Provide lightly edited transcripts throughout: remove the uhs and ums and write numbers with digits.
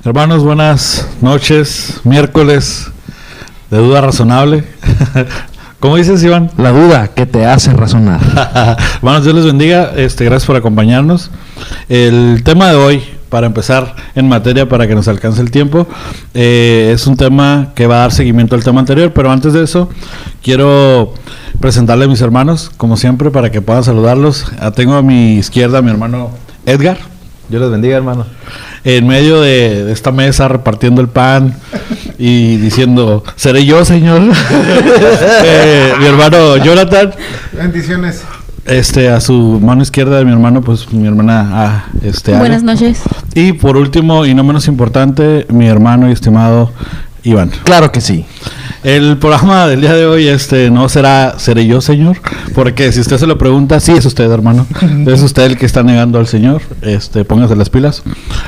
Hermanos, buenas noches, miércoles de duda razonable. ¿Cómo dices, Iván? La duda que te hace razonar. Hermanos, Dios les bendiga, gracias por acompañarnos. El tema de hoy, para empezar en materia, para que nos alcance el tiempo, es un tema que va a dar seguimiento al tema anterior, pero antes de eso, quiero presentarle a mis hermanos, como siempre, para que puedan saludarlos. Tengo a mi izquierda a mi hermano Edgar. Dios les bendiga, hermano. En medio de esta mesa repartiendo el pan y diciendo, ¿seré yo, señor? Mi hermano Jonathan. Bendiciones. A su mano izquierda de mi hermano, pues mi hermana Buenas noches. Y por último, y no menos importante, mi hermano y estimado Iván. Claro que sí. El programa del día de hoy no ¿seré yo, señor? Porque si usted se lo pregunta, sí es usted, hermano. Es usted el que está negando al Señor. Póngase las pilas.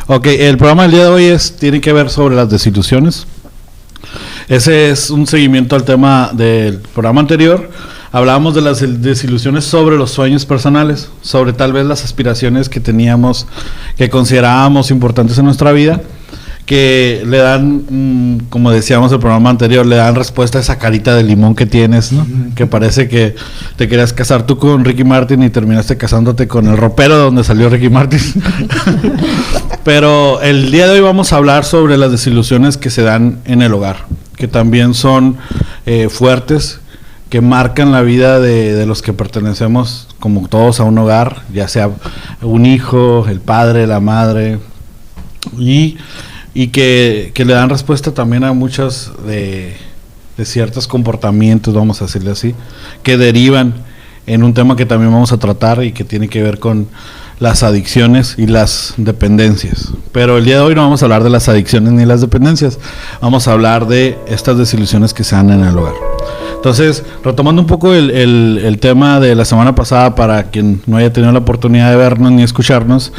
Ok, el programa del día de hoy tiene que ver sobre las desilusiones. Ese es un seguimiento al tema del programa anterior. Hablábamos de las desilusiones sobre los sueños personales, sobre tal vez las aspiraciones que teníamos, que considerábamos importantes en nuestra vida, que le dan, como decíamos en el programa anterior, le dan respuesta a esa carita de limón que tienes, ¿no? Que parece que te querías casar tú con Ricky Martin y terminaste casándote con el ropero de donde salió Ricky Martin. Pero el día de hoy vamos a hablar sobre las desilusiones que se dan en el hogar, que también son fuertes, que marcan la vida de los que pertenecemos, como todos, a un hogar, ya sea un hijo, el padre, la madre, y que le dan respuesta también a muchos de ciertos comportamientos, vamos a decirle así, que derivan en un tema que también vamos a tratar y que tiene que ver con las adicciones y las dependencias. Pero el día de hoy no vamos a hablar de las adicciones ni las dependencias, vamos a hablar de estas desilusiones que se dan en el hogar. Entonces, retomando un poco el tema de la semana pasada, para quien no haya tenido la oportunidad de vernos ni escucharnos,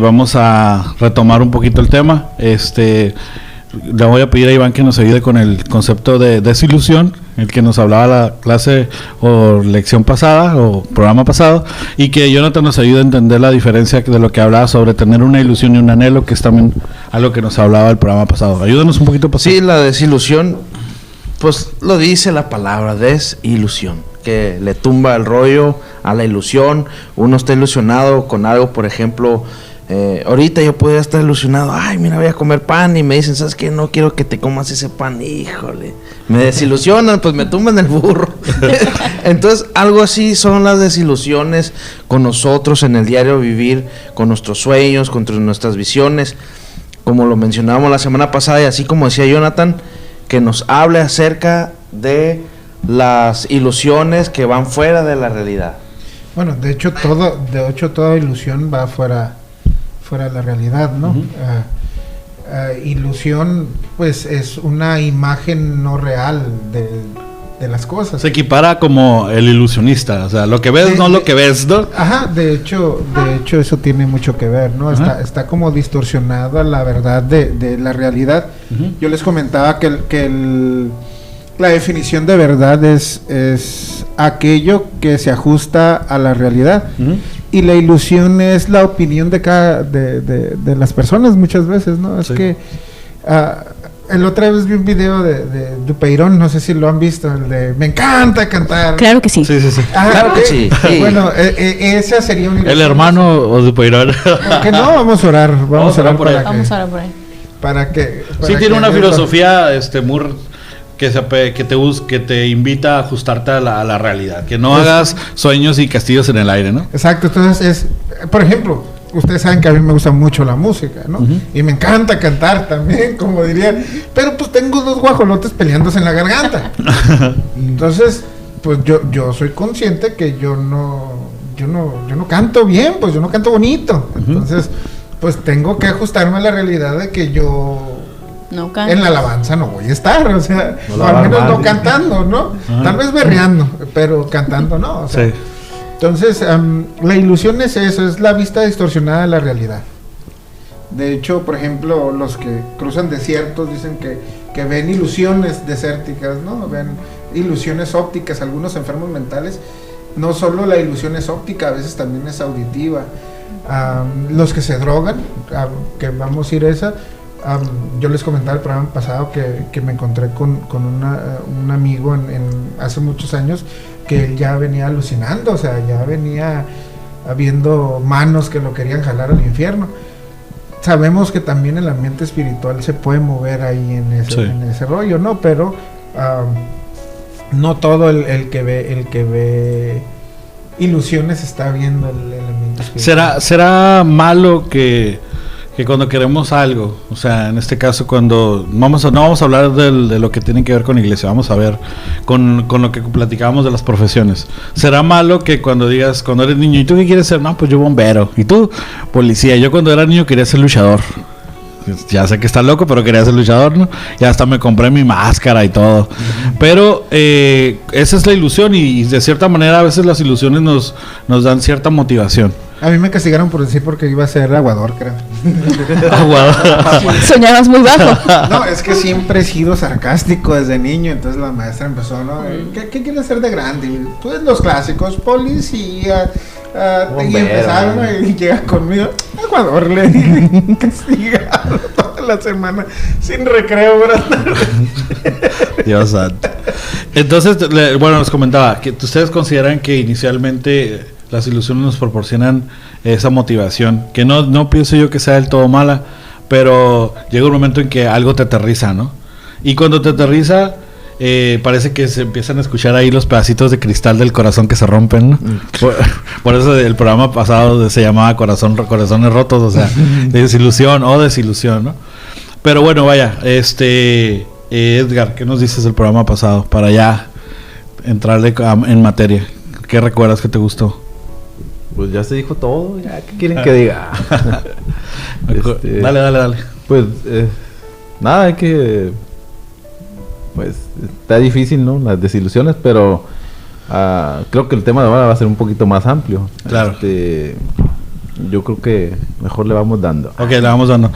vamos a retomar un poquito el tema. Le voy a pedir a Iván que nos ayude con el concepto de desilusión, el que nos hablaba la clase o lección pasada o programa pasado, y que Jonathan nos ayude a entender la diferencia de lo que hablaba sobre tener una ilusión y un anhelo, que es también algo que nos hablaba el programa pasado. Ayúdanos un poquito, pasado. Sí, la desilusión, pues lo dice la palabra, desilusión, que le tumba el rollo a la ilusión. Uno está ilusionado con algo, por ejemplo, ahorita yo podría estar ilusionado, ay, mira, voy a comer pan, y me dicen, ¿sabes qué? No quiero que te comas ese pan, híjole, me desilusionan, pues me tumban el burro. Entonces, algo así son las desilusiones con nosotros en el diario vivir, con nuestros sueños, con nuestras visiones, como lo mencionábamos la semana pasada, y así como decía Jonathan, que nos hable acerca de las ilusiones que van fuera de la realidad. Bueno, de hecho toda ilusión va fuera de la realidad, ¿no? Uh-huh. Ilusión, pues, es una imagen no real de las cosas. Se equipara como el ilusionista, o sea, lo que ves no lo que ves, ¿no? Ajá, de hecho eso tiene mucho que ver, ¿no? Está como distorsionada la verdad de la realidad. Uh-huh. Yo les comentaba que la definición de verdad es aquello que se ajusta a la realidad. Uh-huh. Y la ilusión es la opinión de las personas muchas veces, ¿no? Es que el otra vez vi un video de Dupeirón, no sé si lo han visto, el de me encanta cantar. Claro que sí. Sí. Claro que sí. Bueno, esa sería una ilusión. ¿El hermano o Dupeirón? Que no, vamos a orar. Vamos a orar por ahí. Vamos a orar por ahí. Para que sí, tiene una filosofía muy que te invita a ajustarte a la realidad, que no hagas sueños y castillos en el aire, ¿no? Exacto. Entonces por ejemplo, ustedes saben que a mí me gusta mucho la música, ¿no? Uh-huh. Y me encanta cantar también, como diría, pero pues tengo dos guajolotes peleándose en la garganta. Entonces, pues yo soy consciente que yo no canto bien, pues yo no canto bonito. Uh-huh. Entonces, pues tengo que ajustarme a la realidad de que yo no canto. En la alabanza no voy a estar, o sea, o al menos no cantando, ¿no? Uh-huh. Tal vez berreando, pero cantando no, o sea. Sí. Entonces, la ilusión es eso, es la vista distorsionada de la realidad. De hecho, por ejemplo, los que cruzan desiertos dicen que ven ilusiones desérticas, ¿no? Ven ilusiones ópticas, algunos enfermos mentales. No solo la ilusión es óptica, a veces también es auditiva. Los que se drogan, que vamos a ir a esa, Yo les comentaba el programa pasado que me encontré con un amigo hace muchos años que él ya venía alucinando, o sea, ya venía habiendo manos que lo querían jalar al infierno. Sabemos que también el ambiente espiritual se puede mover ahí en ese rollo, ¿no? Pero no todo el que ve ilusiones está viendo el ambiente espiritual. ¿Será malo que cuando queremos algo, o sea, en este caso cuando no vamos a hablar de lo que tiene que ver con iglesia, vamos a ver con lo que platicábamos de las profesiones? ¿Será malo que cuando eres niño, ¿y tú qué quieres ser? No, pues yo bombero. ¿Y tú? Policía. Yo cuando era niño quería ser luchador. Ya sé que está loco, pero quería ser luchador, ¿no? Y hasta me compré mi máscara y todo. Pero esa es la ilusión, y de cierta manera a veces las ilusiones nos dan cierta motivación. A mí me castigaron por decir porque iba a ser aguador, creo. Aguador. Soñabas muy bajo. No, es que siempre he sido sarcástico desde niño, entonces la maestra empezó, ¿no? ¿Qué quieres ser de grande? Pues los clásicos, policía, y empezaron, ¿no? Y llega conmigo, aguador, le dije, castigado toda la semana, sin recreo, ¿verdad? Dios santo. Entonces, bueno, les comentaba que ustedes consideran que inicialmente las ilusiones nos proporcionan esa motivación, que no pienso yo que sea del todo mala, pero llega un momento en que algo te aterriza, ¿no? Y cuando te aterriza, parece que se empiezan a escuchar ahí los pedacitos de cristal del corazón que se rompen, ¿no? Por eso el programa pasado se llamaba Corazones Rotos, o sea, de desilusión o desilusión, ¿no? Pero bueno, vaya, Edgar, ¿qué nos dices del programa pasado? Para ya entrarle en materia. ¿Qué recuerdas que te gustó? Pues ya se dijo todo, ya, ¿qué quieren que diga? Dale. Pues, nada, hay que... Pues, está difícil, ¿no? Las desilusiones, pero creo que el tema de ahora va a ser un poquito más amplio. Claro. Yo creo que mejor le vamos dando. Ok, le vamos dando.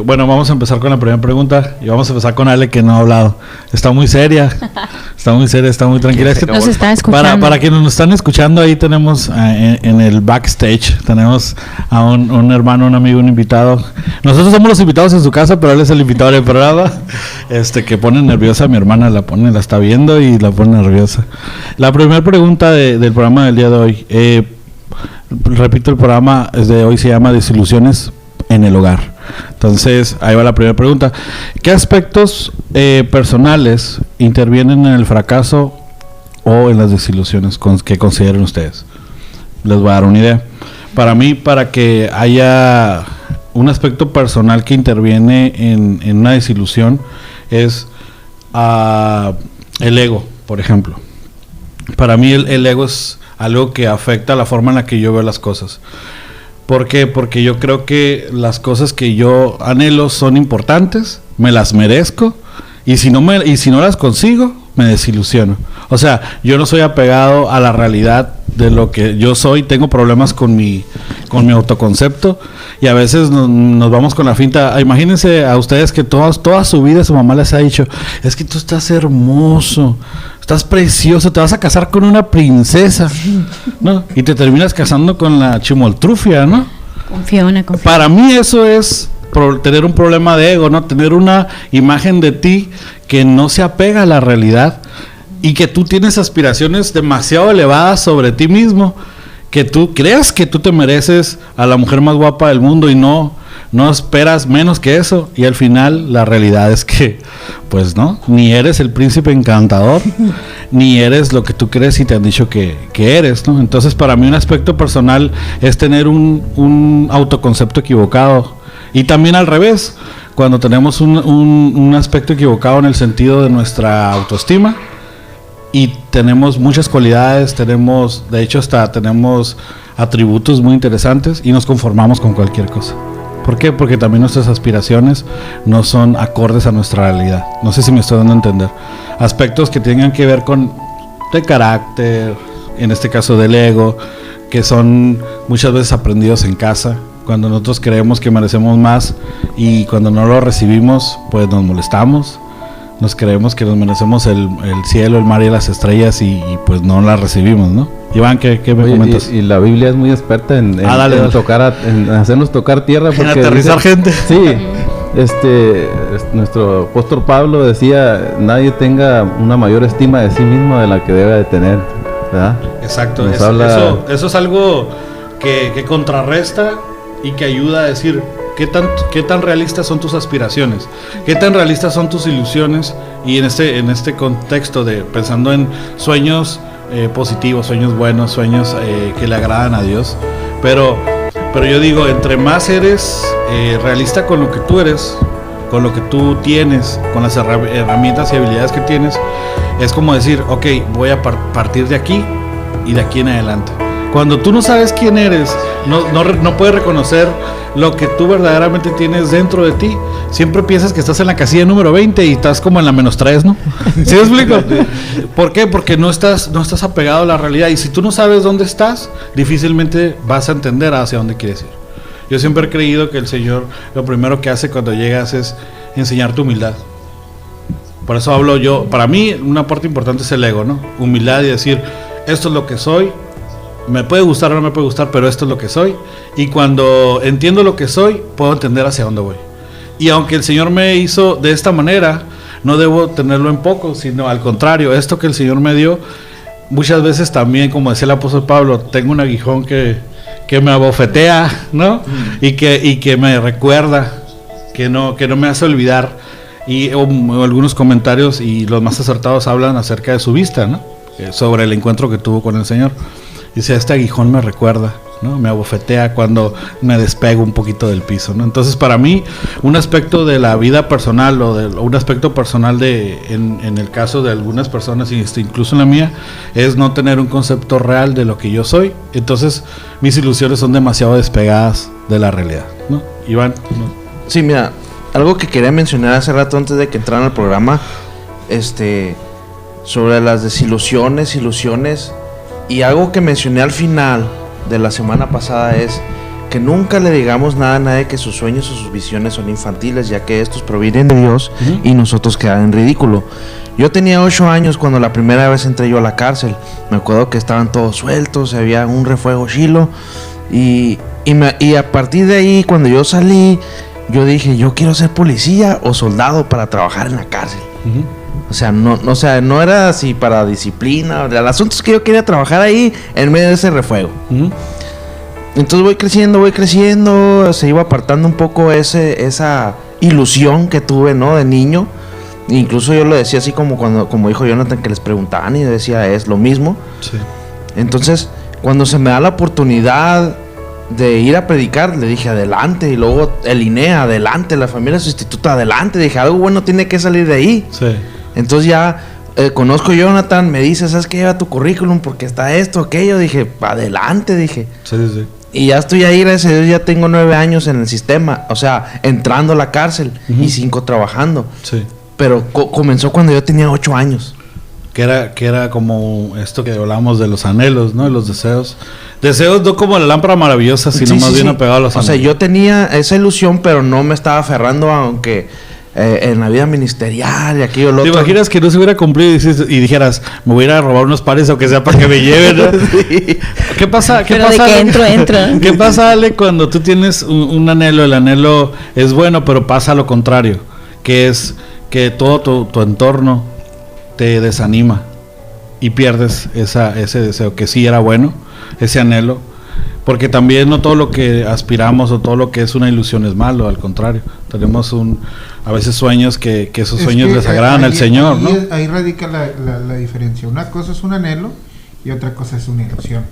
Bueno, vamos a empezar con la primera pregunta y vamos a empezar con Ale, que no ha hablado. Está muy seria, está muy tranquila. Nos está escuchando. Para quienes nos están escuchando, ahí tenemos en el backstage, tenemos a un hermano, un amigo, un invitado. Nosotros somos los invitados en su casa, pero él es el invitado del programa, que pone nerviosa a mi hermana, la está viendo y la pone nerviosa. La primera pregunta del programa del día de hoy, repito, el programa de hoy se llama Desilusiones en el hogar. Entonces, ahí va la primera pregunta. ¿Qué aspectos personales intervienen en el fracaso o en las desilusiones que consideren ustedes? Les voy a dar una idea. Para mí, para que haya un aspecto personal que interviene en una desilusión, es el ego, por ejemplo. Para mí el ego es algo que afecta la forma en la que yo veo las cosas. ¿Por qué? Porque yo creo que las cosas que yo anhelo son importantes, me las merezco, y si no las consigo, me desilusiono. O sea, yo no soy apegado a la realidad de lo que yo soy, tengo problemas con mi autoconcepto, y a veces nos vamos con la finta. Imagínense a ustedes que toda su vida su mamá les ha dicho, es que tú estás hermoso, estás precioso, te vas a casar con una princesa, ¿no? Y te terminas casando con la chimoltrufia, ¿no? Confiona. Para mí eso es tener un problema de ego, ¿no? Tener una imagen de ti que no se apega a la realidad y que tú tienes aspiraciones demasiado elevadas sobre ti mismo, que tú creas que tú te mereces a la mujer más guapa del mundo y no esperas menos que eso, y al final la realidad es que pues no, ni eres el príncipe encantador ni eres lo que tú crees y te han dicho que eres, ¿no? Entonces, para mí un aspecto personal es tener un autoconcepto equivocado, y también al revés, cuando tenemos un aspecto equivocado en el sentido de nuestra autoestima y tenemos muchas cualidades, tenemos atributos muy interesantes y nos conformamos con cualquier cosa. ¿Por qué? Porque también nuestras aspiraciones no son acordes a nuestra realidad. No sé si me estoy dando a entender. Aspectos que tengan que ver con de carácter, en este caso del ego, que son muchas veces aprendidos en casa, cuando nosotros creemos que merecemos más y cuando no lo recibimos, pues nos molestamos. Nos creemos que nos merecemos el cielo, el mar y las estrellas y pues no las recibimos, ¿no? Iván, ¿qué me comentas? Y la Biblia es muy experta en hacernos tocar tierra. En aterrizar gente. Sí, Nuestro apóstol Pablo decía, nadie tenga una mayor estima de sí mismo de la que debe de tener, ¿verdad? Exacto, Nos habla- eso es algo que contrarresta y que ayuda a decir qué tan realistas son tus aspiraciones, qué tan realistas son tus ilusiones, y en este contexto de pensando en sueños positivos, sueños buenos, sueños que le agradan a Dios, pero yo digo, entre más eres realista con lo que tú eres, con lo que tú tienes, con las herramientas y habilidades que tienes, es como decir, ok, voy a partir de aquí y de aquí en adelante. Cuando tú no sabes quién eres, no puedes reconocer lo que tú verdaderamente tienes dentro de ti, siempre piensas que estás en la casilla número 20 y estás como en la -3, ¿no? ¿Sí me explico? ¿Por qué? Porque no estás apegado a la realidad, y si tú no sabes dónde estás, difícilmente vas a entender hacia dónde quieres ir. Yo siempre he creído que el Señor lo primero que hace cuando llegas es enseñarte humildad. Por eso hablo yo, para mí una parte importante es el ego, ¿no? Humildad y decir, esto es lo que soy, me puede gustar o no me puede gustar, pero esto es lo que soy, y cuando entiendo lo que soy, puedo entender hacia dónde voy. Y aunque el Señor me hizo de esta manera, no debo tenerlo en poco, sino al contrario, esto que el Señor me dio, muchas veces también, como decía el apóstol Pablo, tengo un aguijón que me abofetea, ¿no? Y que me recuerda, que no me hace olvidar. Y algunos comentarios, y los más acertados, hablan acerca de su vista, ¿no? Sobre el encuentro que tuvo con el Señor. Dice, este aguijón me recuerda, ¿no? Me abofetea cuando me despego un poquito del piso, ¿no? Entonces, para mí, un aspecto de la vida personal, o un aspecto personal en el caso de algunas personas, y incluso en la mía, es no tener un concepto real de lo que yo soy. Entonces, mis ilusiones son demasiado despegadas de la realidad, ¿no? Iván, ¿no? Sí, mira, algo que quería mencionar hace rato antes de que entraran al programa, sobre las desilusiones, ilusiones, y algo que mencioné al final de la semana pasada es que nunca le digamos nada a nadie que sus sueños o sus visiones son infantiles, ya que estos provienen de Dios y nosotros quedan en ridículo. Yo tenía 8 años cuando la primera vez entré yo a la cárcel. Me acuerdo que estaban todos sueltos, había un refuego chilo, y a partir de ahí, cuando yo salí, yo dije, yo quiero ser policía o soldado para trabajar en la cárcel. O sea, no era así para disciplina. El asunto es que yo quería trabajar ahí en medio de ese refuego. Entonces voy creciendo, se iba apartando un poco esa ilusión que tuve, ¿no? De niño. Incluso yo lo decía así como dijo Jonathan, que les preguntaban y yo decía, es lo mismo. Sí. Entonces, cuando se me da la oportunidad de ir a predicar, le dije adelante, y luego el INEA, adelante, la familia sustituta, adelante. Dije, algo bueno tiene que salir de ahí. Sí. Entonces ya conozco a Jonathan, me dice, ¿sabes qué? Lleva tu currículum porque está esto, aquello. Dije, adelante, dije. Sí. Y ya estoy ahí, gracias a Dios, ya tengo 9 años en el sistema. O sea, entrando a la cárcel y 5 trabajando. Sí. Pero comenzó cuando yo tenía 8 años. Que era como esto que hablábamos de los anhelos, ¿no? De los deseos. Deseos no como la lámpara maravillosa, sino más bien apegado a los anhelos. O sea, yo tenía esa ilusión, pero no me estaba aferrando, aunque en la vida ministerial y aquello lo ¿Te otro. imaginas que no se hubiera cumplido y dijeras, me voy a ir a robar unos pares o que sea para que me lleven, ¿no? Sí. ¿Qué pasa? Pero de que entro. ¿Qué pasa, Ale, cuando tú tienes un anhelo? El anhelo es bueno, pero pasa lo contrario, que es que todo tu entorno te desanima y pierdes ese deseo que sí era bueno, ese anhelo, porque también no todo lo que aspiramos o todo lo que es una ilusión es malo, al contrario, tenemos a veces sueños que esos sueños les agradan al Señor, ¿no? Ahí radica la diferencia. Una cosa es un anhelo y otra cosa es una ilusión.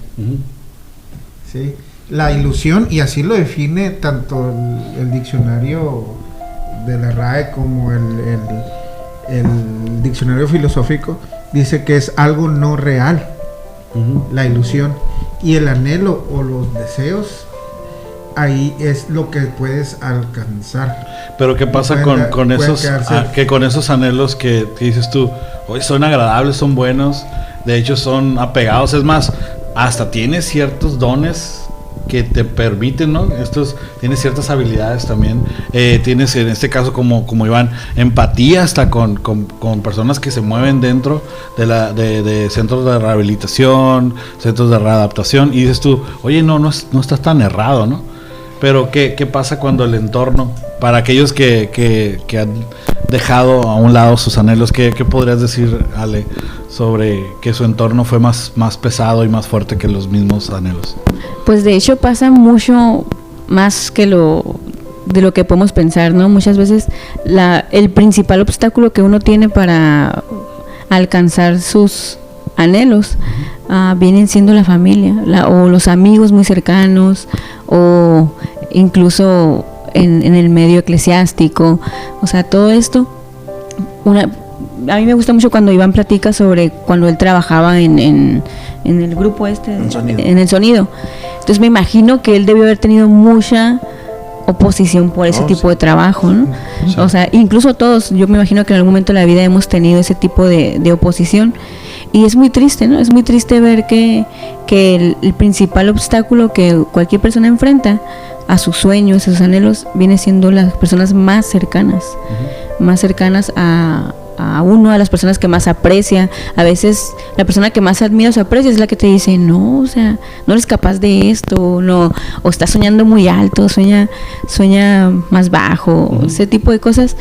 ¿Sí? La ilusión, y así lo define tanto el diccionario de la RAE como el diccionario filosófico, dice que es algo no real, la ilusión. Y el anhelo o los deseos, ahí es lo que puedes alcanzar. Pero ¿qué pasa con esos anhelos que dices tú, hoy son agradables, son buenos, de hecho son apegados, es más, hasta tienes ciertos dones que te permiten, ¿no? Tienes ciertas habilidades también, tienes en este caso como Iván, empatía hasta con personas que se mueven dentro de centros de rehabilitación, centros de readaptación, y dices tú, oye, no estás tan errado, ¿no? pero ¿qué pasa cuando el entorno, para aquellos que han dejado a un lado sus anhelos, qué podrías decir, Ale, sobre que su entorno fue más pesado y más fuerte que los mismos anhelos? Pues de hecho pasa mucho más que de lo que podemos pensar, ¿no? Muchas veces el principal obstáculo que uno tiene para alcanzar sus anhelos vienen siendo la familia, o los amigos muy cercanos, o incluso en el medio eclesiástico. O sea, todo esto. A mí me gusta mucho cuando Iván platica sobre cuando él trabajaba en el grupo en el sonido. Entonces me imagino que él debió haber tenido mucha oposición por ese tipo de trabajo, ¿no? Sí. O sea, incluso todos, yo me imagino que en algún momento de la vida hemos tenido ese tipo de oposición, y es muy triste, ¿no? Es muy triste ver que el principal obstáculo que cualquier persona enfrenta a sus sueños, a sus anhelos, viene siendo las personas más cercanas, más cercanas a uno, a las personas que más aprecia. A veces la persona que más admiras o aprecias es la que te dice, no, o sea, no eres capaz de esto, no, o estás soñando muy alto, sueña más bajo, ese tipo de cosas.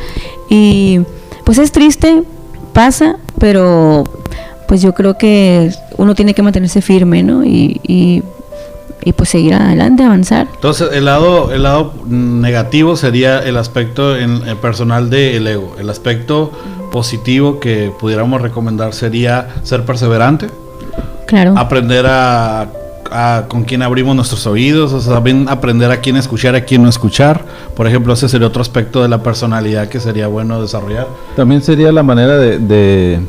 Y pues es triste, pasa, pero pues yo creo que uno tiene que mantenerse firme, ¿no? Y pues seguir adelante, avanzar. Entonces, el lado negativo sería el aspecto el personal del ego. El aspecto positivo que pudiéramos recomendar sería ser perseverante. Claro. Aprender a con quién abrimos nuestros oídos, o sea, también aprender a quién escuchar, a quién no escuchar. Por ejemplo, ese sería otro aspecto de la personalidad que sería bueno desarrollar. También sería la manera de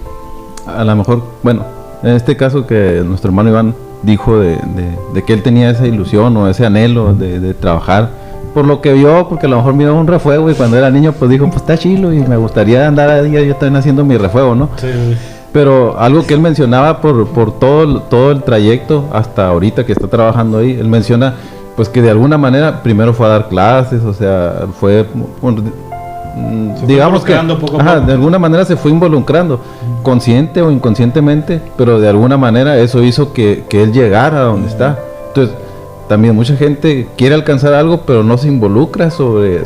a lo mejor, bueno, en este caso que nuestro hermano Iván dijo de que él tenía esa ilusión o ese anhelo de trabajar por lo que vio, porque a lo mejor miró un refuego y cuando era niño pues dijo, pues está chilo y me gustaría andar ahí yo también haciendo mi refuego, ¿no? Sí. Pero algo que él mencionaba por todo el trayecto hasta ahorita que está trabajando ahí, él menciona pues que de alguna manera primero fue a dar clases, o sea, fue digamos que poco a poco. De alguna manera se fue involucrando, consciente o inconscientemente, pero de alguna manera eso hizo que él llegara a donde está. Entonces, también mucha gente quiere alcanzar algo, pero no se involucra sobre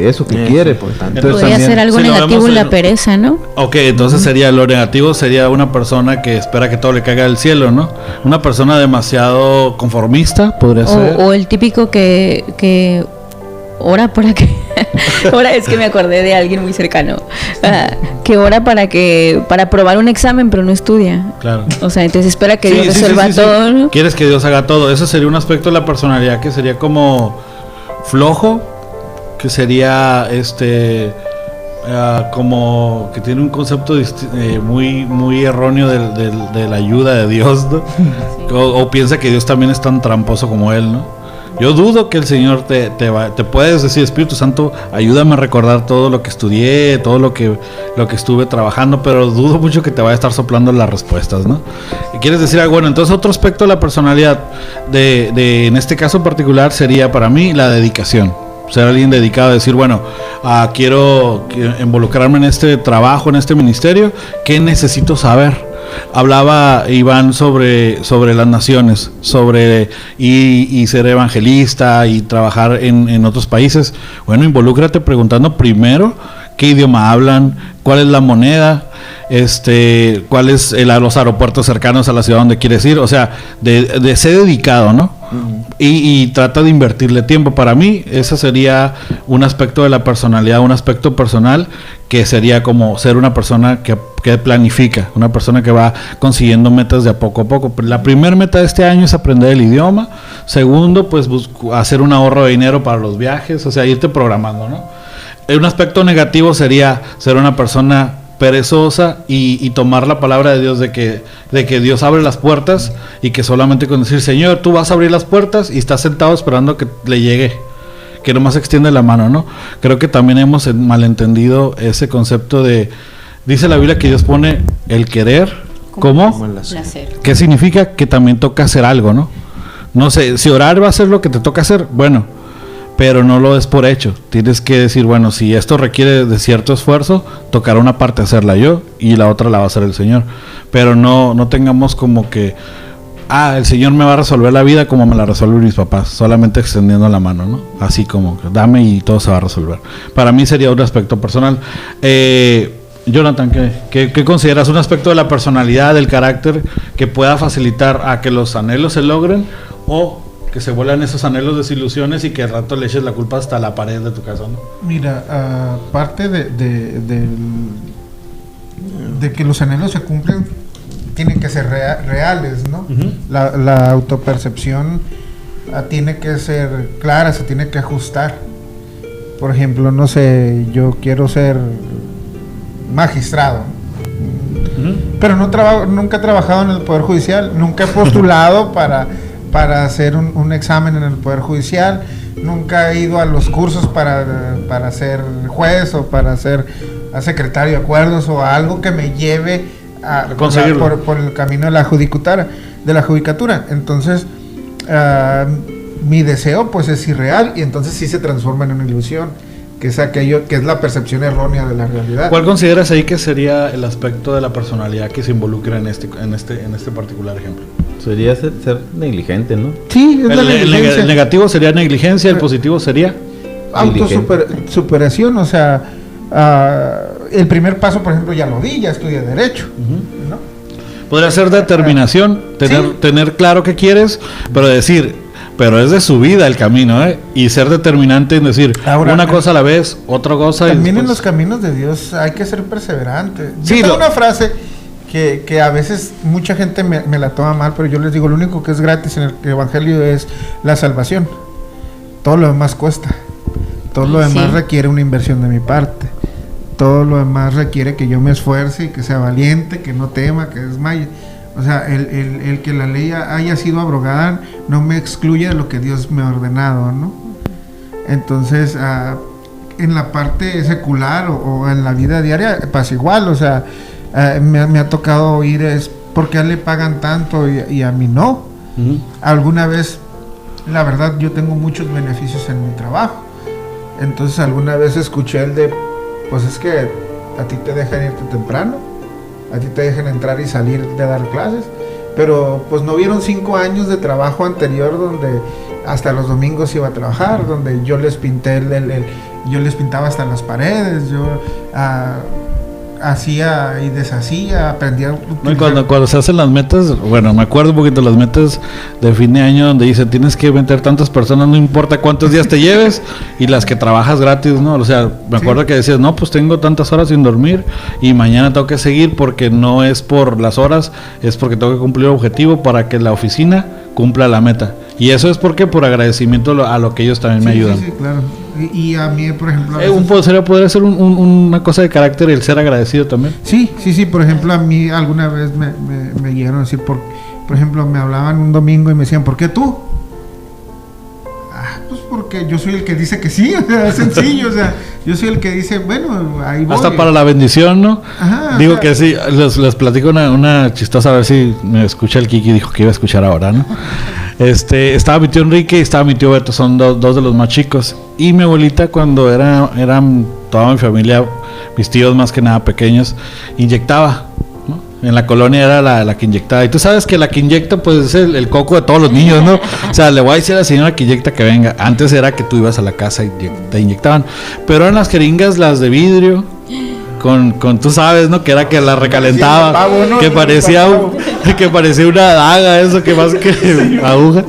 eso que quiere. Entonces, podría ser algo negativo la pereza, ¿no? Ok, entonces sería lo negativo, sería una persona que espera que todo le caiga del cielo, ¿no? Una persona demasiado conformista, podría ser. O el típico que ora para que ahora es que me acordé de alguien muy cercano que ora para probar un examen pero no estudia. Claro. O sea, entonces espera que Dios resuelva todo, ¿no? Quieres que Dios haga todo. Ese sería un aspecto de la personalidad que sería como flojo, que sería como que tiene un concepto muy erróneo de la ayuda de Dios, ¿no? Sí. O piensa que Dios también es tan tramposo como él, ¿no? Yo dudo que el Señor te puedes decir, Espíritu Santo, ayúdame a recordar todo lo que estudié, todo lo que estuve trabajando, pero dudo mucho que te vaya a estar soplando las respuestas, ¿no? ¿Quieres decir algo? Bueno, entonces otro aspecto de la personalidad, en este caso en particular, sería para mí la dedicación. Ser alguien dedicado, decir, bueno, quiero involucrarme en este trabajo, en este ministerio, ¿qué necesito saber? Hablaba Iván sobre las naciones, y ser evangelista y trabajar en otros países. Bueno, involúcrate preguntando primero qué idioma hablan, cuál es la moneda, cuál es los aeropuertos cercanos a la ciudad donde quieres ir. O sea, de ser dedicado, ¿no? Y trata de invertirle tiempo. Para mí ese sería un aspecto de la personalidad, un aspecto personal, que sería como ser una persona que planifica, una persona que va consiguiendo metas de a poco a poco. La primera meta de este año es aprender el idioma. Segundo, pues hacer un ahorro de dinero para los viajes, o sea, irte programando, ¿no? Un aspecto negativo sería ser una persona perezosa y tomar la palabra de Dios de que Dios abre las puertas, y que solamente con decir, Señor, tú vas a abrir las puertas, y estás sentado esperando que le llegue, que nomás extiende la mano, ¿no? Creo que también hemos malentendido ese concepto dice la Biblia que Dios pone el querer como el hacer. ¿Qué significa? Que también toca hacer algo, ¿no? No sé, si orar va a ser lo que te toca hacer, bueno, pero no lo des por hecho. Tienes que decir, bueno, si esto requiere de cierto esfuerzo, tocará una parte hacerla yo y la otra la va a hacer el Señor. Pero no tengamos como que el Señor me va a resolver la vida como me la resuelven mis papás, solamente extendiendo la mano, ¿no? Así como, dame y todo se va a resolver. Para mí sería un aspecto personal. Jonathan, ¿qué consideras un aspecto de la personalidad, del carácter, que pueda facilitar a que los anhelos se logren o que se vuelvan esos anhelos desilusiones y que al rato le eches la culpa hasta la pared de tu casa, ¿no? Mira, aparte de que los anhelos se cumplen, tienen que ser reales, ¿no? Uh-huh. La autopercepción tiene que ser clara, se tiene que ajustar. Por ejemplo, no sé, yo quiero ser magistrado, pero nunca he trabajado en el Poder Judicial, nunca he postulado para hacer un examen en el Poder Judicial, nunca he ido a los cursos para ser juez o para ser secretario de acuerdos o a algo que me lleve a conseguirlo por el camino de la judicatura. Entonces, mi deseo pues es irreal y entonces sí se transforma en una ilusión, que es aquello que es la percepción errónea de la realidad. ¿Cuál consideras ahí que sería el aspecto de la personalidad que se involucra en este particular ejemplo? Sería ser negligente, ¿no? Sí, es la negligencia. El negativo sería negligencia, el positivo sería autosuperación, o sea, el primer paso, por ejemplo, ya lo di, ya estudié Derecho, ¿no? Podría ser determinación, tener claro qué quieres, pero es de su vida el camino, y ser determinante en decir una cosa a la vez, otra cosa. También en los caminos de Dios hay que ser perseverante. Sí, tengo una frase que a veces mucha gente me la toma mal, pero yo les digo, lo único que es gratis en el Evangelio es la salvación. Todo lo demás cuesta. Todo lo demás requiere una inversión de mi parte. Todo lo demás requiere que yo me esfuerce y que sea valiente, que no tema, que desmaye. O sea, el que la ley haya sido abrogada no me excluye de lo que Dios me ha ordenado, ¿no? Entonces, en la parte secular o en la vida diaria pasa igual, o sea, me ha tocado oír es ¿por qué le pagan tanto y a mí no? Uh-huh. Alguna vez, la verdad, yo tengo muchos beneficios en mi trabajo. Entonces, alguna vez escuché el de, pues es que a ti te dejan irte temprano, a ti te dejan entrar y salir de dar clases, pero pues no vieron 5 años de trabajo anterior donde hasta los domingos iba a trabajar, donde yo les pinté yo les pintaba hasta las paredes, yo hacía y deshacía, aprendía. Cuando se hacen las metas, bueno, me acuerdo un poquito de las metas de fin de año donde dice tienes que meter tantas personas, no importa cuántos días te lleves, y las que trabajas gratis, ¿no? O sea, me acuerdo que decías, no, pues tengo tantas horas sin dormir y mañana tengo que seguir porque no es por las horas, es porque tengo que cumplir el objetivo para que la oficina cumpla la meta. Y eso es porque por agradecimiento a lo que ellos también me ayudan. Sí, claro. Y a mí, por ejemplo... ¿Podría ser una cosa de carácter el ser agradecido también? Sí. Por ejemplo, a mí alguna vez me llegaron a decir, por ejemplo, me hablaban un domingo y me decían, ¿por qué tú? Pues porque yo soy el que dice que sí, o sea, es sencillo, o sea, yo soy el que dice, bueno, ahí voy. Hasta para la bendición, ¿no? Ajá, digo que sí, les platico una chistosa, a ver si me escucha el Kiki, dijo que iba a escuchar ahora, ¿no? Estaba mi tío Enrique y estaba mi tío Beto, son dos de los más chicos, y mi abuelita cuando eran toda mi familia, mis tíos más que nada pequeños, inyectaba, ¿no? En la colonia era la que inyectaba, y tú sabes que la que inyecta pues es el coco de todos los niños, ¿no? O sea, le voy a decir a la señora que inyecta que venga. Antes era que tú ibas a la casa y te inyectaban, pero eran las jeringas, las de vidrio, con tú sabes, ¿no? Que era que la recalentaba, pavo, ¿no? que parecía una daga, eso que más que aguja.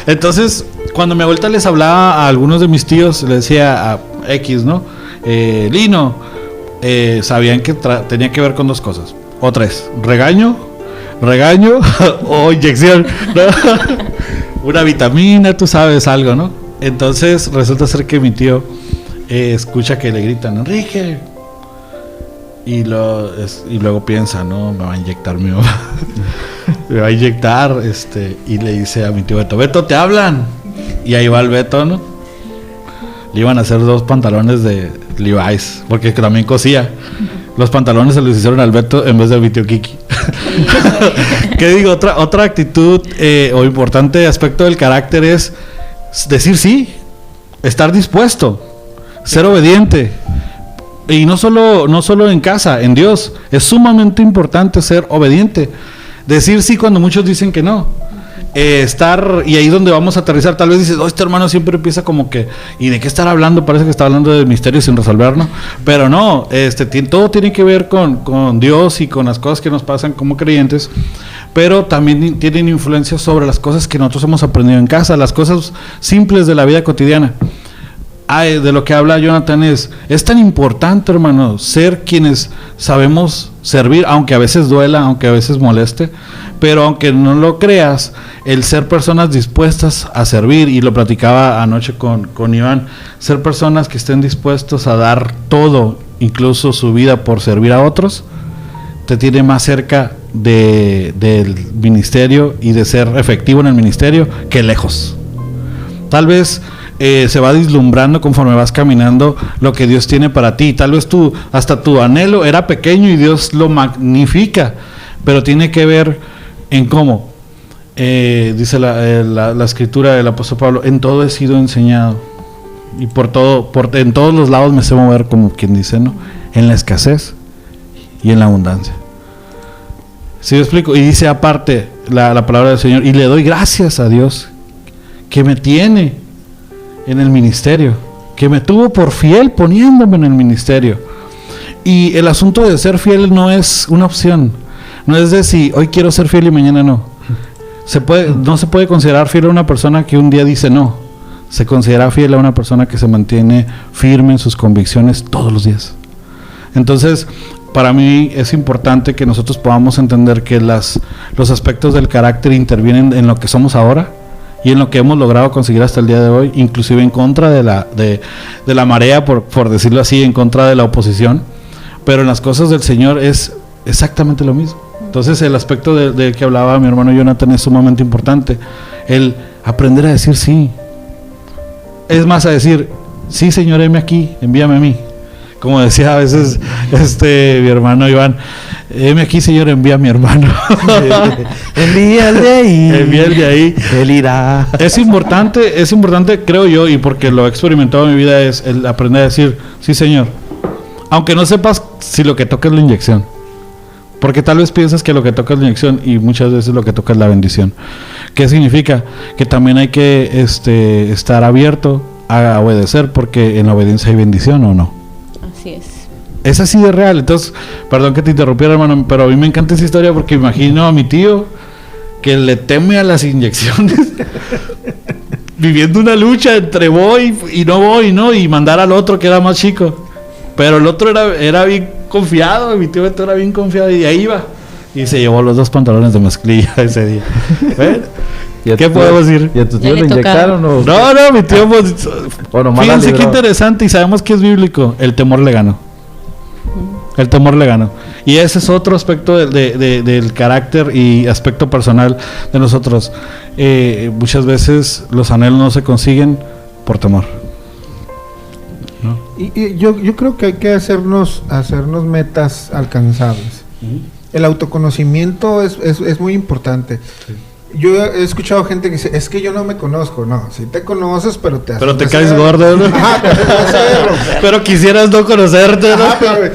Entonces, cuando mi abuelita les hablaba a algunos de mis tíos, le decía a X, ¿no? Lino, sabían que tenía que ver con 2 cosas, o 3, regaño o inyección, ¿no? Una vitamina, tú sabes algo, ¿no? Entonces, resulta ser que mi tío escucha que le gritan, Enrique. Y luego piensa, no, me va a inyectar mi mamá. Me va a inyectar, y le dice a mi tío Beto, te hablan. Y ahí va el Beto, ¿no? Le iban a hacer 2 pantalones de Levi's, porque también cosía. Los pantalones se los hicieron al Beto en vez de a mi tío Kiki. ¿Qué digo? Otra actitud o importante aspecto del carácter es decir sí, estar dispuesto, ser obediente. Y no solo en casa, en Dios. Es sumamente importante ser obediente. Decir sí cuando muchos dicen que no. estar, y ahí es donde vamos a aterrizar. Tal vez dices, este hermano siempre empieza como que, ¿y de qué estar hablando? Parece que está hablando del misterio sin resolver, ¿no? Pero no, todo tiene que ver con Dios y con las cosas que nos pasan como creyentes, pero también tienen influencia sobre las cosas que nosotros hemos aprendido en casa, las cosas simples de la vida cotidiana. De lo que habla Jonathan es tan importante, hermano, ser quienes sabemos servir, aunque a veces duela, aunque a veces moleste, pero aunque no lo creas, el ser personas dispuestas a servir, y lo platicaba anoche con Iván, ser personas que estén dispuestos a dar todo, incluso su vida por servir a otros, te tiene más cerca del ministerio y de ser efectivo en el ministerio que lejos. Tal vez se va deslumbrando conforme vas caminando lo que Dios tiene para ti. Tal vez hasta tu anhelo era pequeño y Dios lo magnifica, pero tiene que ver en cómo. Dice la escritura del apóstol Pablo: en todo he sido enseñado, y en todos los lados me sé mover, como quien dice, ¿no? En la escasez y en la abundancia. ¿Sí me explico? Y dice aparte la palabra del Señor: y le doy gracias a Dios que me tiene en el ministerio, que me tuvo por fiel poniéndome en el ministerio. Y el asunto de ser fiel no es una opción, no es de si hoy quiero ser fiel y mañana no. No se puede considerar fiel a una persona que un día dice no. Se considera fiel a una persona que se mantiene firme en sus convicciones todos los días. Entonces, para mí es importante que nosotros podamos entender que los aspectos del carácter intervienen en lo que somos ahora y en lo que hemos logrado conseguir hasta el día de hoy, inclusive en contra de la marea, por decirlo así, en contra de la oposición, pero en las cosas del Señor es exactamente lo mismo. Entonces el aspecto del que hablaba mi hermano Jonathan es sumamente importante, el aprender a decir sí, es más, a decir sí, Señor, heme aquí, envíame a mí, como decía a veces mi hermano Iván: heme aquí, Señor, envía a mi hermano. Envía el de ahí. Envía el de ahí. Él irá. Es importante, creo yo, y porque lo he experimentado en mi vida, es el aprender a decir sí, Señor, aunque no sepas si lo que toca es la inyección, porque tal vez piensas que lo que toca es la inyección y muchas veces lo que toca es la bendición. ¿Qué significa? Que también hay que estar abierto a obedecer, porque en la obediencia hay bendición, ¿o no? Así es. Es así de real. Entonces, perdón que te interrumpiera, hermano, pero a mí me encanta esa historia porque imagino a mi tío que le teme a las inyecciones viviendo una lucha entre voy y no voy, ¿no? Y mandar al otro que era más chico, pero el otro era bien confiado, mi tío era bien confiado, y ahí iba y se llevó los 2 pantalones de mezclilla ese día. ¿Qué podemos decir? ¿Y a tu tío le inyectaron o...? No, mi tío, pues, fíjense qué interesante, y sabemos que es bíblico. El temor le ganó. El temor le ganó. Y ese es otro aspecto del carácter y aspecto personal de nosotros. Muchas veces los anhelos no se consiguen por temor, ¿no? Y yo creo que hay que hacernos metas alcanzables. El autoconocimiento es muy importante. Sí. Yo he escuchado gente que dice: es que yo no me conozco. No, sí te conoces, pero te caes gordo, ¿no? Ajá, pero quisieras no conocerte, ¿no? Ajá, pero,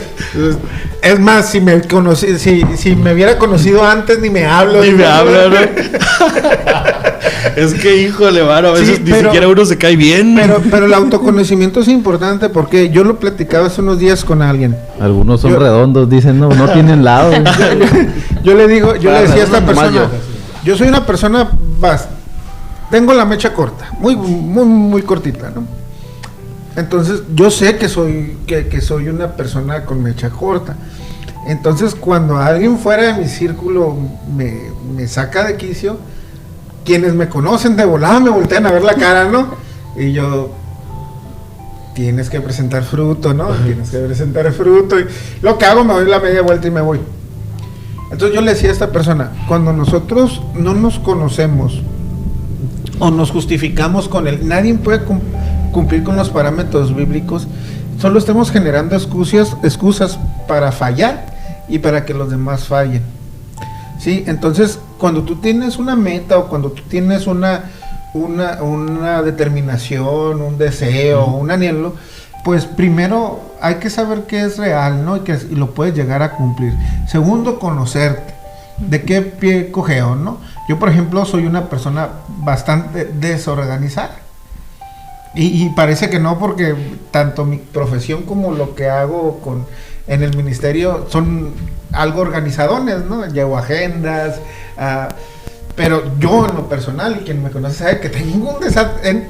es más, si me hubiera conocido antes, ni me hablo. Ni me hablo, ¿no? Es que, híjole, mano, a veces ni siquiera uno se cae bien. Pero el autoconocimiento es importante, porque yo lo platicaba hace unos días con alguien. Algunos son redondos, dicen, no tienen lado. Yo le decía a esta persona: yo soy una persona tengo la mecha corta, muy, muy, muy cortita, ¿no? Entonces, yo sé que soy una persona con mecha corta. Entonces, cuando alguien fuera de mi círculo me saca de quicio, quienes me conocen de volada me voltean a ver la cara, ¿no? Y yo: tienes que presentar fruto, ¿no? Tienes que presentar fruto. Y lo que hago, me doy la media vuelta y me voy. Entonces yo le decía a esta persona: cuando nosotros no nos conocemos o nos justificamos con él, nadie puede cumplir con los parámetros bíblicos, solo estamos generando excusas para fallar y para que los demás fallen. ¿Sí? Entonces, cuando tú tienes una meta o cuando tú tienes una determinación, un deseo, un anhelo, pues primero hay que saber que es real, ¿no? Y lo puedes llegar a cumplir. Segundo, conocerte. ¿De qué pie cojeo, no? Yo, por ejemplo, soy una persona bastante desorganizada. Y parece que no, porque tanto mi profesión como lo que hago en el ministerio son algo organizadones, ¿no? Llevo agendas, pero yo en lo personal, y quien me conoce sabe que tengo un desastre.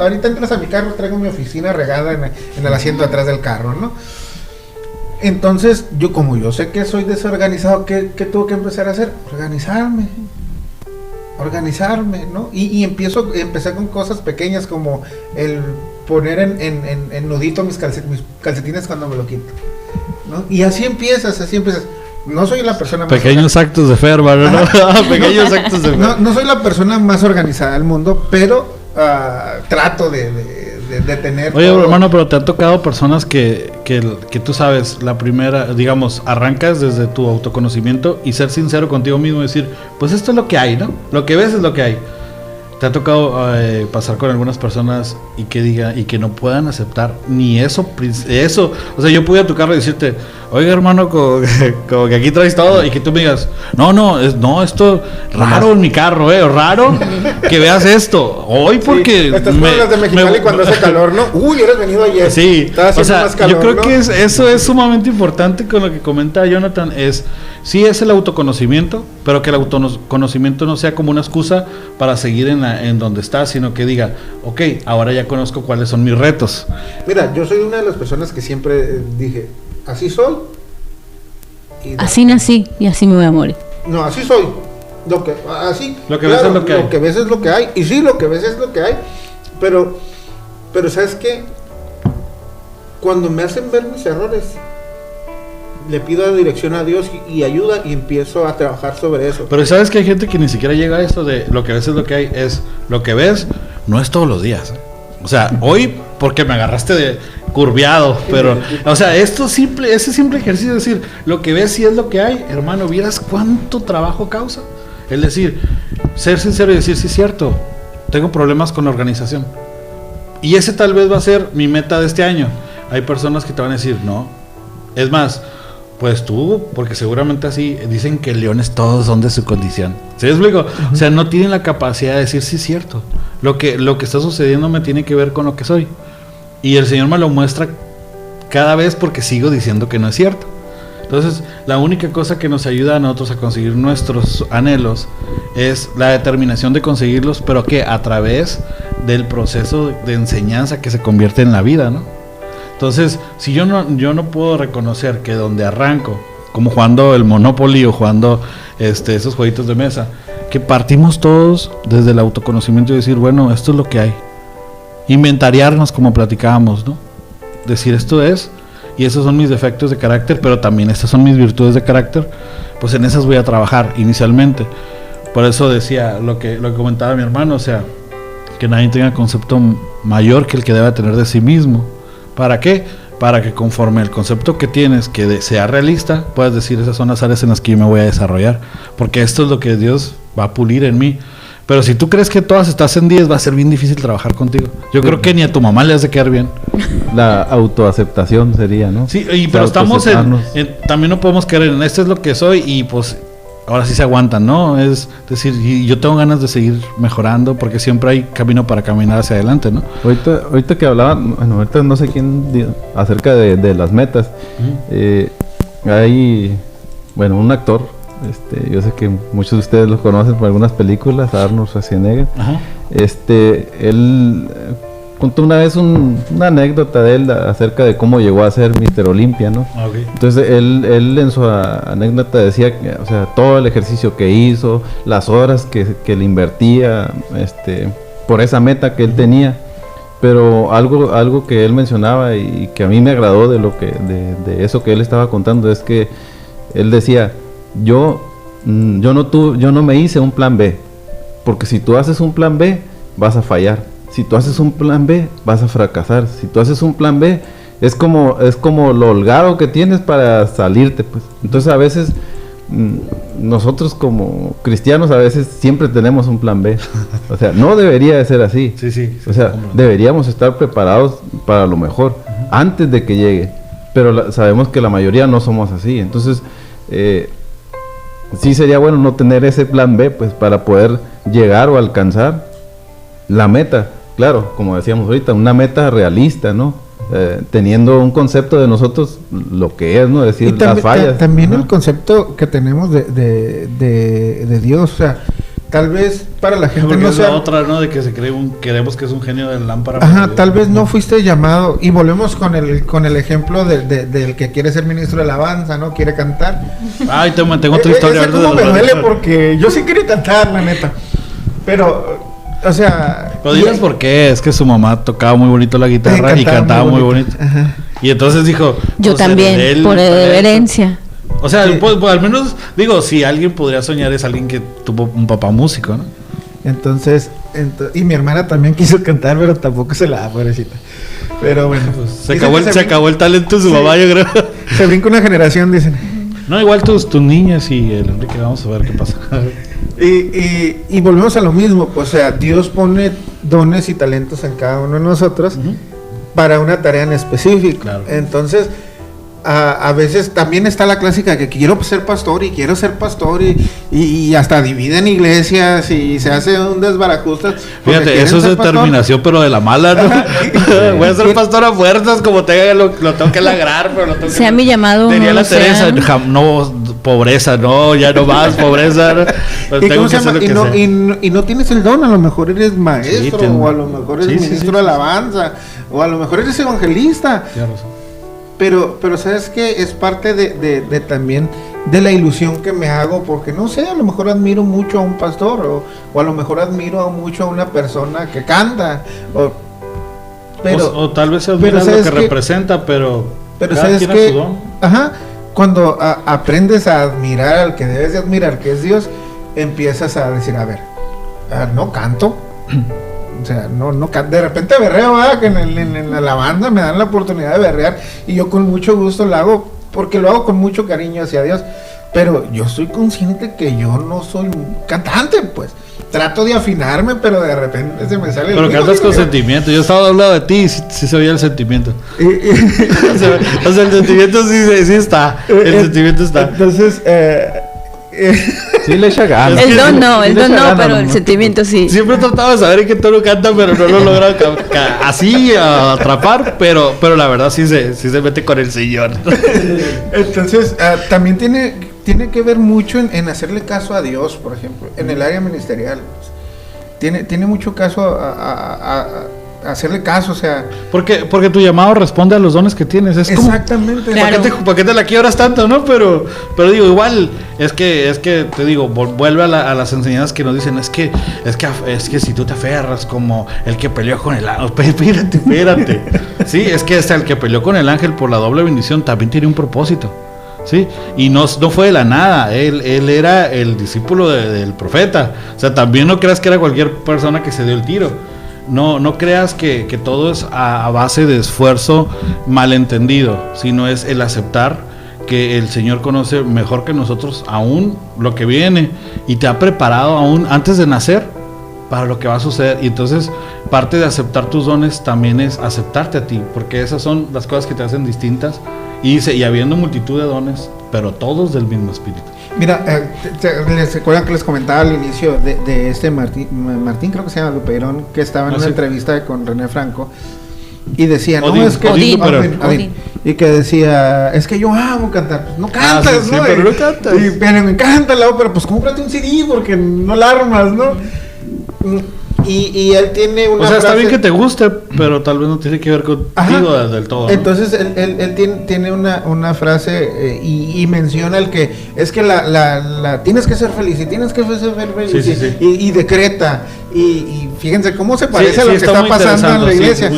Ahorita entras a mi carro, traigo mi oficina regada en el asiento de atrás del carro, ¿no? Entonces, como yo sé que soy desorganizado, ¿qué tengo que empezar a hacer? Organizarme, ¿no? Y empecé con cosas pequeñas como el poner en nudito mis calcetines cuando me lo quito, ¿no? Y así empiezas. No soy la persona más pequeños actos de fe, hermano, ¿no? Pequeños actos de fe. No soy la persona más organizada del mundo, pero trato de tener. Oye, hermano, pero te han tocado personas que tú sabes, la primera, digamos, arrancas desde tu autoconocimiento y ser sincero contigo mismo y decir, pues esto es lo que hay, ¿no? Lo que ves es lo que hay. ¿Te ha tocado pasar con algunas personas y que no puedan aceptar ni eso? O sea, yo pude a tu carro y decirte, oiga, hermano, como que aquí traes todo, y que tú me digas, no, esto raro en mi carro, raro que veas esto. Hoy porque estás con las de Mexicali cuando hace calor, ¿no? Uy, eres venido ayer. Sí, o sea, más calor, yo creo ¿no? que eso es sumamente importante con lo que comenta Jonathan, sí es el autoconocimiento, pero que el autoconocimiento no sea como una excusa para seguir en donde estás, sino que diga, ok, ahora ya conozco cuáles son mis retos. Mira, yo soy una de las personas que siempre dije, así soy. Así nací y así me voy a morir. No, así soy. Lo que ves es lo que hay. Lo que ves es lo que hay. Y sí, lo que ves es lo que hay. Pero ¿sabes qué? Cuando me hacen ver mis errores, le pido dirección a Dios y ayuda, y empiezo a trabajar sobre eso. Pero sabes que hay gente que ni siquiera llega a eso de lo que ves es lo que hay. Es lo que ves, no es todos los días. O sea, hoy porque me agarraste de curviado, pero, o sea, ese simple ejercicio de decir, lo que ves sí es lo que hay, hermano, ¿vieras cuánto trabajo causa? El decir, ser sincero y decir, sí es cierto, tengo problemas con la organización. Y ese tal vez va a ser mi meta de este año. Hay personas que te van a decir, no. Es más, pues tú, porque seguramente así, dicen que leones todos son de su condición. ¿Sí me explico? Uh-huh. O sea, no tienen la capacidad de decir, sí es cierto. Lo que está sucediendo me tiene que ver con lo que soy. Y el Señor me lo muestra cada vez porque sigo diciendo que no es cierto. Entonces, la única cosa que nos ayuda a nosotros a conseguir nuestros anhelos es la determinación de conseguirlos, pero que a través del proceso de enseñanza que se convierte en la vida, ¿no? Entonces, si yo no puedo reconocer que donde arranco, como jugando el Monopoly o jugando esos jueguitos de mesa, que partimos todos desde el autoconocimiento y decir, bueno, esto es lo que hay. Inventariarnos como platicábamos, ¿no? Decir esto es, y esos son mis defectos de carácter, pero también estas son mis virtudes de carácter, pues en esas voy a trabajar inicialmente. Por eso decía lo que comentaba mi hermano, o sea, que nadie tenga concepto mayor que el que debe tener de sí mismo. ¿Para qué? Para que conforme el concepto que tienes que sea realista, puedas decir, esas son las áreas en las que yo me voy a desarrollar, porque esto es lo que Dios va a pulir en mí. Pero si tú crees que todas estás en 10, va a ser bien difícil trabajar contigo. Yo creo que ni a tu mamá le has de quedar bien. La autoaceptación sería, ¿no? Sí, pero estamos también no podemos caer en esto es lo que soy y pues ahora sí se aguantan, ¿no? Es decir, y yo tengo ganas de seguir mejorando porque siempre hay camino para caminar hacia adelante, ¿no? Ahorita que hablaban, bueno, ahorita no sé quién acerca de las metas. Uh-huh. Hay, bueno, un actor, yo sé que muchos de ustedes lo conocen por algunas películas, Arnold Schwarzenegger. Uh-huh. Él contó una vez una anécdota de él acerca de cómo llegó a ser Mr. Olympia, ¿no? Okay. Entonces él en su anécdota decía que, o sea, todo el ejercicio que hizo, las horas que le invertía, por esa meta que él tenía. Pero algo que él mencionaba y que a mí me agradó de eso que él estaba contando es que él decía, yo no me hice un plan B, porque si tú haces un plan B vas a fallar, si tú haces un plan B vas a fracasar, si tú haces un plan B es como lo holgado que tienes para salirte, pues. Entonces a veces nosotros como cristianos a veces siempre tenemos un plan B, o sea, no debería de ser así. Sí, o sea, deberíamos estar preparados para lo mejor, uh-huh, antes de que llegue, pero sabemos que la mayoría no somos así. Entonces sí sería bueno no tener ese plan B, pues, para poder llegar o alcanzar la meta. Claro, como decíamos ahorita, una meta realista, ¿no? Teniendo un concepto de nosotros lo que es, ¿no? Decir, las fallas. También el concepto que tenemos de Dios, o sea, tal vez para la gente Porque no es sea... la otra, ¿no? De que se cree queremos que es un genio de lámpara. Ajá, tal vez no fuiste llamado, y volvemos con el ejemplo del que quiere ser ministro de alabanza, ¿no? Quiere cantar. Ay, tengo otra historia. Ese como me duele porque yo sí quería cantar, la neta. Pero... O sea... Pero digas por qué, es que su mamá tocaba muy bonito la guitarra y cantaba muy bonito. Ajá. Y entonces dijo... Yo pues, también, por herencia. O sea, pues, al menos, digo, si alguien podría soñar es alguien que tuvo un papá músico, ¿no? Entonces, y mi hermana también quiso cantar, pero tampoco se la da, pobrecita. Pero bueno. Pues, se dicen acabó el talento de su mamá, yo creo. Se brinca una generación, dicen. No, igual tus niñas y el Enrique, vamos a ver qué pasa. Y volvemos a lo mismo, o sea, Dios pone dones y talentos en cada uno de nosotros para una tarea en específico. Claro. Entonces, a veces también está la clásica que quiero ser pastor y hasta dividen iglesias y se hace un desbarajuste. Fíjate, eso es determinación, pero de la mala, ¿no? Voy a ser pastor a fuerzas, como lo tengo que lagrar, pero lo tengo Sea que... mi llamado. Tenía no la lo sea. Teresa, no, pobreza, no, ya no más, pobreza. ¿No? Pues ¿Y, tengo cómo que se llama? hacer lo que sea. Y no tienes el don, a lo mejor eres maestro, Sí, o a lo mejor eres ministro de alabanza, o a lo mejor eres evangelista. Tienes razón. Pero sabes que es parte de también de la ilusión que me hago, porque no sé, a lo mejor admiro mucho a un pastor, o a lo mejor admiro mucho a una persona que canta, o tal vez admiras lo que representa, pero cada sabes quien a que, su don. ajá, cuando aprendes a admirar al que debes de admirar, que es Dios, empiezas a decir, a ver, no canto. O sea, no, de repente berreo, ¿verdad? Que en la banda me dan la oportunidad de berrear y yo con mucho gusto lo hago, porque lo hago con mucho cariño hacia Dios, pero yo soy consciente que yo no soy un cantante, pues. Trato de afinarme, pero de repente se me sale Pero cantas con sentimiento. Yo estaba hablando de ti y sí se oía el sentimiento. O sea, el sentimiento sí está. El sentimiento está. Entonces, sí le echa ganas. El don no, Sí le echa ganas, pero ¿no? el sentimiento sí. Siempre he tratado de saber en qué tono canta, pero no lo he logrado así atrapar. Pero la verdad sí se mete con el sillón. entonces también tiene que ver mucho en hacerle caso a Dios, por ejemplo, en el área ministerial. Pues. Tiene mucho caso a hacerle caso, o sea... Porque tu llamado responde a los dones que tienes. Es exactamente. Como, ¿para qué te la quiebras tanto, no? Pero digo, igual, es que te digo, vuelve a las enseñanzas que nos dicen, es que si tú te aferras como el que peleó con el ángel, espérate. Sí, es que hasta el que peleó con el ángel por la doble bendición también tiene un propósito. Sí, y no fue de la nada, él era el discípulo del profeta. O sea, también no creas que era cualquier persona que se dio el tiro. No creas que todo es a base de esfuerzo malentendido, sino es el aceptar que el Señor conoce mejor que nosotros aún lo que viene y te ha preparado aún antes de nacer para lo que va a suceder. Y entonces parte de aceptar tus dones también es aceptarte a ti, porque esas son las cosas que te hacen distintas. Y dice, y habiendo multitud de dones, pero todos del mismo espíritu. Mira, ¿les recuerdan que les comentaba al inicio de este Martín, creo que se llama Luperón, que estaba en una entrevista con René Franco, y decía, Odín, no, es que... Odín. Y que decía, es que yo amo cantar. Pues no cantas, sí, ¿no? pero no cantas. Pero me encanta, pero pues cómprate un CD porque no la armas, ¿no? Y él tiene una frase... está bien que que te guste, pero tal vez no tiene que ver contigo del todo, ¿no? Entonces él tiene una frase y menciona el que es que la tienes que ser feliz y tienes que ser feliz sí. Y decreta y fíjense cómo se parece a lo que está pasando en la iglesia.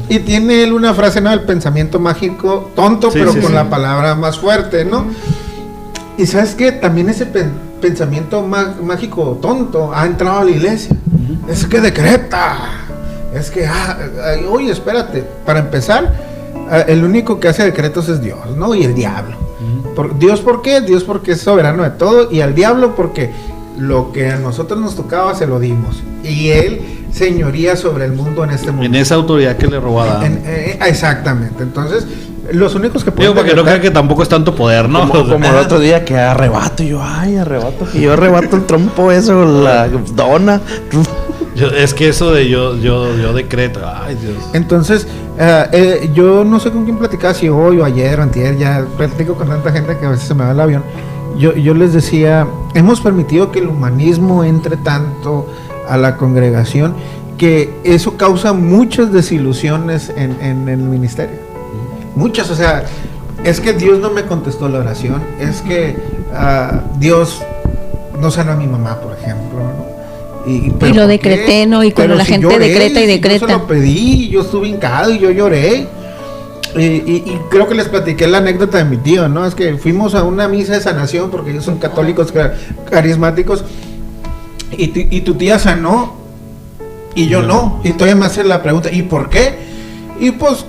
Y tiene él una frase, ¿no? El pensamiento mágico tonto, pero con la palabra más fuerte, ¿no? Y sabes que también ese pensamiento mágico tonto ha entrado a la iglesia. Es que decreta, es que, oye, espérate, para empezar, el único que hace decretos es Dios, ¿no? Y el diablo. ¿Dios por qué? Dios porque es soberano de todo, y al diablo porque lo que a nosotros nos tocaba se lo dimos. Y él señoría sobre el mundo en este mundo. En esa autoridad que le robó a Adán. Exactamente, entonces, Los únicos que Digo, pueden para que no decretar- crean que tampoco es tanto poder, ¿no? Como el otro día que arrebato. Y yo, arrebato. Y yo arrebato el trompo, eso, la dona. Es que eso de yo decreto, ay Dios. Entonces, yo no sé con quién platicaba, si hoy o ayer o antier, ya platico con tanta gente que a veces se me va el avión. Yo les decía, hemos permitido que el humanismo entre tanto a la congregación, que eso causa muchas desilusiones en el ministerio. Muchas, o sea, es que Dios no me contestó la oración, es que Dios no sanó a mi mamá, por ejemplo, ¿no? Y lo decreté, ¿no? Y cuando la gente decreta y decreta. Yo se lo pedí, yo estuve hincado y yo lloré. Y creo que les platiqué la anécdota de mi tío, ¿no? Es que fuimos a una misa de sanación porque ellos son católicos carismáticos. Y tu tía sanó y yo no. Y todavía me hace la pregunta, ¿y por qué? Y pues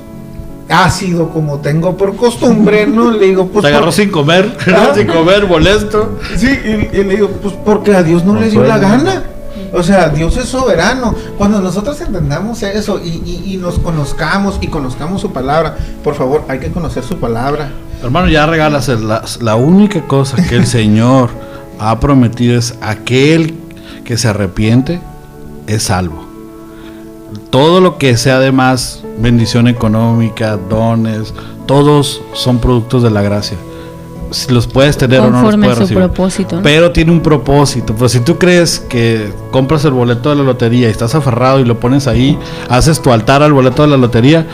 ácido como tengo por costumbre, ¿no? Le digo, pues Te agarró sin comer, sin comer, molesto. Sí, y le digo, pues porque a Dios no le dio la gana. O sea, Dios es soberano. Cuando nosotros entendamos eso y nos conozcamos y conozcamos su palabra, por favor, hay que conocer su palabra. Hermano, ya regalas la única cosa que el Señor ha prometido es aquel que se arrepiente es salvo. Todo lo que sea además bendición económica, dones, todos son productos de la gracia. Si los puedes tener o no los Conforme a puedes su recibir. propósito, ¿no? Pero tiene un propósito. Pues si tú crees que compras el boleto de la lotería y estás aferrado y lo pones ahí, haces tu altar al boleto de la lotería.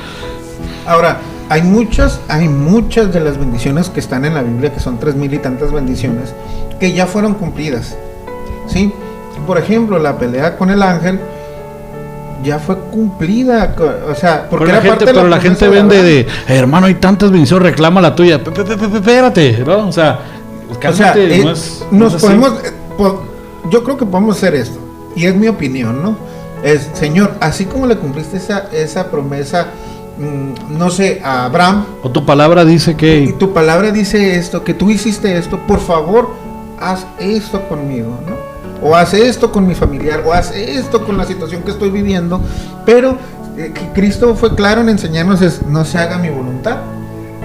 Ahora, hay muchas de las bendiciones que están en la Biblia, que son 3,000 y tantas bendiciones, que ya fueron cumplidas. ¿Sí? Por ejemplo, la pelea con el ángel ya fue cumplida, o sea, porque Pero era parte de pero la promesa gente vende Abraham. de, hermano, hay tantas bendiciones, reclama la tuya. Espérate, ¿no? O sea, cálmate, no es- no nos es así. podemos, yo creo que podemos hacer esto, y es mi opinión, ¿no? Es, Señor, así como le cumpliste esa promesa, no sé, a Abraham, O tu palabra dice y que tu palabra dice esto, que tú hiciste esto, por favor, haz esto conmigo, ¿no? O haz esto con mi familiar, o haz esto con la situación que estoy viviendo, pero que Cristo fue claro en enseñarnos es, no se haga mi voluntad,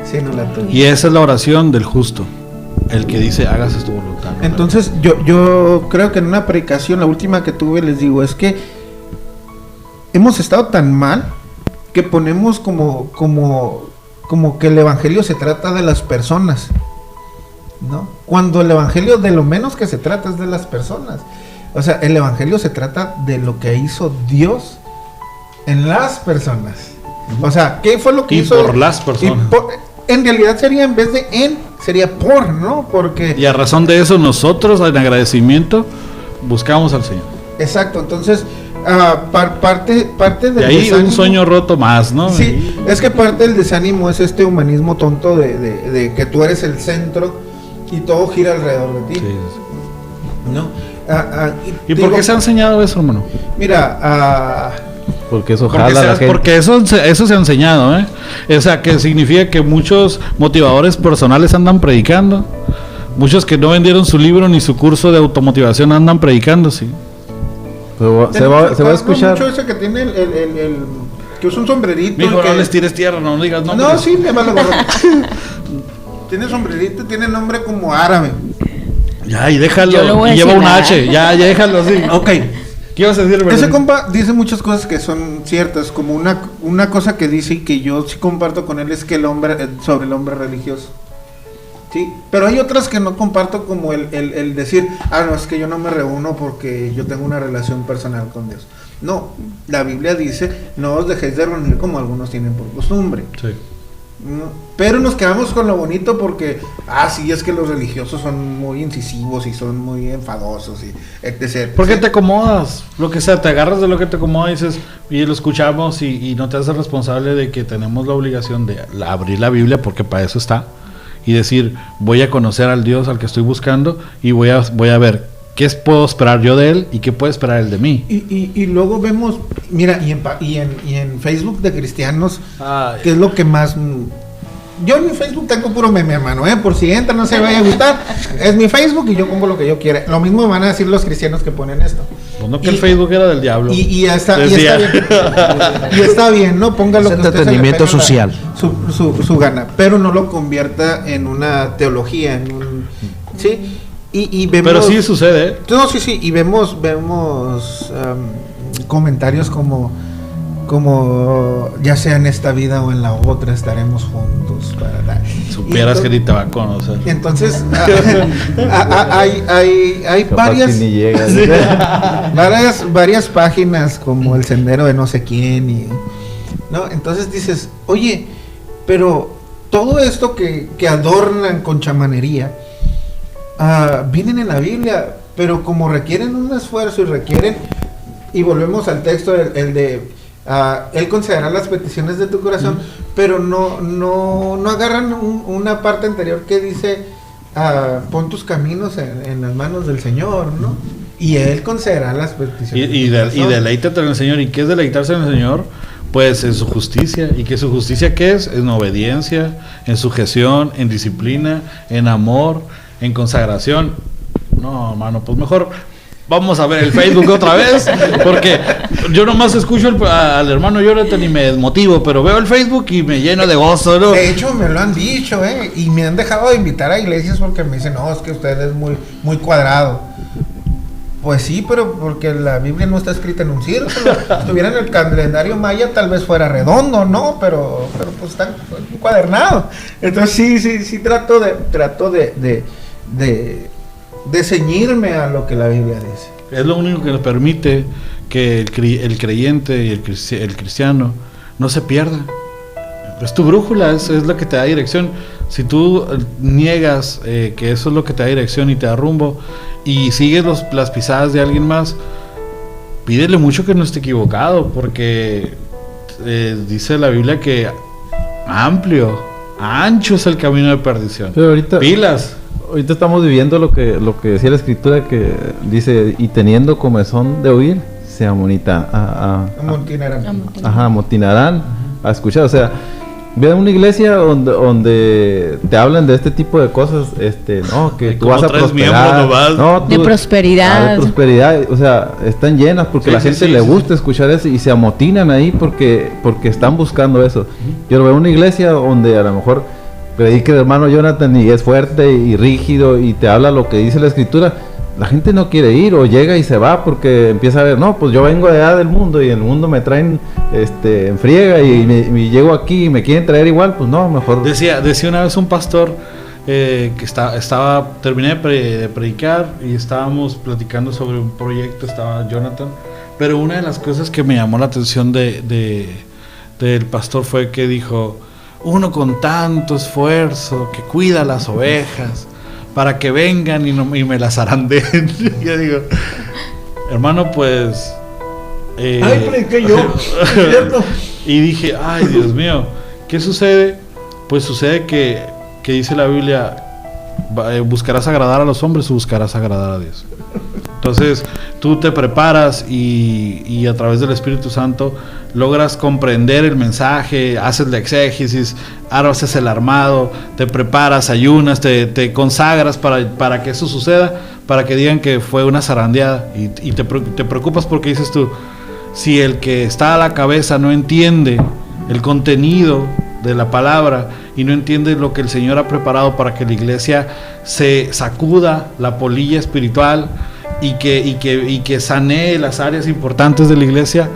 sino la tuya. y esa es la oración del justo, el que dice hágase tu voluntad. ¿no? Entonces yo creo que en una predicación, la última que tuve, les digo, es que hemos estado tan mal que ponemos como que el evangelio se trata de las personas, ¿no? Cuando el evangelio de lo menos que se trata es de las personas. O sea, el evangelio se trata de lo que hizo Dios en las personas. O sea, ¿qué fue lo que Y hizo? por las personas. En realidad sería en vez de en, sería por, ¿no? Porque Y a razón de eso nosotros en agradecimiento buscamos al Señor. exacto, entonces parte del De ahí un desánimo- sueño roto más, ¿no? Sí, es que parte del desánimo es este humanismo tonto de que tú eres el centro y todo gira alrededor de ti, Sí. ¿no? ¿Y por qué se ha enseñado eso, hermano? Mira, Porque eso Porque, jala a la gente. porque eso se ha enseñado, ¿eh? O sea, que significa que muchos motivadores personales andan predicando. Muchos que no vendieron su libro ni su curso de automotivación andan predicando, sí. Se va a escuchar. mucho ese que tiene el que usa un sombrerito. Mijo, que- no les tires tierra, no digas No, nombres. sí, me vale gorro. Tiene sombrerito, tiene nombre como árabe. Ya, y déjalo. Yo no voy a Y lleva decir un nada. H. Ya, déjalo así. Ok. ¿Qué ibas a decir, verdad? Ese compa dice muchas cosas que son ciertas, como una cosa que dice y que yo sí comparto con él es que el hombre, sobre el hombre religioso. Sí, pero hay otras que no comparto, como el decir, no, es que yo no me reúno porque yo tengo una relación personal con Dios. No, la Biblia dice, no os dejéis de reunir como algunos tienen por costumbre. Sí. ¿No? Pero nos quedamos con lo bonito porque, sí, es que los religiosos son muy incisivos y son muy enfadosos y etc. ¿Por qué te acomodas? Lo que sea, te agarras de lo que te acomoda y dices, y lo escuchamos y no te haces responsable de que tenemos la obligación de abrir la Biblia porque para eso está. Y decir, voy a conocer al Dios al que estoy buscando y voy a ver qué puedo esperar yo de él y qué puede esperar él de mí. Y luego vemos, mira, y en Facebook de cristianos, Ay. que es lo que más yo en mi Facebook tengo puro meme, hermano, por si entra, no se vaya a gustar, es mi Facebook y yo pongo lo que yo quiera. Lo mismo van a decir los cristianos que ponen esto. Pues no, que el Facebook era del diablo. Y está bien. Y está bien, ¿no? Ponga lo Es que usted entretenimiento se le pega social. su gana, pero no lo convierta en una teología, ¿sí? Y vemos, pero sí sucede, ¿eh? No, sí, y vemos comentarios como ya sea en esta vida o en la otra estaremos juntos para dar. Supieras que ni te va a conocer. Entonces hay Capaz que ni llegas. varias páginas como El Sendero de no sé quién ¿no? Entonces dices, oye, pero todo esto que adornan con chamanería vienen en la Biblia, pero como requieren un esfuerzo y volvemos al texto el de Él concederá las peticiones de tu corazón, pero no agarran una parte anterior que dice pon tus caminos en las manos del Señor, ¿no? Y Él concederá las peticiones y deleítate en el Señor. ¿Y qué es deleitarse en el Señor? Pues en su justicia. ¿Y que su justicia qué es? En obediencia, en sujeción, en disciplina, en amor, en consagración. No, hermano, pues mejor vamos a ver el Facebook otra vez, porque yo nomás escucho al hermano Jonathan y me desmotivo, pero veo el Facebook y me lleno de gozo, ¿no? De hecho, me lo han dicho, y me han dejado de invitar a iglesias porque me dicen, no, es que usted es muy, muy cuadrado. Pues sí, pero porque la Biblia no está escrita en un círculo. Si estuviera en el calendario maya, tal vez fuera redondo, ¿no? Pero pues está encuadernado. Entonces sí trato de ceñirme a lo que la Biblia dice. Es lo único que nos permite que el creyente y el cristiano no se pierda. Es tu brújula, es lo que te da dirección. Si tú niegas que eso es lo que te da dirección y te da rumbo y sigues las pisadas de alguien más, pídele mucho que no esté equivocado, porque dice la Biblia que ancho es el camino de perdición. Pero ahorita, pilas. Ahorita estamos viviendo lo que decía la escritura, que dice, y teniendo comezón de oír, se amotinarán a escuchar. O sea, ve a una iglesia donde te hablan de este tipo de cosas, no, que tú vas a prosperar, de prosperidad. De prosperidad, o sea, están llenas porque la gente le gusta escuchar eso y se amotinan ahí porque están buscando eso. Yo veo una iglesia donde a lo mejor predica el hermano Jonathan y es fuerte y rígido y te habla lo que dice la escritura. La gente no quiere ir o llega y se va porque empieza a ver, no, pues yo vengo de allá del mundo y en el mundo me traen en friega y me llego aquí y me quieren traer igual, pues no, mejor. Decía una vez un pastor que terminé de predicar y estábamos platicando sobre un proyecto, estaba Jonathan, pero una de las cosas que me llamó la atención del pastor fue que dijo: uno con tanto esfuerzo que cuida las ovejas para que vengan y me las zarandeen. Yo digo, hermano, pues prediqué yo. y dije, ay, Dios mío, ¿qué sucede? Pues sucede que dice la Biblia, buscarás agradar a los hombres o buscarás agradar a Dios. Entonces tú te preparas y a través del Espíritu Santo logras comprender el mensaje, haces la exégesis, haces el armado, te preparas, ayunas, te consagras para que eso suceda, para que digan que fue una zarandeada, y te preocupas porque dices tú, si el que está a la cabeza no entiende el contenido de la palabra y no entiende lo que el Señor ha preparado para que la iglesia se sacuda la polilla espiritual y que sanee las áreas importantes de la iglesia,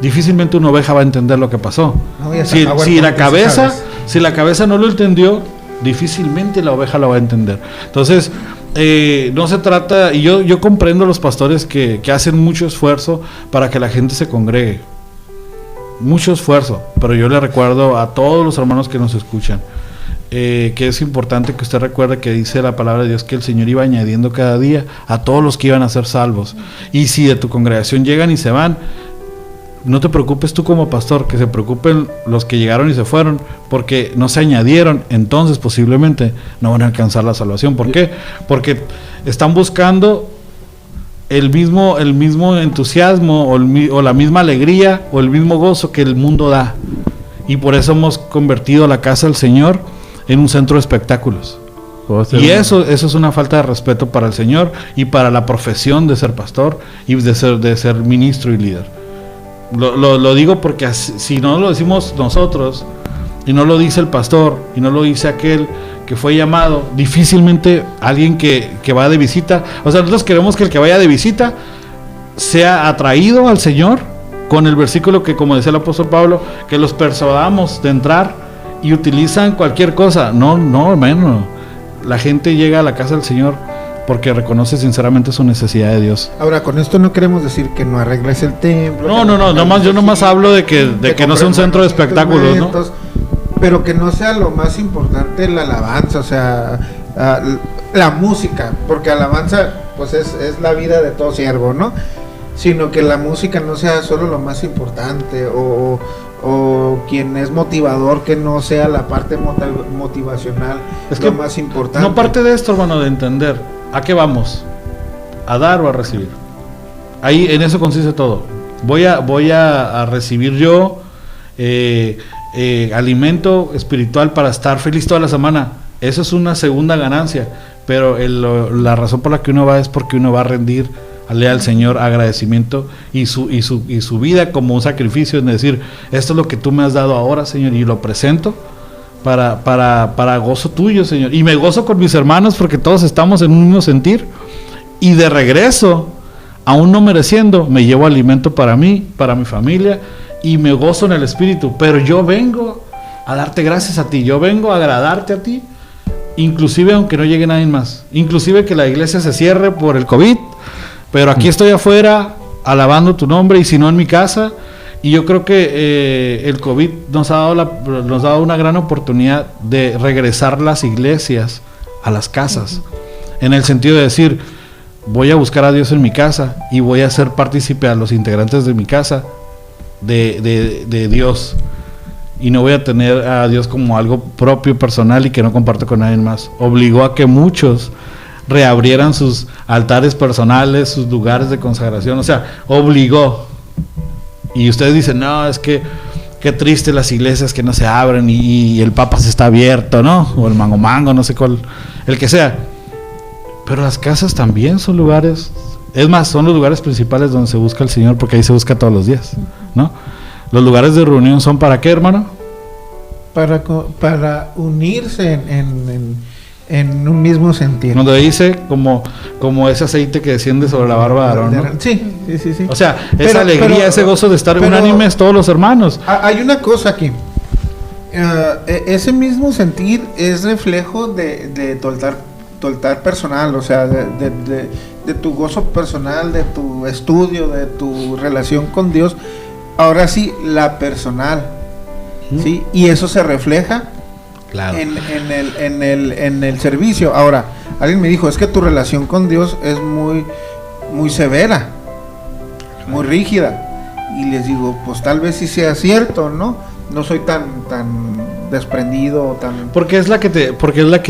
difícilmente una oveja va a entender lo que pasó. No, si la cabeza no lo entendió, difícilmente la oveja lo va a entender. Entonces no se trata, y yo comprendo a los pastores que hacen mucho esfuerzo para que la gente se congregue, mucho esfuerzo, pero yo le recuerdo a todos los hermanos que nos escuchan que es importante que usted recuerde que dice la palabra de Dios que el Señor iba añadiendo cada día a todos los que iban a ser salvos. Y si de tu congregación llegan y se van, no te preocupes tú como pastor, que se preocupen los que llegaron y se fueron, porque no se añadieron, entonces posiblemente no van a alcanzar la salvación. ¿Por qué? Porque están buscando el mismo entusiasmo o la misma alegría o el mismo gozo que el mundo da. Y por eso hemos convertido la casa del Señor en un centro de espectáculos. Y eso es una falta de respeto para el Señor y para la profesión de ser pastor y de ser ministro y líder. Lo digo porque si no lo decimos nosotros, y no lo dice el pastor, y no lo dice aquel que fue llamado, difícilmente alguien que va de visita, o sea, nosotros queremos que el que vaya de visita sea atraído al Señor con el versículo que, como decía el apóstol Pablo, que los persuadamos de entrar, y utilizan cualquier cosa. No, hermano, la gente llega a la casa del Señor porque reconoce sinceramente su necesidad de Dios. Ahora, con esto no queremos decir que no arregles el templo. No, yo nomás hablo de que no sea un centro de espectáculos, ¿no? Pero que no sea lo más importante la alabanza, o sea, la música, porque alabanza pues es la vida de todo siervo, ¿no? Sino que la música no sea solo lo más importante, o quien es motivador, que no sea la parte motivacional, es lo más importante. No parte de esto, hermano, de entender a qué vamos, a dar o a recibir. Ahí en eso consiste todo. Voy a recibir yo alimento espiritual para estar feliz toda la semana. Eso es una segunda ganancia, pero la razón por la que uno va es porque uno va a rendir al Señor agradecimiento y su vida como un sacrificio, es decir, esto es lo que tú me has dado ahora, Señor, y lo presento para gozo tuyo, Señor, y me gozo con mis hermanos porque todos estamos en un mismo sentir, y de regreso, aún no mereciendo, me llevo alimento para mí, para mi familia, y me gozo en el Espíritu, pero yo vengo a darte gracias a ti, yo vengo a agradarte a ti, inclusive aunque no llegue nadie más, inclusive que la iglesia se cierre por el COVID, pero aquí estoy afuera alabando tu nombre, y si no en mi casa. Y yo creo que el COVID nos ha dado una gran oportunidad de regresar las iglesias a las casas, en el sentido de decir, voy a buscar a Dios en mi casa y voy a hacer partícipe a los integrantes de mi casa de Dios, y no voy a tener a Dios como algo propio, personal, y que no comparto con nadie más. Obligó a que muchos reabrieran sus altares personales, sus lugares de consagración, o sea, obligó. Y ustedes dicen, no, es que qué triste las iglesias que no se abren y el Papa se está abierto, ¿no? O el mango, no sé cuál, el que sea. Pero las casas también son lugares, es más, son los lugares principales donde se busca al Señor, porque ahí se busca todos los días, ¿no? Los lugares de reunión son ¿para qué, hermano? Para unirse en un mismo sentido. Cuando dice como ese aceite que desciende sobre la barba de Aarón, ¿no? Sí. O sea, esa alegría, ese gozo de estar unánimes todos los hermanos. Hay una cosa aquí. Ese mismo sentir es reflejo de tu altar personal, o sea, de tu gozo personal, de tu estudio, de tu relación con Dios. Ahora sí, la personal, ¿sí? Y eso se refleja, claro, en el servicio. Ahora, alguien me dijo, es que tu relación con Dios es muy severa, muy rígida. Y les digo, pues tal vez sí sea cierto, ¿no? No soy tan desprendido, tan... Porque es la que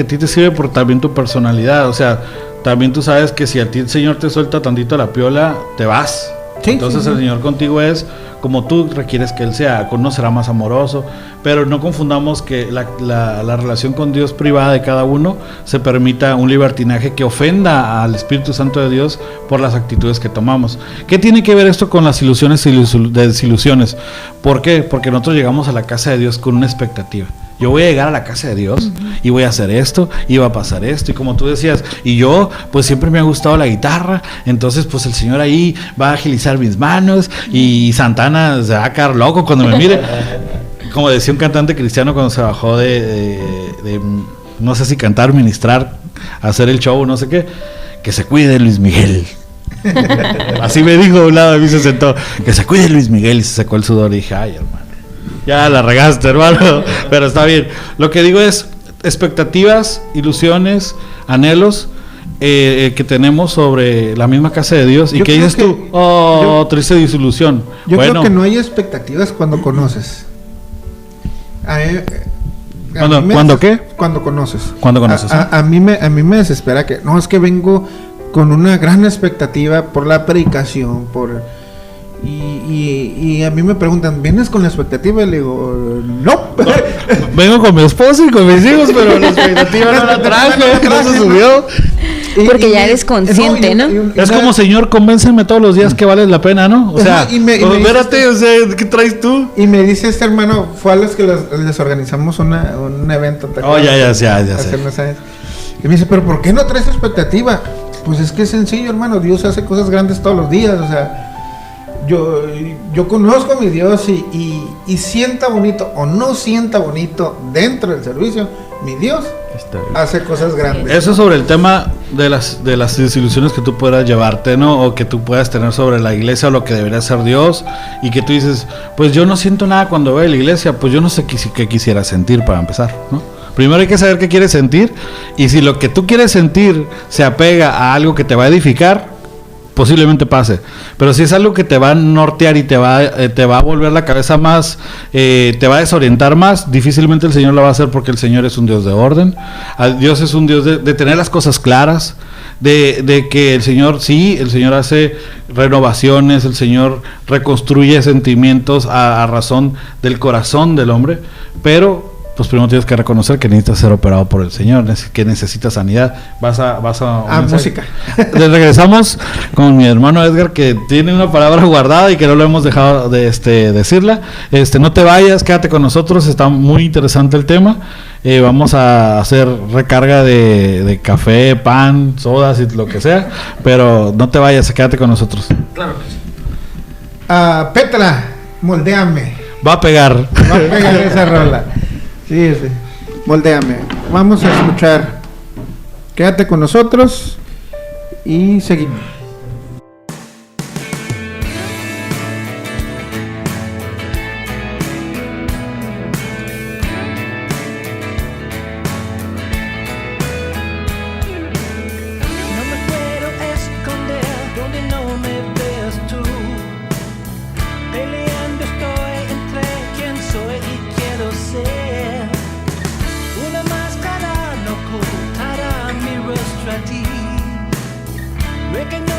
a ti te sirve por también tu personalidad. O sea, también tú sabes que si a ti el Señor te suelta tantito la piola, te vas. Sí, entonces sí. El Señor contigo es como tú requieres que Él sea, con uno será más amoroso, pero no confundamos que la relación con Dios privada de cada uno se permita un libertinaje que ofenda al Espíritu Santo de Dios por las actitudes que tomamos. ¿Qué tiene que ver esto con las ilusiones y desilusiones? ¿Por qué? Porque nosotros llegamos a la casa de Dios con una expectativa. Yo voy a llegar a la casa de Dios y voy a hacer esto y va a pasar esto, y como tú decías, y yo pues siempre me ha gustado la guitarra, entonces pues el Señor ahí va a agilizar mis manos y Santana se va a quedar loco cuando me mire, como decía un cantante cristiano cuando se bajó de no sé si cantar, ministrar, hacer el show, no sé qué, que se cuide Luis Miguel. Así me dijo a un lado de mí, se sentó, que se cuide Luis Miguel, y se sacó el sudor y dije, ay, hermano, ya la regaste, hermano, pero está bien. Lo que digo es expectativas, ilusiones, anhelos que tenemos sobre la misma casa de Dios. ¿Y qué dices tú? Triste desilusión. Yo creo que no hay expectativas cuando conoces. ¿Cuándo qué? Cuando conoces. Cuando conoces. A mí me desespera que no, es que vengo con una gran expectativa por la predicación, Y a mí me preguntan, ¿vienes con la expectativa? Y le digo, no. Vengo con mi esposa y con mis hijos, pero la expectativa no la traje, no se subió. Porque ya eres consciente, ¿no? Es como, señor, convénceme todos los días que vale la pena, ¿no? O sea, espérate, o sea, ¿qué traes tú? Y me dice este hermano, fue a los que les organizamos un evento. Oh, ya sé. Y me dice, pero ¿por qué no traes expectativa? Pues es que es sencillo, hermano, Dios hace cosas grandes todos los días, o sea, yo conozco a mi Dios y sienta bonito o no sienta bonito dentro del servicio, mi Dios hace cosas grandes. Eso sobre el tema de las desilusiones que tú puedas llevarte, ¿no? O que tú puedas tener sobre la iglesia o lo que debería ser Dios, y que tú dices, pues yo no siento nada cuando voy a la iglesia, pues yo no sé qué quisiera sentir para empezar, ¿no? Primero hay que saber qué quieres sentir, y si lo que tú quieres sentir se apega a algo que te va a edificar, posiblemente pase. Pero si es algo que te va a nortear y te va a volver la cabeza más, te va a desorientar más, difícilmente el Señor lo va a hacer, porque el Señor es un Dios de orden. Dios es un Dios de tener las cosas claras, de que el Señor hace renovaciones, el Señor reconstruye sentimientos a razón del corazón del hombre, pero pues primero tienes que reconocer que necesitas ser operado por el Señor, que necesitas sanidad. Vas a música. Regresamos con mi hermano Edgar, que tiene una palabra guardada y que no lo hemos dejado de decirla. No te vayas, quédate con nosotros, está muy interesante el tema. Vamos a hacer recarga de café, pan, sodas y lo que sea, pero no te vayas, quédate con nosotros. Claro que sí. Petra, moldéame. Va a pegar Esa rola. Sí. Moldéame. Vamos a escuchar. Quédate con nosotros y seguimos. Recognize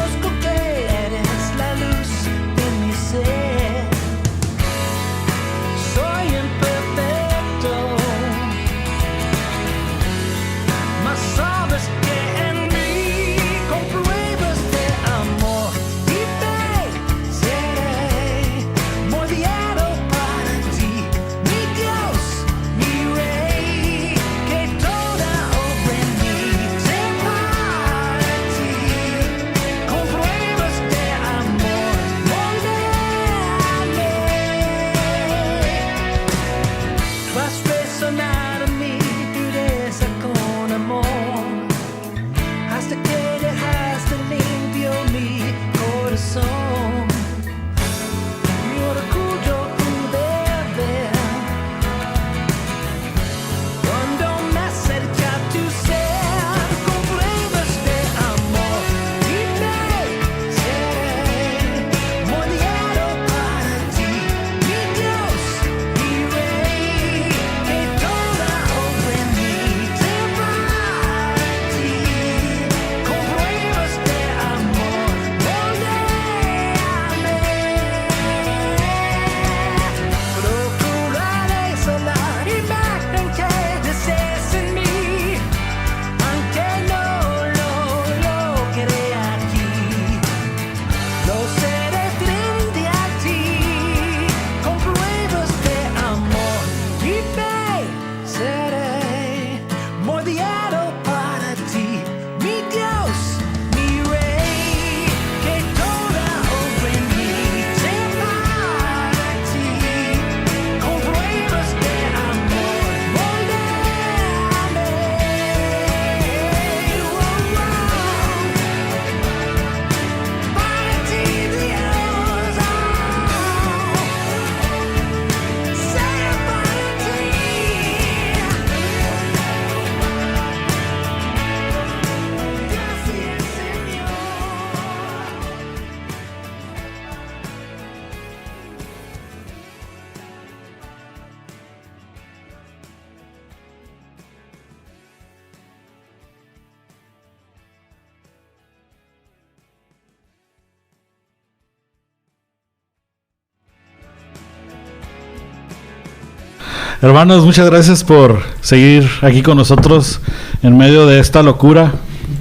Hermanos, muchas gracias por seguir aquí con nosotros en medio de esta locura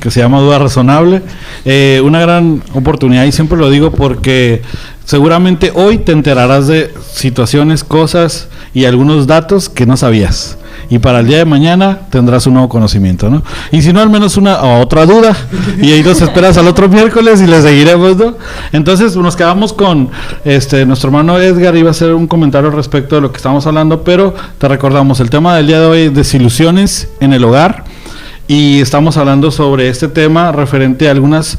que se llama Duda Razonable. Una gran oportunidad, y siempre lo digo porque seguramente hoy te enterarás de situaciones, cosas y algunos datos que no sabías. Y para el día de mañana tendrás un nuevo conocimiento, ¿no? Y si no, al menos una o otra duda. Y ahí nos esperas al otro miércoles y le seguiremos, ¿no? Entonces nos quedamos con nuestro hermano Edgar. Iba a hacer un comentario al respecto de lo que estamos hablando, pero te recordamos, el tema del día de hoy es desilusiones en el hogar. Y estamos hablando sobre este tema referente a algunas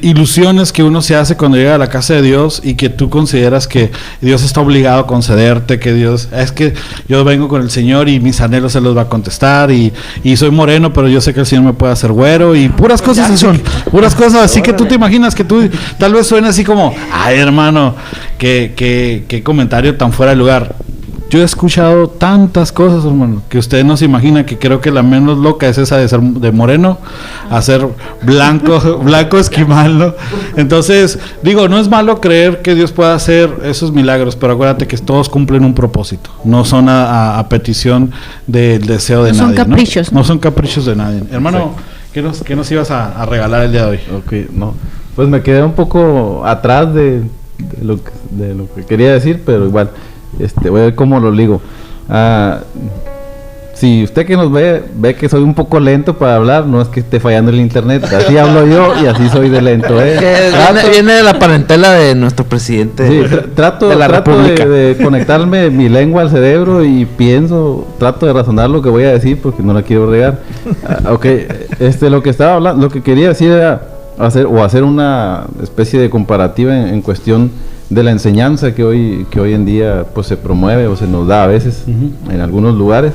ilusiones que uno se hace cuando llega a la casa de Dios y que tú consideras que Dios está obligado a concederte, que Dios, es que yo vengo con el Señor y mis anhelos se los va a contestar y soy moreno, pero yo sé que el Señor me puede hacer güero y puras cosas así son, puras cosas así que tú te imaginas que tú tal vez suena así como, ay hermano, qué comentario tan fuera de lugar. Yo he escuchado tantas cosas, hermano, que usted no se imagina, que creo que la menos loca es esa de ser de moreno a ser blanco esquimal, ¿no? Entonces, digo, no es malo creer que Dios pueda hacer esos milagros, pero acuérdate que todos cumplen un propósito, no son a petición del deseo de nadie, son caprichos, ¿no? No son caprichos de nadie. Hermano, sí. ¿Qué nos ibas a regalar el día de hoy? Ok, no, pues me quedé un poco atrás de lo que quería decir, pero igual... voy a ver cómo lo ligo. Si usted que nos ve que soy un poco lento para hablar, no es que esté fallando el internet, así hablo yo y así soy de lento. Viene de la parentela de nuestro presidente. Sí, trato de conectarme mi lengua al cerebro y trato de razonar lo que voy a decir porque no la quiero regar. Lo que estaba hablando, lo que quería decir era hacer una especie de comparativa en cuestión de la enseñanza que hoy en día pues se promueve o se nos da a veces en algunos lugares,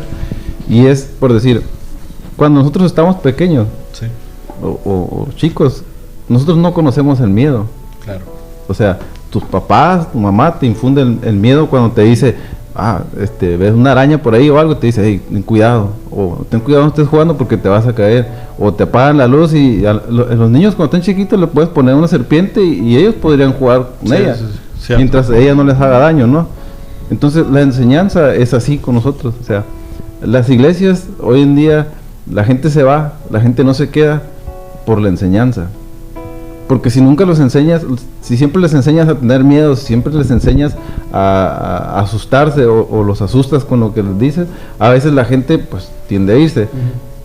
y es por decir, cuando nosotros estamos pequeños, sí, o chicos, nosotros no conocemos el miedo. Claro. O sea, tus papás, tu mamá te infunden el miedo cuando te dice, ves una araña por ahí o algo, te dice, hey, ten cuidado, o ten cuidado, no estés jugando porque te vas a caer, o te apagan la luz, y los niños cuando están chiquitos le puedes poner una serpiente y ellos podrían jugar con ella, mientras ella no les haga daño, ¿no? Entonces la enseñanza es así con nosotros. O sea, las iglesias hoy en día, la gente se va, la gente no se queda por la enseñanza. Porque si nunca los enseñas, si siempre les enseñas a tener miedo, si siempre les enseñas a asustarse o los asustas con lo que les dices, a veces la gente pues tiende a irse.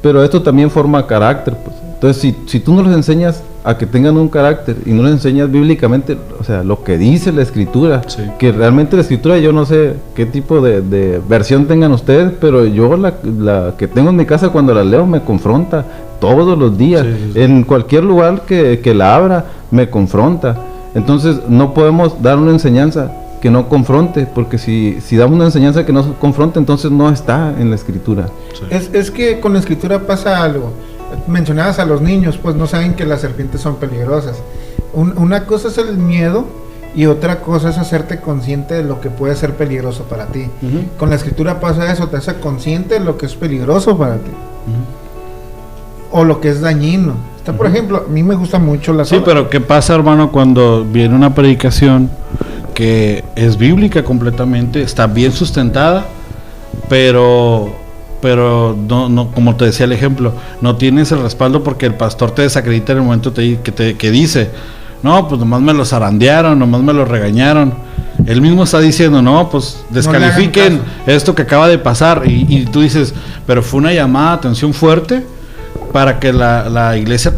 Pero esto también forma carácter, pues. Entonces si tú no les enseñas a que tengan un carácter y no les enseñas bíblicamente, o sea, lo que dice la escritura, sí, que realmente la escritura, yo no sé qué tipo de versión tengan ustedes, pero yo la que tengo en mi casa, cuando la leo me confronta todos los días, sí. En cualquier lugar que la abra me confronta. Entonces no podemos dar una enseñanza que no confronte, porque si damos una enseñanza que no confronte, entonces no está en la escritura. Sí. Es que con la escritura pasa algo. Mencionabas a los niños, pues no saben que las serpientes son peligrosas. Una cosa es el miedo y otra cosa es hacerte consciente de lo que puede ser peligroso para ti. Con la escritura pasa eso, te hace consciente de lo que es peligroso para ti, o lo que es dañino. Por ejemplo, a mí me gusta mucho la Sí, pero ¿qué pasa, hermano, cuando viene una predicación que es bíblica completamente, está bien sustentada, pero no, como te decía el ejemplo, no tienes el respaldo porque el pastor te desacredita en el momento que dice, no, pues nomás me los zarandearon, nomás me los regañaron? Él mismo está diciendo, no, pues descalifiquen esto que acaba de pasar, y tú dices, pero fue una llamada de atención fuerte para que la iglesia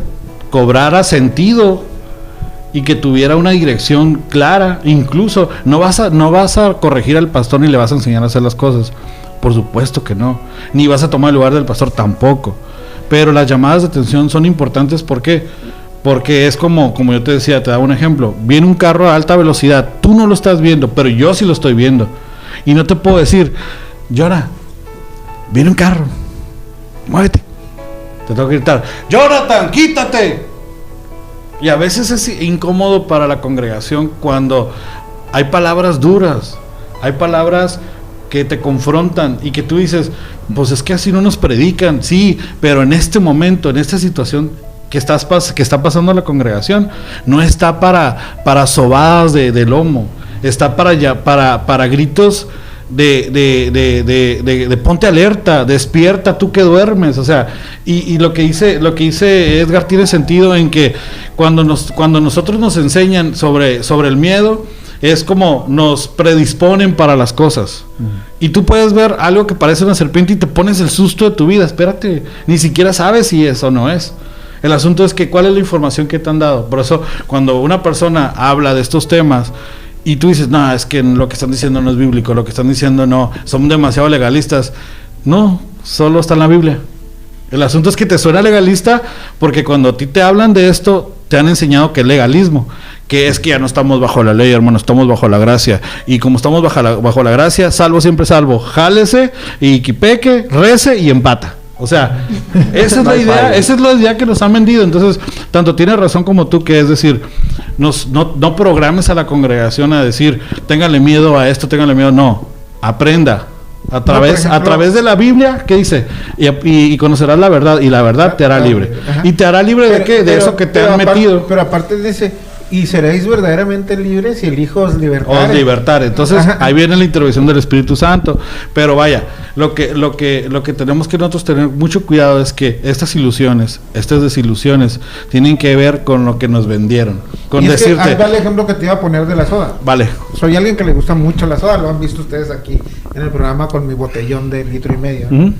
cobrara sentido y que tuviera una dirección clara. Incluso no vas a corregir al pastor ni le vas a enseñar a hacer las cosas, por supuesto que no, ni vas a tomar el lugar del pastor tampoco, pero las llamadas de atención son importantes. ¿Por qué? Porque es como yo te decía, te daba un ejemplo, viene un carro a alta velocidad, tú no lo estás viendo, pero yo sí lo estoy viendo, y no te puedo decir, llora, viene un carro, muévete. Te tengo que gritar, Jonathan, quítate. Y a veces es incómodo para la congregación cuando hay palabras duras, hay palabras que te confrontan y que tú dices, pues es que así no nos predican. Sí, pero en este momento, en esta situación que está pasando la congregación, no está para sobadas de lomo, está para gritos de ponte alerta, despierta tú que duermes, o sea, y lo que dice Edgar tiene sentido en que cuando nosotros nos enseñan sobre el miedo, es como nos predisponen para las cosas. Y tú puedes ver algo que parece una serpiente y te pones el susto de tu vida. Espérate, ni siquiera sabes si es o no es. El asunto es que cuál es la información que te han dado. Por eso, cuando una persona habla de estos temas y tú dices, no, es que lo que están diciendo no es bíblico, lo que están diciendo no, son demasiado legalistas. No, solo está en la Biblia. El asunto es que te suena legalista porque cuando a ti te hablan de esto, te han enseñado que es legalismo, que es que ya no estamos bajo la ley, hermano, estamos bajo la gracia. Y como estamos bajo la gracia, salvo siempre salvo. Jálese y quipeque, rece y empata. O sea, esa es la idea que nos han vendido. Entonces, tanto tiene razón como tú, que es decir, no programes a la congregación a decir, téngale miedo a esto, téngale miedo. No, aprenda. A través de la Biblia, ¿qué dice? Y conocerás la verdad, y la verdad te hará libre. Ajá. ¿Y te hará libre de qué? De eso que te han metido. Pero aparte de ese, y seréis verdaderamente libres si el Hijo os libertare. Os libertare. Entonces, ajá, ahí viene la intervención del Espíritu Santo. Pero vaya, lo que tenemos que nosotros tener mucho cuidado es que estas desilusiones, tienen que ver con lo que nos vendieron. Con decirte. Vale el ejemplo que te iba a poner de la soda. Vale. Soy alguien que le gusta mucho la soda, lo han visto ustedes aquí en el programa con mi botellón de 1,5 litros.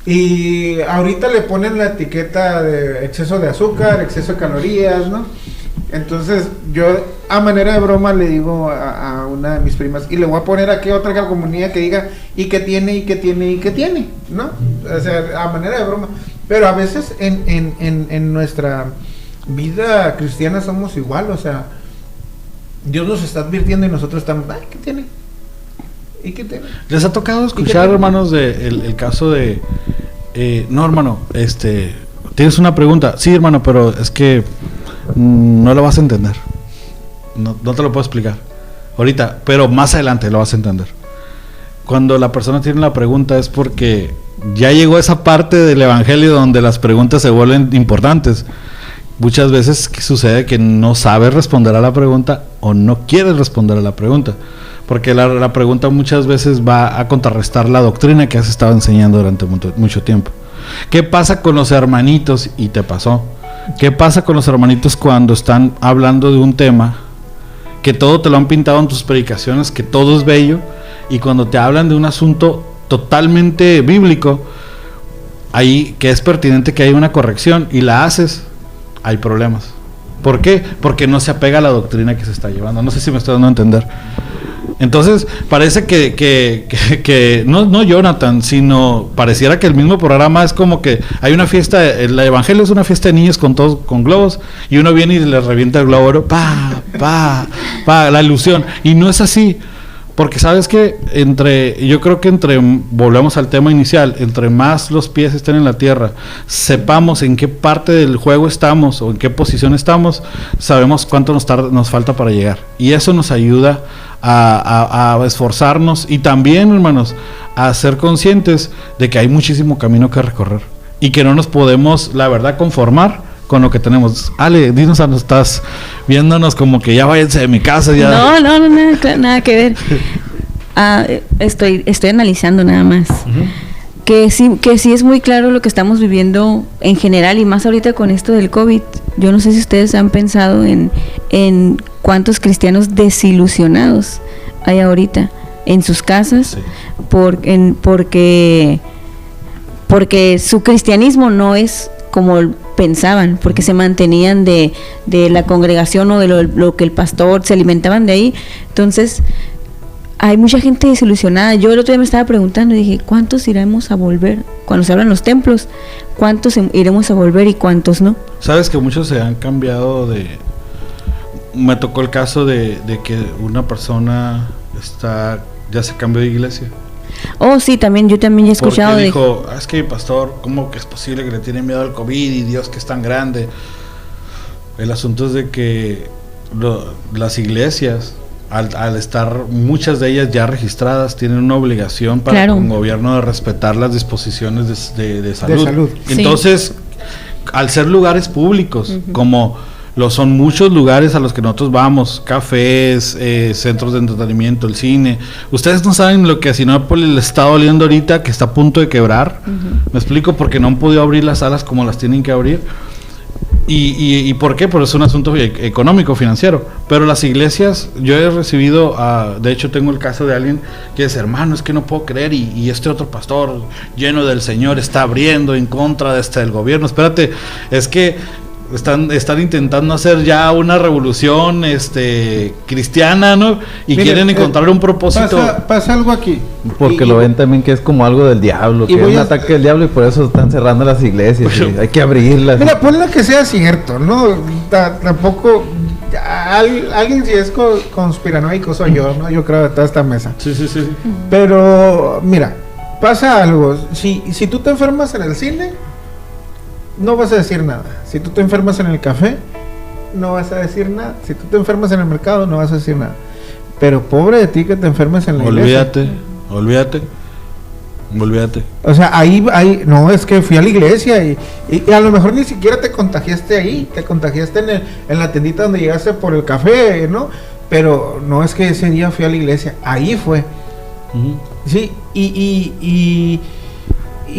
Y ahorita le ponen la etiqueta de exceso de azúcar, exceso de calorías, ¿no? Entonces yo a manera de broma le digo a una de mis primas, y le voy a poner aquí otra calcomanía que diga y que tiene, ¿no? O sea, a manera de broma. Pero a veces en nuestra vida cristiana somos igual, o sea, Dios nos está advirtiendo y nosotros estamos, ay, ¿qué tiene? ¿Y qué tiene? ¿Les ha tocado escuchar, hermanos, el caso de no, hermano, tienes una pregunta? Sí, hermano, pero es que no lo vas a entender. No te lo puedo explicar ahorita, pero más adelante lo vas a entender. Cuando la persona tiene la pregunta es porque ya llegó esa parte del evangelio donde las preguntas se vuelven importantes. Muchas veces sucede que no sabes responder a la pregunta o no quieres responder a la pregunta, porque la pregunta muchas veces va a contrarrestar la doctrina que has estado enseñando durante mucho tiempo. ¿Qué pasa con los hermanitos? Y te pasó. ¿Qué pasa con los hermanitos cuando están hablando de un tema que todo te lo han pintado en tus predicaciones, que todo es bello, y cuando te hablan de un asunto totalmente bíblico, ahí que es pertinente que haya una corrección y la haces, hay problemas? ¿Por qué? Porque no se apega a la doctrina que se está llevando. No sé si me estoy dando a entender. Entonces, parece que no Jonathan, sino pareciera que el mismo programa es como que hay una fiesta, el evangelio es una fiesta de niños con globos, y uno viene y le revienta el globo oro, la ilusión, y no es así, porque sabes que yo creo que volvemos al tema inicial, entre más los pies estén en la tierra, sepamos en qué parte del juego estamos o en qué posición estamos, sabemos cuánto nos falta para llegar, y eso nos ayuda a esforzarnos, y también, hermanos, a ser conscientes de que hay muchísimo camino que recorrer y que no nos podemos, la verdad, conformar con lo que tenemos. Ale, dinos, estás viéndonos como que ya váyanse de mi casa ya. No, nada que ver. Estoy analizando nada más. Que sí es muy claro lo que estamos viviendo en general, y más ahorita con esto del COVID. Yo no sé si ustedes han pensado en cuántos cristianos desilusionados hay ahorita en sus casas, sí, porque su cristianismo no es como pensaban, porque se mantenían de la congregación o de lo que el pastor, se alimentaban de ahí. Entonces hay mucha gente desilusionada. Yo el otro día me estaba preguntando y dije, ¿cuántos iremos a volver? Cuando se abran los templos, ¿cuántos iremos a volver y cuántos no? Sabes que muchos se han cambiado me tocó el caso de que una persona ya se cambió de iglesia. Oh, sí, yo también he escuchado. Porque dijo, es que pastor, ¿cómo que es posible que le tiene miedo al COVID y Dios que es tan grande? El asunto es de que las iglesias, al estar muchas de ellas ya registradas, tienen una obligación para un gobierno de respetar las disposiciones de salud. De salud. Entonces, al ser lugares públicos, como son muchos lugares a los que nosotros vamos, cafés, centros de entretenimiento, el cine. Ustedes no saben lo que a Sinópolis le está doliendo ahorita, que está a punto de quebrar. Me explico, porque no han podido abrir las salas como las tienen que abrir. ¿Y por qué? Porque es un asunto económico, financiero. Pero las iglesias, yo he recibido, de hecho tengo el caso de alguien que dice, hermano, es que no puedo creer, y este otro pastor lleno del Señor está abriendo en contra del gobierno. Espérate, es que están intentando hacer ya una revolución cristiana, ¿no? Y Mire, quieren encontrar un propósito. Pasa algo aquí. Porque lo ven también que es como algo del diablo, que es un ataque del diablo, y por eso están cerrando las iglesias. Y hay que abrirlas. Mira, ponle que sea cierto, ¿no? Tampoco... alguien si es conspiranoico soy yo, ¿no? Yo creo de toda esta mesa. Sí. Pero, mira, pasa algo. Si tú te enfermas en el cine, no vas a decir nada. Si tú te enfermas en el café, no vas a decir nada. Si tú te enfermas en el mercado, no vas a decir nada. Pero pobre de ti que te enfermes en la iglesia. Olvídate. O sea, ahí, no, es que fui a la iglesia y a lo mejor ni siquiera te contagiaste ahí. Te contagiaste en la tiendita donde llegaste por el café, ¿no? Pero no es que ese día fui a la iglesia. Ahí fue. Sí, y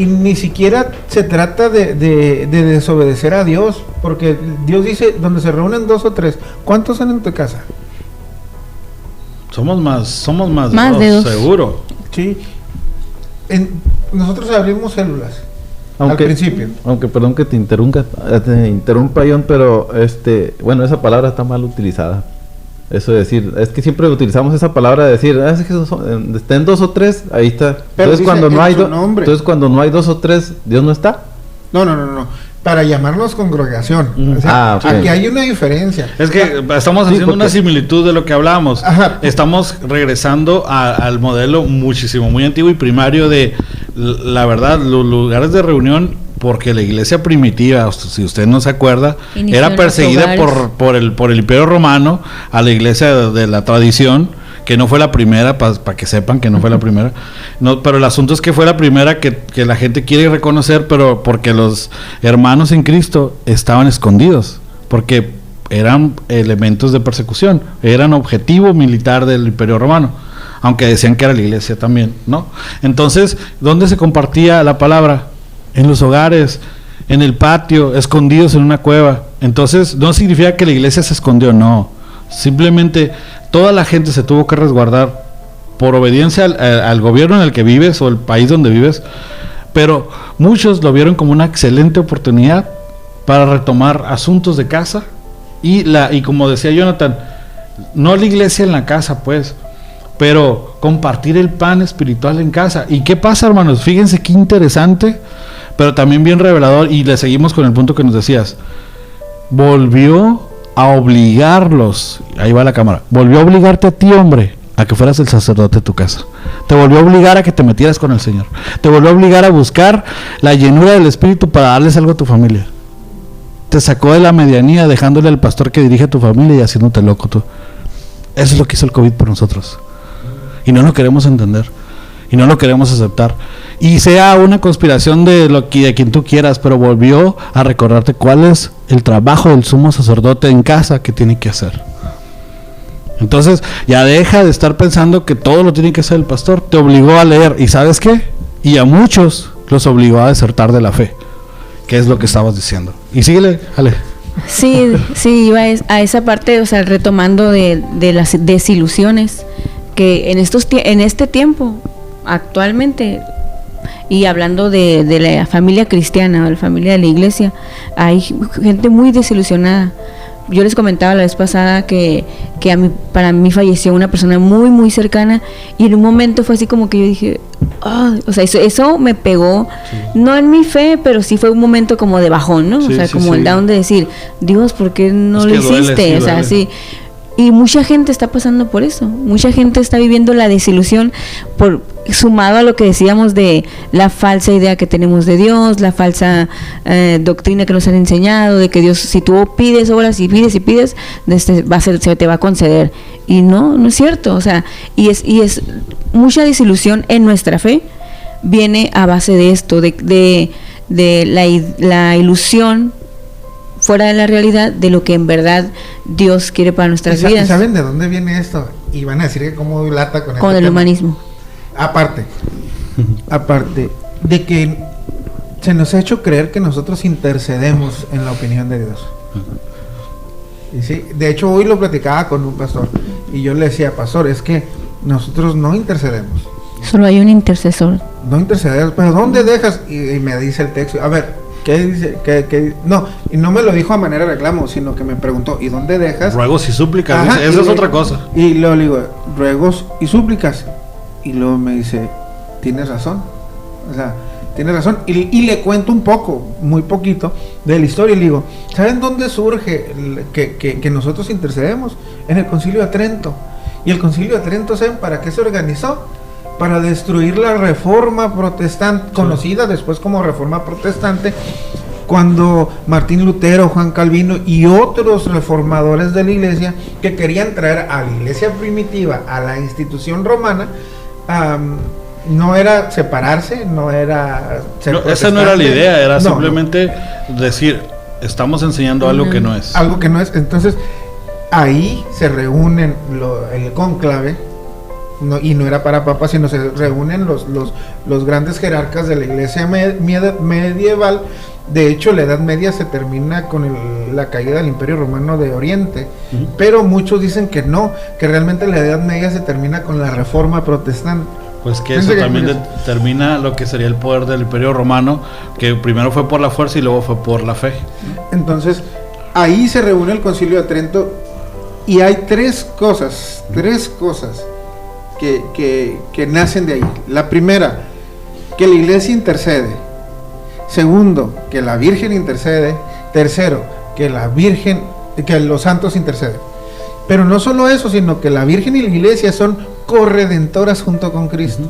ni siquiera se trata de desobedecer a Dios, porque Dios dice, donde se reúnen 2 o 3, ¿cuántos son en tu casa? Somos más de dos, seguro. Sí. Nosotros abrimos células al principio. Aunque perdón que te interrumpa, John, pero bueno, esa palabra está mal utilizada. Eso de decir, es que siempre utilizamos esa palabra de decir, es que estén 2 o 3, ahí está. Pero Entonces cuando no hay 2 o 3, Dios no está. No. Para llamarnos congregación. O sea, okay. Aquí hay una diferencia. Es que estamos haciendo una similitud de lo que hablábamos. Ajá. Estamos regresando al modelo muy antiguo y primario de, la verdad, los lugares de reunión, porque la iglesia primitiva, si usted no se acuerda, era perseguida por el Imperio Romano, a la iglesia de la tradición, que no fue la primera, para que sepan que no fue la primera, no, pero el asunto es que fue la primera que la gente quiere reconocer, pero porque los hermanos en Cristo estaban escondidos, porque eran elementos de persecución, eran objetivo militar del Imperio Romano, aunque decían que era la iglesia también, ¿no? Entonces, ¿dónde se compartía la palabra? En los hogares, en el patio, escondidos en una cueva. Entonces, no significa que la iglesia se escondió, no. Simplemente toda la gente se tuvo que resguardar por obediencia al gobierno en el que vives o el país donde vives, pero muchos lo vieron como una excelente oportunidad para retomar asuntos de casa y como decía Jonathan, no la iglesia en la casa, pues, pero compartir el pan espiritual en casa. ¿Y qué pasa, hermanos? Fíjense qué interesante, pero también bien revelador, y le seguimos con el punto que nos decías. Volvió a obligarlos, ahí va la cámara, volvió a obligarte a ti, hombre, a que fueras el sacerdote de tu casa. Te volvió a obligar a que te metieras con el Señor. Te volvió a obligar a buscar la llenura del Espíritu para darles algo a tu familia. Te sacó de la medianía, dejándole al pastor que dirige a tu familia y haciéndote loco tú. Eso es lo que hizo el COVID por nosotros. Y no lo queremos entender. Y no lo queremos aceptar. Y sea una conspiración de quien tú quieras, pero volvió a recordarte cuál es el trabajo del sumo sacerdote en casa que tiene que hacer. Entonces, ya deja de estar pensando que todo lo tiene que hacer el pastor. Te obligó a leer. ¿Y sabes qué? Y a muchos los obligó a desertar de la fe. Que es lo que estabas diciendo. Y síguele, Ale. Sí, iba a esa parte, o sea, retomando de las desilusiones que en este tiempo, actualmente, y hablando de la familia cristiana, de la familia de la iglesia, hay gente muy desilusionada. Yo les comentaba la vez pasada que para mí falleció una persona muy, muy cercana, y en un momento fue así como que yo dije, o sea, eso me pegó, no en mi fe, pero sí fue un momento como de bajón, ¿no? O sea, como el down de decir, Dios, ¿por qué no lo hiciste? O sea, sí. Y mucha gente está pasando por eso, mucha gente está viviendo la desilusión sumado a lo que decíamos de la falsa idea que tenemos de Dios, la falsa doctrina que nos han enseñado de que Dios, si tú pides obras y pides, se te va a conceder, y no es cierto. O sea, y es mucha desilusión en nuestra fe, viene a base de esto, de la ilusión fuera de la realidad de lo que en verdad Dios quiere para nuestras vidas. ¿Saben de dónde viene esto? Y van a decir que cómo lata con el tema. humanismo. Aparte de que se nos ha hecho creer que nosotros intercedemos en la opinión de Dios. Y sí, de hecho hoy lo platicaba con un pastor y yo le decía, pastor, es que nosotros no intercedemos. Solo hay un intercesor. No intercedemos, pero ¿dónde dejas? Y me dice el texto, a ver, ¿qué dice? ¿Qué? No, y no me lo dijo a manera de reclamo, sino que me preguntó, ¿y dónde dejas? Ruegos y súplicas, Ajá, dice, esa es otra cosa. Y luego le digo, ruegos y súplicas. Y luego me dice, tienes razón. O sea, tienes razón. Y le cuento un poco, muy poquito, de la historia. Y le digo, ¿saben dónde surge que nosotros intercedemos? En el Concilio de Trento. Y el Concilio de Trento, ¿saben para qué se organizó? Para destruir la Reforma Protestante, conocida después como Reforma Protestante, cuando Martín Lutero, Juan Calvino y otros reformadores de la iglesia que querían traer a la iglesia primitiva, a la institución romana, no era separarse, no era ser esa no era la idea, era no, simplemente decir, estamos enseñando algo que no es. Algo que no es. Entonces, ahí se reúnen el cónclave, y no era para papas, sino se reúnen los grandes jerarcas de la iglesia medieval. De hecho, la Edad Media se termina con la caída del Imperio Romano de Oriente, pero muchos dicen que no, que realmente la Edad Media se termina con la Reforma Protestante. Pues que eso también determina lo que sería el poder del Imperio Romano, que primero fue por la fuerza y luego fue por la fe. Entonces, ahí se reúne el Concilio de Trento y hay tres cosas que nacen de ahí. La primera, que la iglesia intercede. Segundo, que la Virgen intercede. Tercero, que los santos interceden. Pero no solo eso, sino que la Virgen y la iglesia son corredentoras junto con Cristo.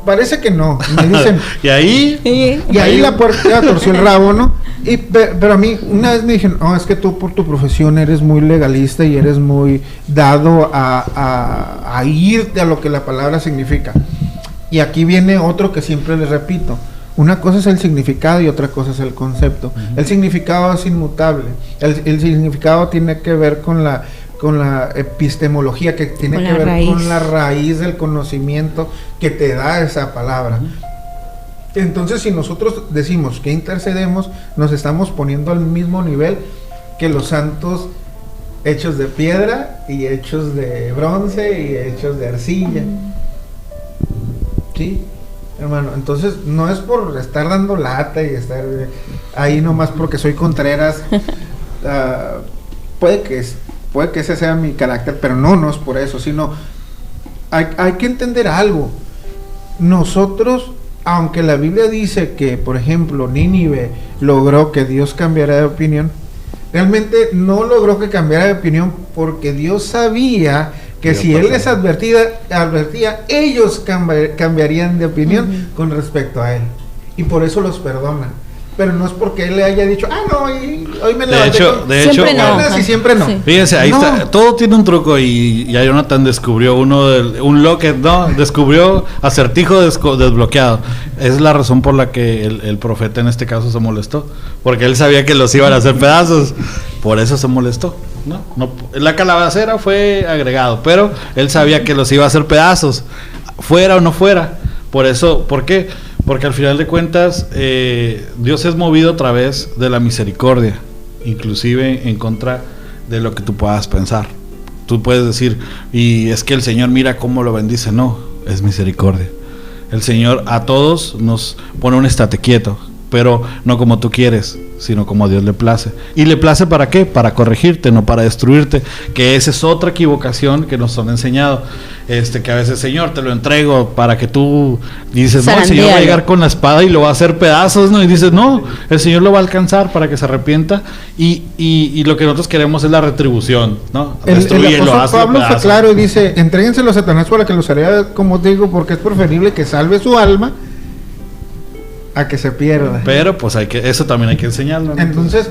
Parece que no, me dicen. Y ahí la puerta torció el rabo, ¿no? Pero a mí una vez me dijeron, es que tú por tu profesión eres muy legalista y eres muy dado a irte a lo que la palabra significa. Y aquí viene otro que siempre les repito. Una cosa es el significado y otra cosa es el concepto. El significado es inmutable. El significado tiene que ver con la epistemología, que tiene que ver con la raíz del conocimiento que te da esa palabra. Entonces, si nosotros decimos que intercedemos, nos estamos poniendo al mismo nivel que los santos hechos de piedra y hechos de bronce y hechos de arcilla. ¿Sí? Hermano, entonces no es por estar dando lata y estar ahí nomás porque soy Contreras. Puede que ese sea mi carácter, pero no es por eso, sino hay que entender algo. Nosotros, aunque la Biblia dice que, por ejemplo, Nínive logró que Dios cambiara de opinión, realmente no logró que cambiara de opinión porque Dios sabía que si Él les advertía, ellos cambiarían de opinión con respecto a Él. Y por eso los perdona. Pero no es porque Él le haya dicho, no, hoy me levanté siempre no. Y siempre no. Sí. Fíjense, ahí está, todo tiene un truco y ya Jonathan descubrió un locket, descubrió acertijo desbloqueado. Es la razón por la que el profeta en este caso se molestó, porque él sabía que los iban a hacer pedazos, por eso se molestó. No, la calabacera fue agregado, pero él sabía que los iba a hacer pedazos, fuera o no fuera. Por eso, ¿por qué? Porque al final de cuentas Dios es movido a través de la misericordia, inclusive en contra de lo que tú puedas pensar. Tú puedes decir, y es que el Señor mira cómo lo bendice. No, es misericordia. El Señor a todos nos pone un estate quieto, pero no como tú quieres, sino como a Dios le place. ¿Y le place para qué? Para corregirte, no para destruirte, que esa es otra equivocación que nos han enseñado, que a veces, Señor, te lo entrego para que tú dices, no, el Señor va a llegar con la espada y lo va a hacer pedazos, ¿no? Y dices, no, el Señor lo va a alcanzar para que se arrepienta, y lo que nosotros queremos es la retribución, ¿no? El apóstol Pablo fue claro y dice, entréguenselo a Satanás para que los haría, como digo, porque es preferible que salve su alma a que se pierda. Pero pues eso también hay que enseñarlo, ¿no? Entonces,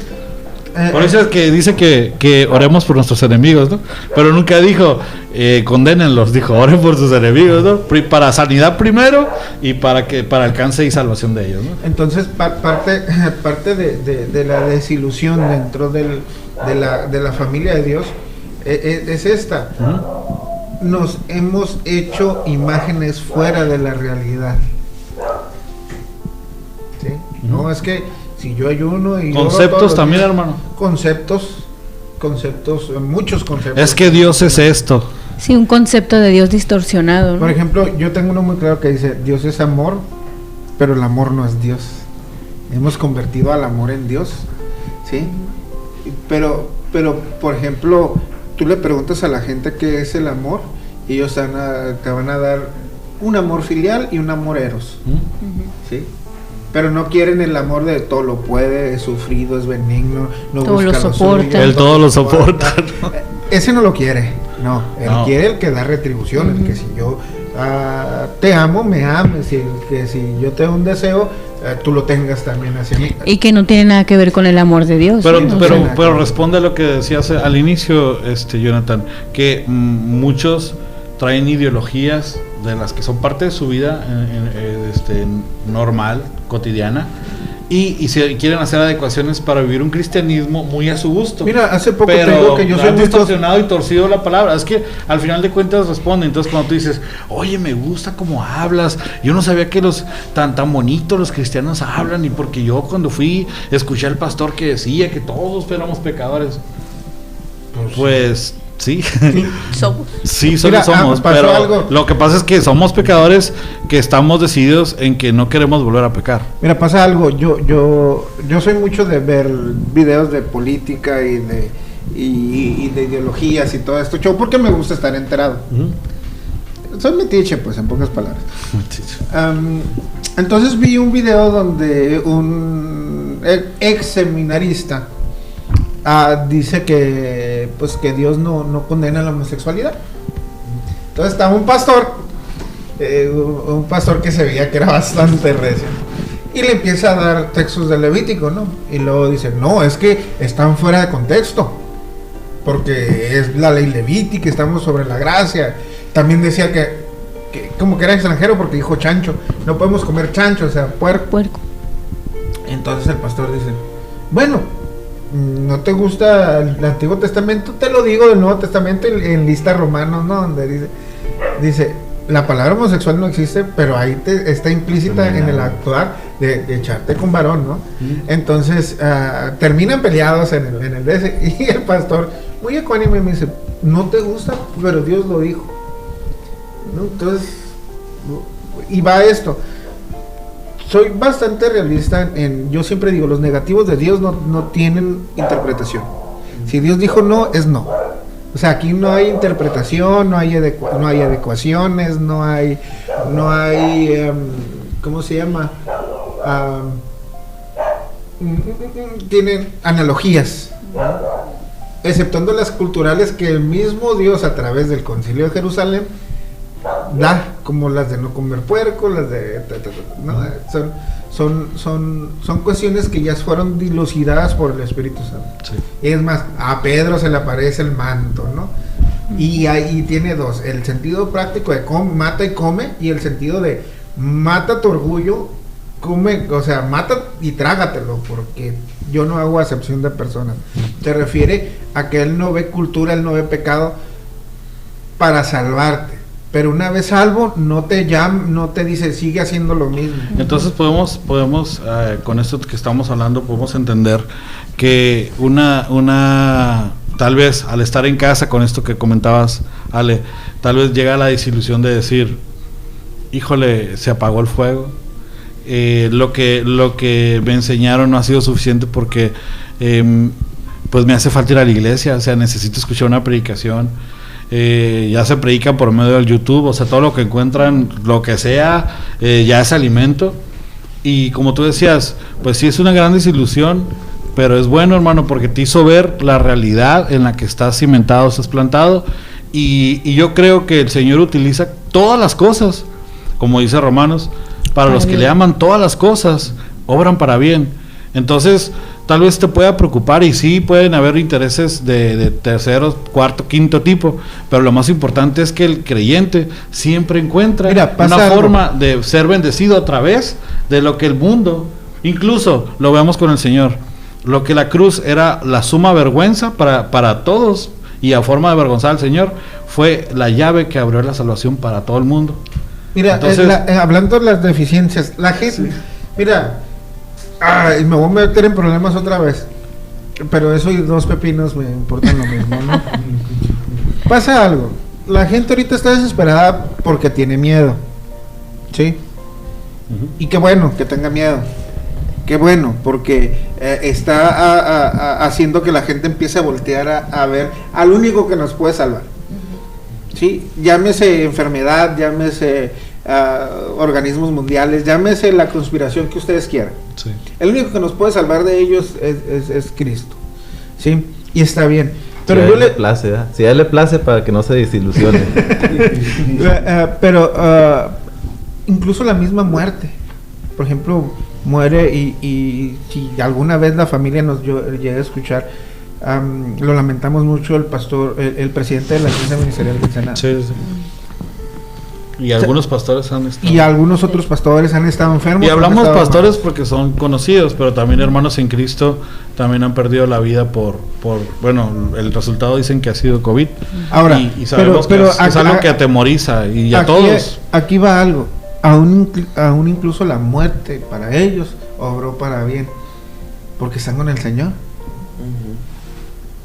Por eso es que dice que oremos por nuestros enemigos, ¿no? Pero nunca dijo, condénenlos, dijo, oren por sus enemigos, ¿no? Para sanidad primero y para alcance y salvación de ellos, ¿no? Entonces, parte de la desilusión dentro de la familia de Dios es esta. Nos hemos hecho imágenes fuera de la realidad. ¿Sí? No, es que si yo ayuno y conceptos también, hermano. Conceptos, muchos conceptos. Es que Dios es esto. Sí, un concepto de Dios distorsionado, ¿no? Por ejemplo, yo tengo uno muy claro que dice, Dios es amor, pero el amor no es Dios. Hemos convertido al amor en Dios, ¿sí? Pero por ejemplo, tú le preguntas a la gente qué es el amor y ellos te van a dar un amor filial y un amor eros, ¿sí? Pero no quieren el amor de todo lo puede, es sufrido, es benigno, no todo busca lo soporta. Él todo lo soporta, ¿no? Ese no lo quiere, no. Él quiere el que da retribución, el que si yo te amo, me ames, que si yo te doy un deseo, tú lo tengas también hacia mí. Y que no tiene nada que ver con el amor de Dios. Pero responde a lo que decías al inicio, Jonathan, que muchos traen ideologías de las que son parte de su vida normal, cotidiana, y se quieren hacer adecuaciones para vivir un cristianismo muy a su gusto. Mira, hace poco pero te digo que yo soy muy distorsionado y torcido la palabra. Es que al final de cuentas responde. Entonces cuando tú dices, oye, me gusta cómo hablas, yo no sabía que tan bonitos los cristianos hablan, y porque yo cuando fui escuché al pastor que decía que todos éramos pecadores. Pues sí, Somos. sí, Mira, somos, pasó pero algo. lo que pasa es que somos pecadores que estamos decididos en que no queremos volver a pecar. Mira, pasa algo, yo soy mucho de ver videos de política y de ideologías y todo esto, porque me gusta estar enterado. Soy metiche, pues, en pocas palabras. Entonces vi un video donde un ex seminarista dice que Dios no condena la homosexualidad. Entonces estaba un pastor que se veía que era bastante recio, y le empieza a dar textos de Levítico, ¿no? Y luego dice, no, es que están fuera de contexto, porque es la ley levítica, estamos sobre la gracia. También decía que como que era extranjero porque dijo chancho, no podemos comer chancho, o sea, puerco. Entonces el pastor dice, bueno, ¿no te gusta el Antiguo Testamento? Te lo digo del Nuevo Testamento en lista Romanos, ¿no? Donde dice la palabra homosexual no existe, pero ahí está implícita en el actuar de echarte con varón, ¿no? Entonces terminan peleados en el DS, y el pastor muy ecuánime me dice, no te gusta, pero Dios lo dijo, ¿no? Entonces, y va esto. Soy bastante realista yo siempre digo, los negativos de Dios no tienen interpretación. Si Dios dijo no, es no. O sea, aquí no hay interpretación, no hay adecuaciones, no hay ¿cómo se llama? Tienen analogías, ¿no? Exceptuando las culturales que el mismo Dios, a través del Concilio de Jerusalén, da, como las de no comer puerco, las de ¿no? Son cuestiones que ya fueron dilucidadas por el Espíritu Santo. Sí. Es más, a Pedro se le aparece el manto, ¿no? Y ahí tiene dos: el sentido práctico de mata y come, y el sentido de mata tu orgullo, come, o sea, mata y trágatelo, porque yo no hago acepción de personas. Se refiere a que él no ve cultura, él no ve pecado para salvarte. Pero una vez salvo, no te dice sigue haciendo lo mismo. Entonces podemos con esto que estamos hablando, podemos entender que una tal vez al estar en casa, con esto que comentabas, Ale, tal vez llega la desilusión de decir, híjole, se apagó el fuego, lo que me enseñaron no ha sido suficiente, porque pues me hace falta ir a la iglesia, o sea, necesito escuchar una predicación. Ya se predica por medio del YouTube, o sea, todo lo que encuentran, lo que sea, ya es alimento. Y como tú decías, pues sí es una gran desilusión, pero es bueno, hermano, porque te hizo ver la realidad en la que estás cimentado, estás plantado. Y yo creo que el Señor utiliza todas las cosas, como dice Romanos, para los que le aman, todas las cosas obran para bien. Entonces tal vez te pueda preocupar y sí pueden haber intereses de tercero, cuarto, quinto tipo, pero lo más importante es que el creyente siempre encuentra una forma de ser bendecido a través de lo que el mundo, incluso lo vemos con el Señor, lo que la cruz era la suma vergüenza para todos y a forma de avergonzar al Señor, fue la llave que abrió la salvación para todo el mundo. Mira, entonces, hablando de las deficiencias, la gente, mira, me voy a meter en problemas otra vez, pero eso y 2 pepinos me importan lo mismo, ¿no? Pasa algo, la gente ahorita está desesperada porque tiene miedo, ¿sí? Y qué bueno que tenga miedo, qué bueno, porque está haciendo que la gente empiece a voltear a ver al único que nos puede salvar, ¿sí? Llámese enfermedad, llámese organismos mundiales, llámese la conspiración que ustedes quieran. Sí. El único que nos puede salvar de ellos es Cristo, ¿sí? Y está bien. Pero si yo a él le place, ¿eh? Si a él le place, para que no se desilusione. pero incluso la misma muerte, por ejemplo, muere y si alguna vez la familia nos llega a escuchar, lo lamentamos mucho, el pastor, el presidente de la Iglesia Ministerial del Senado. Sí, sí. Y algunos pastores han estado. Y algunos otros pastores han estado enfermos. Y hablamos pastores porque son conocidos, pero también hermanos en Cristo también han perdido la vida por bueno, el resultado dicen que ha sido COVID. Ahora, y sabemos que es algo que atemoriza y a todos. Aquí va algo, aún incluso la muerte para ellos obró para bien, porque están con el Señor.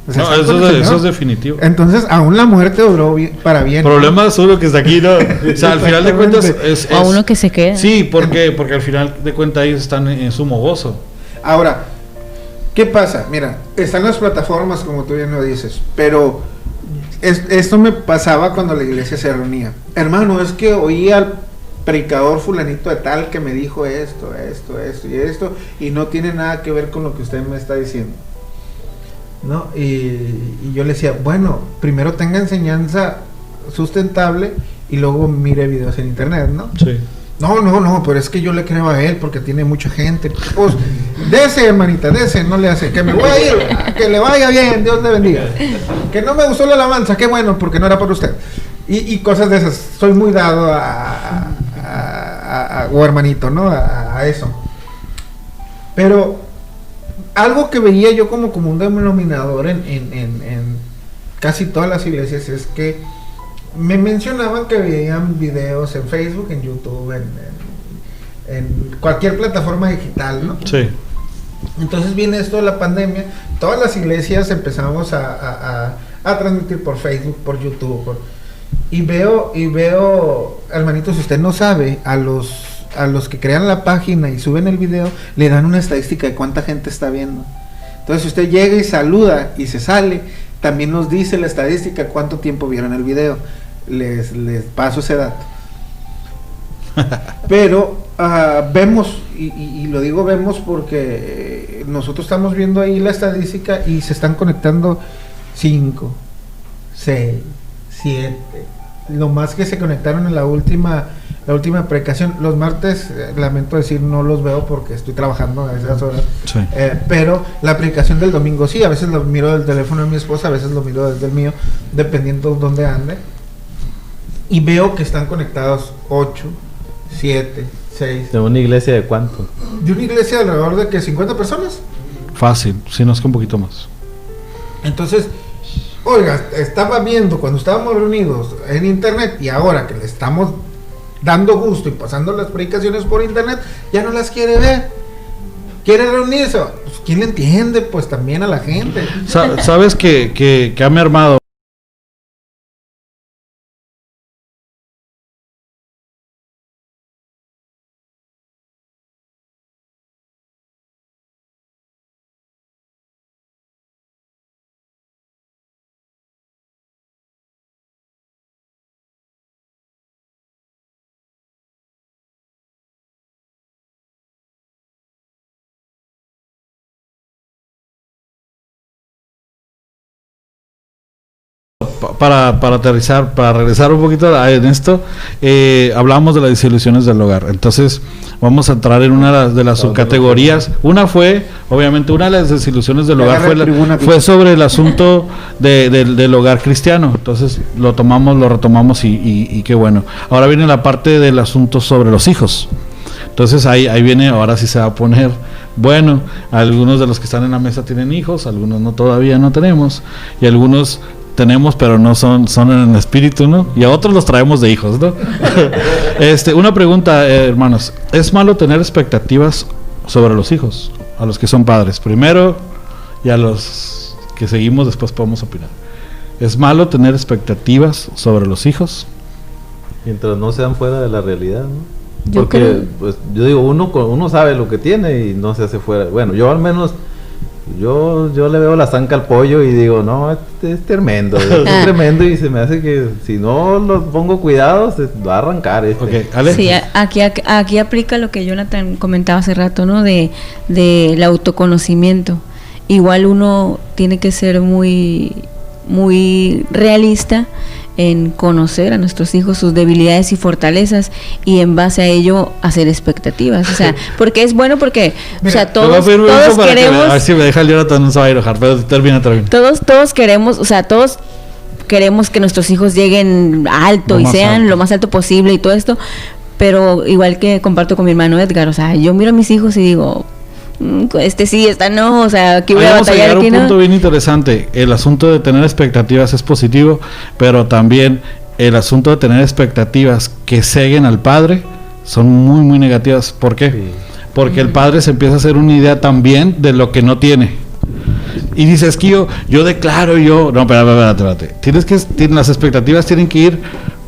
O sea, no, eso es definitivo. Entonces, aún la muerte obró para bien. Problema es uno que está aquí, ¿no? O sea, al final de cuentas es a uno que se queda. Sí, porque al final de cuentas ellos están en sumo gozo. Ahora, ¿qué pasa? Mira, están las plataformas, como tú bien lo dices, pero esto me pasaba cuando la iglesia se reunía. Hermano, es que oí al predicador fulanito de tal que me dijo esto y esto, y no tiene nada que ver con lo que usted me está diciendo, ¿no? Y yo le decía, bueno, primero tenga enseñanza sustentable y luego mire videos en internet, ¿no? Sí. No, pero es que yo le creo a él porque tiene mucha gente. Pues, dese, hermanita, dese, no le hace. Que me voy a ir, que le vaya bien, Dios le bendiga. Que no me gustó la alabanza, qué bueno, porque no era por usted. Y cosas de esas. Soy muy dado o hermanito, ¿no? A eso. Pero algo que veía yo como un denominador en casi todas las iglesias es que me mencionaban que veían videos en Facebook, en YouTube, en cualquier plataforma digital, ¿no? Sí. Entonces viene esto de la pandemia, todas las iglesias empezamos a transmitir por Facebook, por YouTube, y veo, hermanito, si usted no sabe, a los que crean la página y suben el video, le dan una estadística de cuánta gente está viendo. Entonces, si usted llega y saluda y se sale, también nos dice la estadística cuánto tiempo vieron el video. Les paso ese dato. Pero vemos, y lo digo vemos porque nosotros estamos viendo ahí la estadística y se están conectando 5, 6, 7, lo más que se conectaron en la última predicación. Los martes, lamento decir, no los veo porque estoy trabajando a esas horas. Sí. Pero la predicación del domingo sí, a veces lo miro del teléfono de mi esposa, a veces lo miro desde el mío, dependiendo dónde ande. Y veo que están conectados 8, 7, 6. ¿De una iglesia de cuánto? De una iglesia de alrededor de que 50 personas. Fácil, si no es que un poquito más. Entonces, oiga, estaba viendo cuando estábamos reunidos en internet y ahora que le estamos dando gusto y pasando las predicaciones por internet, ya no las quiere ver. Quiere reunirse. Pues, ¿quién le entiende? Pues también a la gente. Sabes que ha mermado para aterrizar, para regresar un poquito en esto, hablamos de las desilusiones del hogar. Entonces, vamos a entrar en una de las subcategorías. Una fue, obviamente, una de las desilusiones del hogar fue sobre el asunto del hogar cristiano. Entonces, lo retomamos y qué bueno. Ahora viene la parte del asunto sobre los hijos. Entonces ahí viene, ahora sí se va a poner bueno. Algunos de los que están en la mesa tienen hijos, algunos no, todavía no tenemos, y algunos tenemos pero no son en el espíritu, ¿no? Y a otros los traemos de hijos, ¿no? Una pregunta, hermanos, ¿es malo tener expectativas sobre los hijos? A los que son padres primero y a los que seguimos después podemos opinar. ¿Es malo tener expectativas sobre los hijos? Mientras no sean fuera de la realidad, ¿no? Yo Porque, creo. pues, yo digo, uno sabe lo que tiene y no se hace fuera. Bueno, yo al menos, yo le veo la zanca al pollo y digo, no, es tremendo, es tremendo, y se me hace que si no lo pongo cuidado, se va a arrancar Okay, ¿Ale? Sí, aquí aplica lo que Jonathan comentaba hace rato, ¿no? Del autoconocimiento. Igual uno tiene que ser muy, muy realista en conocer a nuestros hijos, sus debilidades y fortalezas, y en base a ello hacer expectativas, o sea, porque es bueno, porque o sea, todos queremos, a ver si me deja el Jonathan, no se va a enojar, pero termina. todos queremos, o sea, todos queremos que nuestros hijos lleguen alto y sean lo más alto posible y todo esto, pero igual que comparto con mi hermano Edgar, o sea, yo miro a mis hijos y digo, sí, esta no, o sea, aquí voy a batallar, aquí no. Un punto bien interesante. El asunto de tener expectativas es positivo, pero también el asunto de tener expectativas que ceguen al padre son muy, muy negativas. ¿Por qué? Sí. Porque el padre se empieza a hacer una idea también de lo que no tiene. Y dice, es que yo declaro, no, espérate. Las expectativas tienen que ir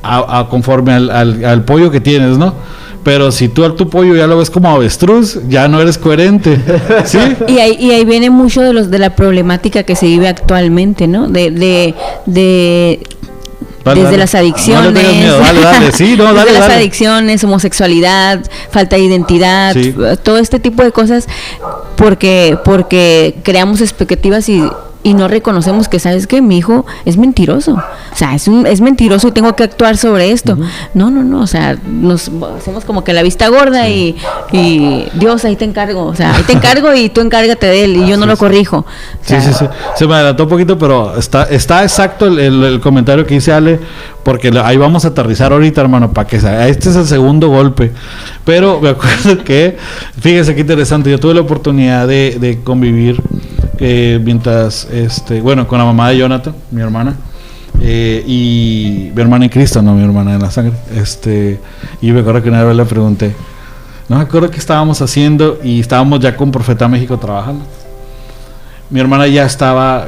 a conforme al pollo que tienes, ¿no? Pero si tú a tu pollo ya lo ves como avestruz, ya no eres coherente, ¿sí? Y ahí viene mucho de la problemática que se vive actualmente, ¿no? Desde las adicciones, no le tengas miedo, dale, sí, no, desde las dale. adicciones, homosexualidad, falta de identidad, sí. Todo este tipo de cosas, porque creamos expectativas y no reconocemos que, ¿sabes qué? Mi hijo es mentiroso, o sea, es mentiroso y tengo que actuar sobre esto. No, o sea, nos hacemos como que la vista gorda, sí. y Dios, ahí te encargo, o sea, ahí te encargo y tú encárgate de él y yo no lo corrijo. O sea, sí, se me adelantó un poquito, pero está exacto el comentario que dice Ale, porque ahí vamos a aterrizar ahorita, hermano, para que este es el segundo golpe. Pero me acuerdo que, fíjese qué interesante, yo tuve la oportunidad de convivir mientras, con la mamá de Jonathan, mi hermana, y mi hermana en Cristo, no mi hermana en la sangre, y me acuerdo que una vez le pregunté, no me acuerdo qué estábamos haciendo, y estábamos ya con Profeta México trabajando. Mi hermana ya estaba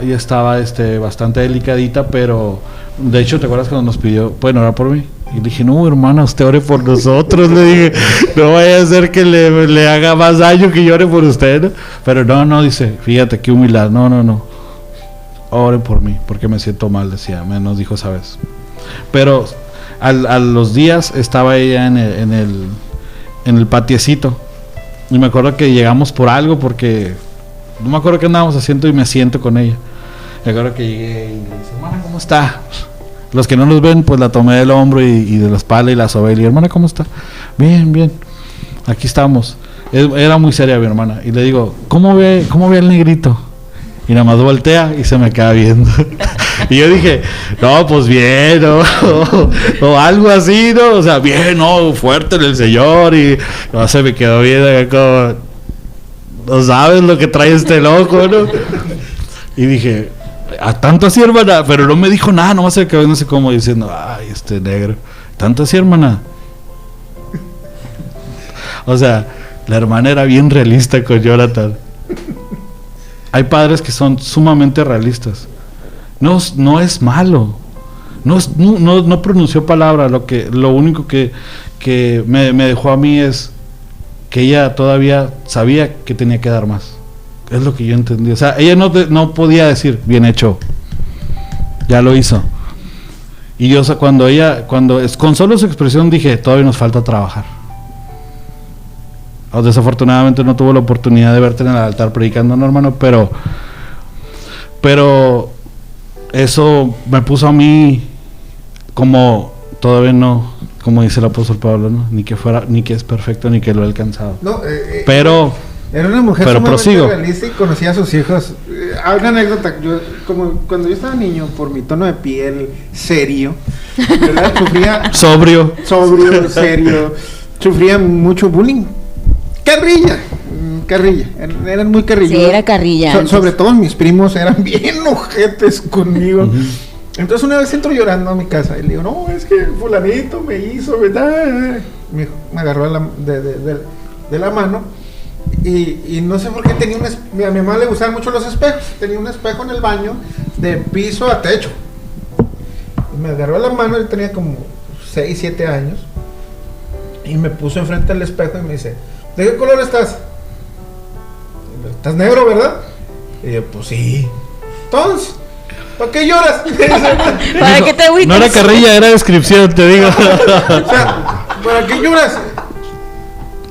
bastante delicadita, pero de hecho, ¿te acuerdas cuando nos pidió, pueden orar por mí? Y le dije, no, hermana, usted ore por nosotros. Le dije, no vaya a ser que le haga más daño que yo ore por usted, ¿no? Pero no, dice, fíjate qué humildad, no, ore por mí, porque me siento mal, nos dijo esa vez. Pero a los días estaba ella en el patiecito, y me acuerdo que llegamos por algo, porque no me acuerdo qué andábamos haciendo, y me siento con ella. Me acuerdo que llegué y le dije, hermana, ¿cómo está? Los que no nos ven, pues la tomé del hombro y de la espalda y la sobé. Y le dije, hermana, ¿cómo está? Bien, aquí estamos. Era muy seria mi hermana. Y le digo, ¿cómo ve el negrito? Y nada más voltea y se me queda viendo. Y yo dije, no, pues bien, o algo así, ¿no? O sea, bien, no, fuerte en el Señor. Y no, se me quedó bien, como, no sabes lo que trae este loco, ¿no? Y dije, ¿a tanto así, hermana? Pero no me dijo nada, nomás se quedó, no sé cómo, diciendo, ay, este negro, ¿tanto así, hermana? O sea, la hermana era bien realista con Jonathan. Hay padres que son sumamente realistas. No es malo. No pronunció palabra. Lo único que me dejó a mí es que ella todavía sabía que tenía que dar más. Es lo que yo entendí. O sea, ella no podía decir, bien hecho. Ya lo hizo. Y yo, o sea, con solo su expresión dije, todavía nos falta trabajar. Desafortunadamente no tuve la oportunidad de verte en el altar predicando, no, hermano, pero eso me puso a mí como todavía no, como dice el apóstol Pablo, ¿no? Ni que es perfecto, ni que lo he alcanzado. No, pero era una mujer pero sumamente prosigo. realista y conocía a sus hijos. Hay una anécdota, como cuando yo estaba niño, por mi tono de piel serio, ¿verdad? Sufría Sobrio, serio, sufría mucho bullying. Carrilla, eran muy carrilludos. Sí, era carrilla. Sobre todo mis primos eran bien ojetes conmigo. Uh-huh. Entonces una vez entro llorando a mi casa y le digo, no, es que fulanito me hizo, ¿verdad? Me agarró de la mano y no sé por qué tenía a mi mamá le gustaban mucho los espejos. Tenía un espejo en el baño de piso a techo. Y me agarró la mano, yo tenía como 6, 7 años. Y me puso enfrente del espejo y me dice, ¿de qué color estás? ¿Estás negro, verdad? Y yo, pues sí. Entonces, ¿para qué lloras? ¿Para qué te agüitas? no era carrilla, era descripción, te digo. O sea, ¿para qué lloras?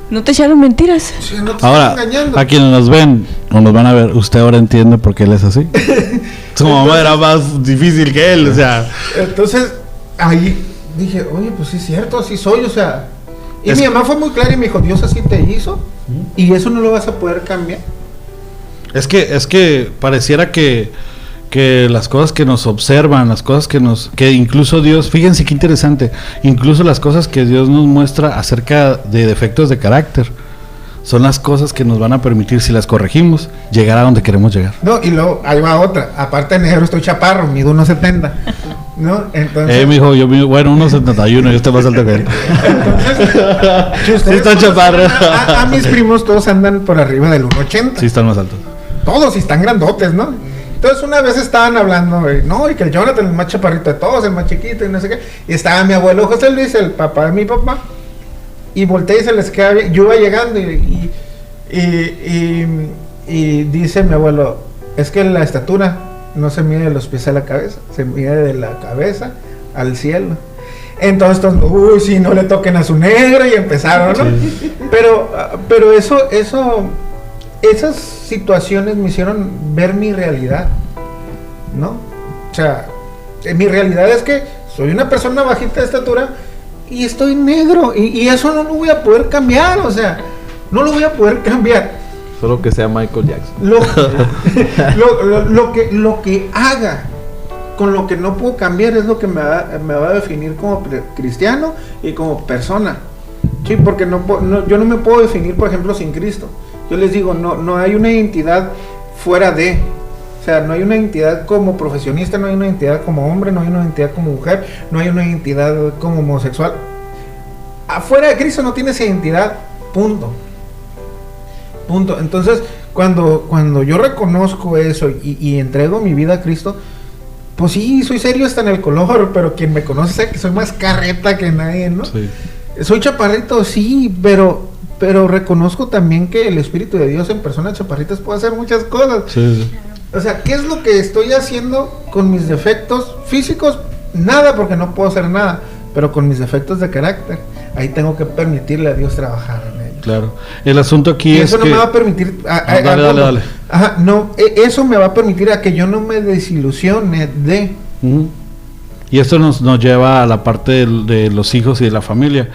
No te echaron mentiras. O sea, no te Ahora, estoy engañando. a quienes nos ven o nos van a ver, usted ahora entiende por qué él es así. Su mamá era más difícil que él, o sea. Entonces, ahí dije, oye, pues sí es cierto, así soy, o sea. Y mi mamá fue muy clara y me dijo, Dios así te hizo y eso no lo vas a poder cambiar. Es que pareciera que las cosas que nos observan, las cosas que incluso Dios, fíjense qué interesante, incluso las cosas que Dios nos muestra acerca de defectos de carácter, son las cosas que nos van a permitir, si las corregimos, llegar a donde queremos llegar. No, y luego, ahí va otra, aparte de negro estoy chaparro, mido 1.70, ¿no? Entonces... Mijo, bueno, 1.71, yo estoy más alto que él. Entonces, si ustedes Sí, están chaparros. a mis primos todos andan por arriba del 1.80. Sí, están más altos. Todos y están grandotes, ¿no? Entonces una vez estaban hablando, no, y que el Jonathan, el más chaparrito de todos, el más chiquito y no sé qué. Y estaba mi abuelo José Luis, el papá de mi papá. Y volteé y se les queda bien. Yo iba llegando y dice mi abuelo, es que la estatura no se mide de los pies a la cabeza, se mide de la cabeza al cielo. Entonces todos, uy, si no le toquen a su negro, y empezaron, ¿no? Sí. Pero esas situaciones me hicieron ver mi realidad, ¿no? O sea, mi realidad es que soy una persona bajita de estatura y estoy negro, y eso no lo voy a poder cambiar, o sea, no lo voy a poder cambiar. Solo que sea Michael Jackson. Lo que haga con lo que no puedo cambiar es lo que me va a definir como cristiano y como persona. Sí, porque yo no me puedo definir, por ejemplo, sin Cristo. Yo les digo, no hay una identidad fuera de, o sea, no hay una identidad como profesionista, no hay una identidad como hombre, no hay una identidad como mujer, no hay una identidad como homosexual. Afuera de Cristo no tienes identidad, punto. Entonces, cuando yo reconozco eso y entrego mi vida a Cristo, pues sí, soy serio hasta en el color, pero quien me conoce sabe que soy más carreta que nadie, ¿no? Sí. Soy chaparrito, sí, pero reconozco también que el Espíritu de Dios en personas chaparritas puede hacer muchas cosas. Sí. O sea, ¿qué es lo que estoy haciendo con mis defectos físicos? Nada, porque no puedo hacer nada, pero con mis defectos de carácter, ahí tengo que permitirle a Dios trabajar en ellos. Claro. El asunto aquí es eso no que... me va a permitir... Dale. Ajá, no, eso me va a permitir a que yo no me desilusione de... Uh-huh. Y esto nos lleva a la parte de los hijos y de la familia.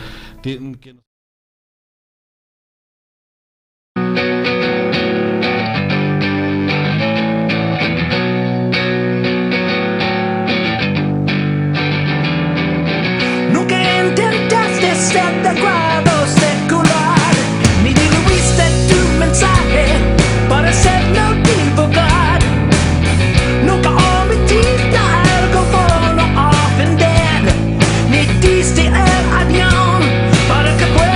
Nunca intentaste ser de acuerdo secular, ni diluiste tu mensaje para hacerlo divulgar. Nunca omitiste algo por no ofender, ni diste el avión para que pueda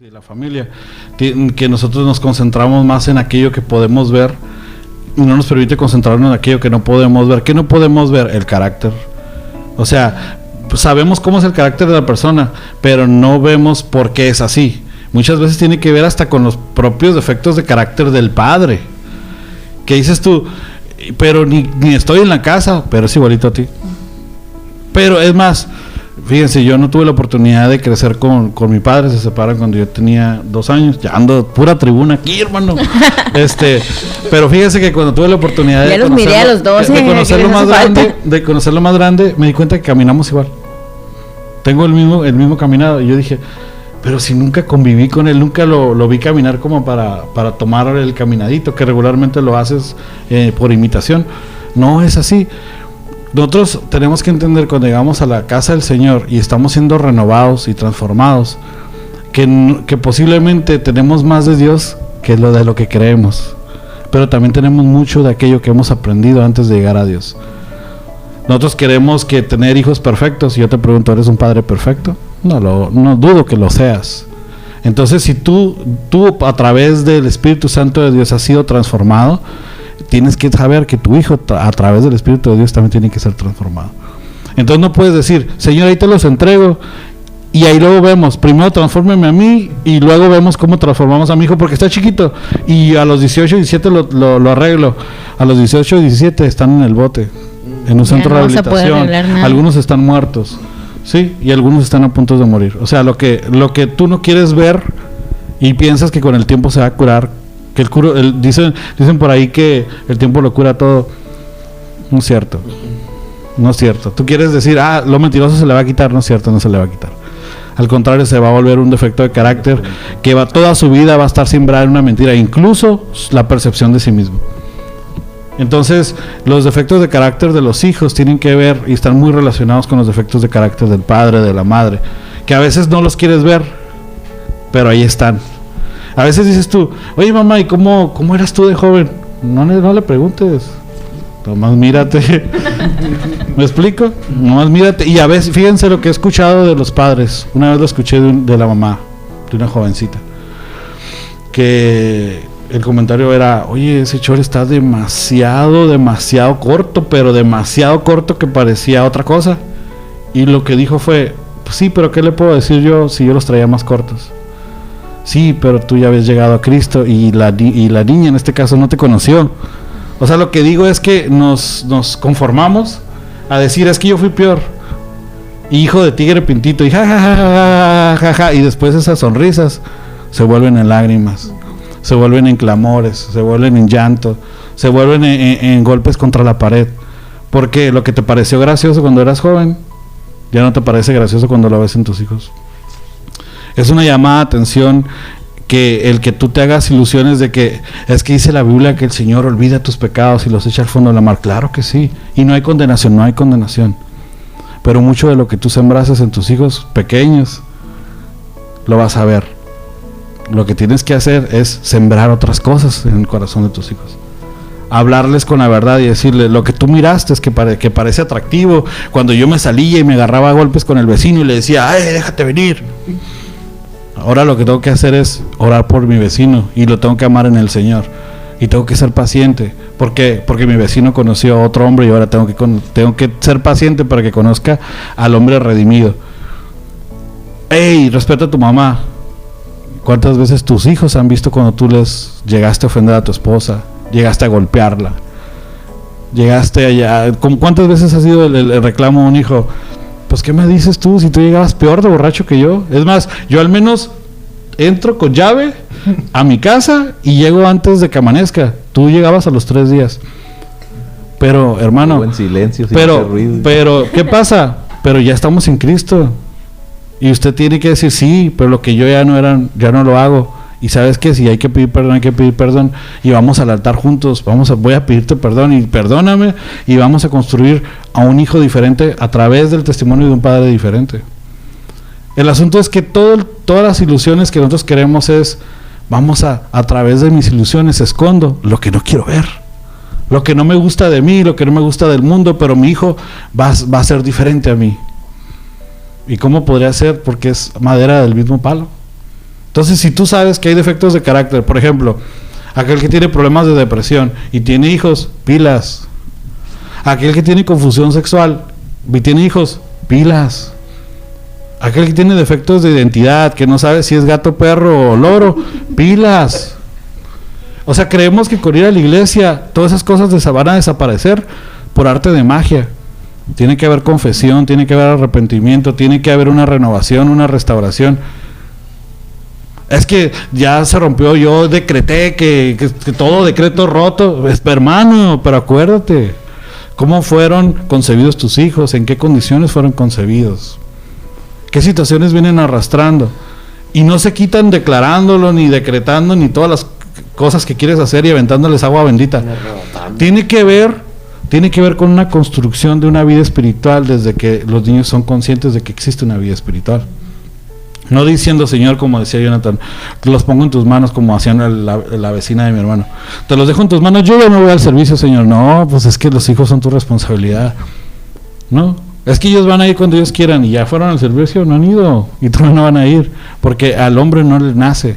y la familia, que nosotros nos concentramos más en aquello que podemos ver y no nos permite concentrarnos en aquello que no podemos ver. ¿Qué no podemos ver? El carácter. O sea, pues sabemos cómo es el carácter de la persona, pero no vemos por qué es así. Muchas veces tiene que ver hasta con los propios defectos de carácter del padre. Que dices tú, pero ni estoy en la casa, pero es igualito a ti. Pero es más, fíjense, yo no tuve la oportunidad de crecer con mi padre, se separan cuando yo tenía 2 años, ya ando pura tribuna aquí, hermano. Pero fíjense que cuando tuve la oportunidad ya los miré a los 12, de conocerlo más grande, me di cuenta que caminamos igual. Tengo el mismo caminado y yo dije, pero si nunca conviví con él, nunca lo vi caminar como para tomar el caminadito, que regularmente lo haces por imitación. No es así. Nosotros tenemos que entender cuando llegamos a la casa del Señor y estamos siendo renovados y transformados, que posiblemente tenemos más de Dios que de lo que creemos, pero también tenemos mucho de aquello que hemos aprendido antes de llegar a Dios. Nosotros queremos tener hijos perfectos, y yo te pregunto, ¿eres un padre perfecto? No dudo que lo seas. Entonces, si tú a través del Espíritu Santo de Dios has sido transformado, tienes que saber que tu hijo a través del Espíritu de Dios también tiene que ser transformado. Entonces no puedes decir, Señor, ahí te los entrego y ahí luego vemos, primero transfórmeme a mí y luego vemos cómo transformamos a mi hijo porque está chiquito y a los 18, 17 lo arreglo. A los 18, 17 están en el bote, en un centro de rehabilitación. Algunos están muertos, sí, y algunos están a punto de morir. O sea, lo que tú no quieres ver y piensas que con el tiempo se va a curar, que dicen por ahí que el tiempo lo cura todo. No es cierto. No es cierto. Tú quieres decir, lo mentiroso se le va a quitar. No es cierto, no se le va a quitar. Al contrario, se va a volver un defecto de carácter que toda su vida va a estar sembrada en una mentira, incluso la percepción de sí mismo. Entonces, los defectos de carácter de los hijos tienen que ver y están muy relacionados con los defectos de carácter del padre, de la madre, que a veces no los quieres ver, pero ahí están. A veces dices tú, oye mamá, ¿y cómo eras tú de joven? No le preguntes, nomás mírate. ¿Me explico? Nomás mírate. Y a veces, fíjense lo que he escuchado de los padres. Una vez lo escuché de la mamá, de una jovencita, que el comentario era, oye, ese short está demasiado corto, pero demasiado corto que parecía otra cosa. Y lo que dijo fue, pues sí, pero ¿qué le puedo decir yo si yo los traía más cortos? Sí, pero tú ya habías llegado a Cristo y la niña en este caso no te conoció. O sea, lo que digo es que nos conformamos a decir, es que yo fui peor, hijo de tigre pintito, y ja, y después esas sonrisas se vuelven en lágrimas, se vuelven en clamores, se vuelven en llanto, se vuelven en golpes contra la pared, porque lo que te pareció gracioso cuando eras joven ya no te parece gracioso cuando lo ves en tus hijos. Es una llamada de atención que el que tú te hagas ilusiones de que es que dice la Biblia que el Señor olvida tus pecados y los echa al fondo de la mar. Claro que sí, y no hay condenación, pero mucho de lo que tú sembrases en tus hijos pequeños lo vas a ver. Lo que tienes que hacer es sembrar otras cosas en el corazón de tus hijos, hablarles con la verdad y decirles, lo que tú miraste es que parece atractivo, cuando yo me salía y me agarraba a golpes con el vecino y le decía, ¡ay, déjate venir! Ahora lo que tengo que hacer es orar por mi vecino y lo tengo que amar en el Señor y tengo que ser paciente porque mi vecino conoció a otro hombre y ahora tengo que ser paciente para que conozca al hombre redimido. ¡Ey, respeta a tu mamá! ¿Cuántas veces tus hijos han visto cuando tú les llegaste a ofender a tu esposa, llegaste a golpearla, llegaste allá? ¿Cuántas veces ha sido el reclamo de un hijo? Pues ¿qué me dices tú si tú llegabas peor de borracho que yo? Es más, yo al menos entro con llave a mi casa y llego antes de que amanezca. Tú llegabas a los 3 días. Pero, hermano, en silencio, sin hacer ruido. Pero, ¿qué pasa? Pero ya estamos en Cristo. Y usted tiene que decir, sí, pero lo que yo ya no lo hago. Y sabes que si hay que pedir perdón, y vamos al altar juntos, voy a pedirte perdón y perdóname, y vamos a construir a un hijo diferente a través del testimonio de un padre diferente. El asunto es que todas las ilusiones que nosotros queremos es, a través de mis ilusiones escondo lo que no quiero ver, lo que no me gusta de mí, lo que no me gusta del mundo, pero mi hijo va a ser diferente a mí. ¿Y cómo podría ser? Porque es madera del mismo palo. Entonces, si tú sabes que hay defectos de carácter, por ejemplo, aquel que tiene problemas de depresión y tiene hijos, pilas. Aquel que tiene confusión sexual y tiene hijos, pilas. Aquel que tiene defectos de identidad, que no sabe si es gato, perro o loro, pilas. O sea, creemos que con ir a la iglesia todas esas cosas van a desaparecer por arte de magia. Tiene que haber confesión, tiene que haber arrepentimiento, tiene que haber una renovación, una restauración. Es que ya se rompió, yo decreté que todo decreto roto. Hermano, pero acuérdate, ¿cómo fueron concebidos tus hijos? ¿En qué condiciones fueron concebidos? ¿Qué situaciones vienen arrastrando? Y no se quitan declarándolo, ni decretando, ni todas las cosas que quieres hacer y aventándoles agua bendita. Tiene que ver con una construcción de una vida espiritual desde que los niños son conscientes de que existe una vida espiritual. No diciendo, Señor, como decía Jonathan, te los pongo en tus manos, como hacían la vecina de mi hermano. Te los dejo en tus manos, yo ya me voy al servicio, Señor. No, pues es que los hijos son tu responsabilidad. No, es que ellos van a ir cuando ellos quieran, y ya fueron al servicio, no han ido, y tú no van a ir, porque al hombre no le nace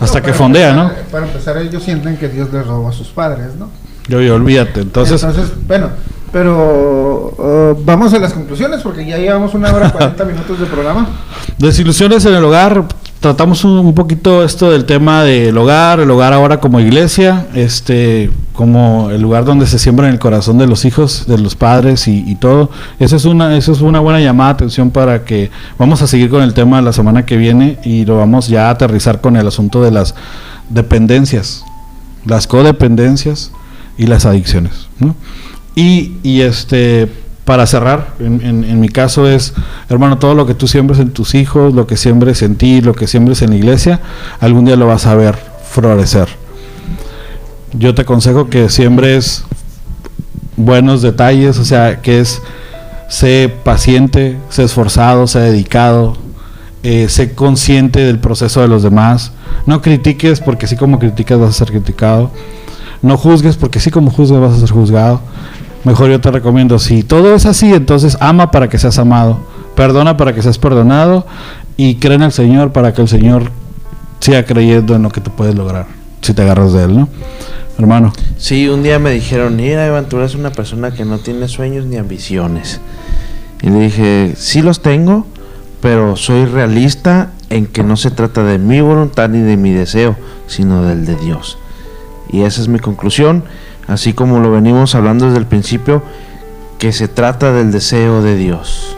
hasta que fondea, ¿no? Para empezar, ellos sienten que Dios les robó a sus padres, ¿no? Yo olvídate. Entonces, bueno, pero vamos a las conclusiones, porque ya llevamos 1 hora 40 minutos de programa. Desilusiones en el hogar. Tratamos un poquito esto del tema del hogar, el hogar ahora como iglesia, como el lugar donde se siembra en el corazón de los hijos, de los padres y todo. Eso es una buena llamada de atención para que vamos a seguir con el tema la semana que viene, y lo vamos ya a aterrizar con el asunto de las dependencias, las codependencias y las adicciones, ¿no? Y para cerrar, en mi caso es, hermano, todo lo que tú siembres en tus hijos, lo que siembres en ti, lo que siembres en la iglesia, algún día lo vas a ver florecer. Yo te aconsejo que siembres buenos detalles, o sea, sé paciente, sé esforzado, sé dedicado, sé consciente del proceso de los demás. No critiques, porque así como criticas vas a ser criticado. No juzgues, porque así como juzgas vas a ser juzgado. Mejor yo te recomiendo, si todo es así, entonces ama para que seas amado, perdona para que seas perdonado, y cree en el Señor para que el Señor siga creyendo en lo que tú puedes lograr, si te agarras de Él, ¿no? Hermano. Sí, un día me dijeron, mira, Iván, tú eres una persona que no tiene sueños ni ambiciones. Y le dije, sí los tengo, pero soy realista en que no se trata de mi voluntad ni de mi deseo, sino del de Dios. Y esa es mi conclusión, así como lo venimos hablando desde el principio, que se trata del deseo de Dios.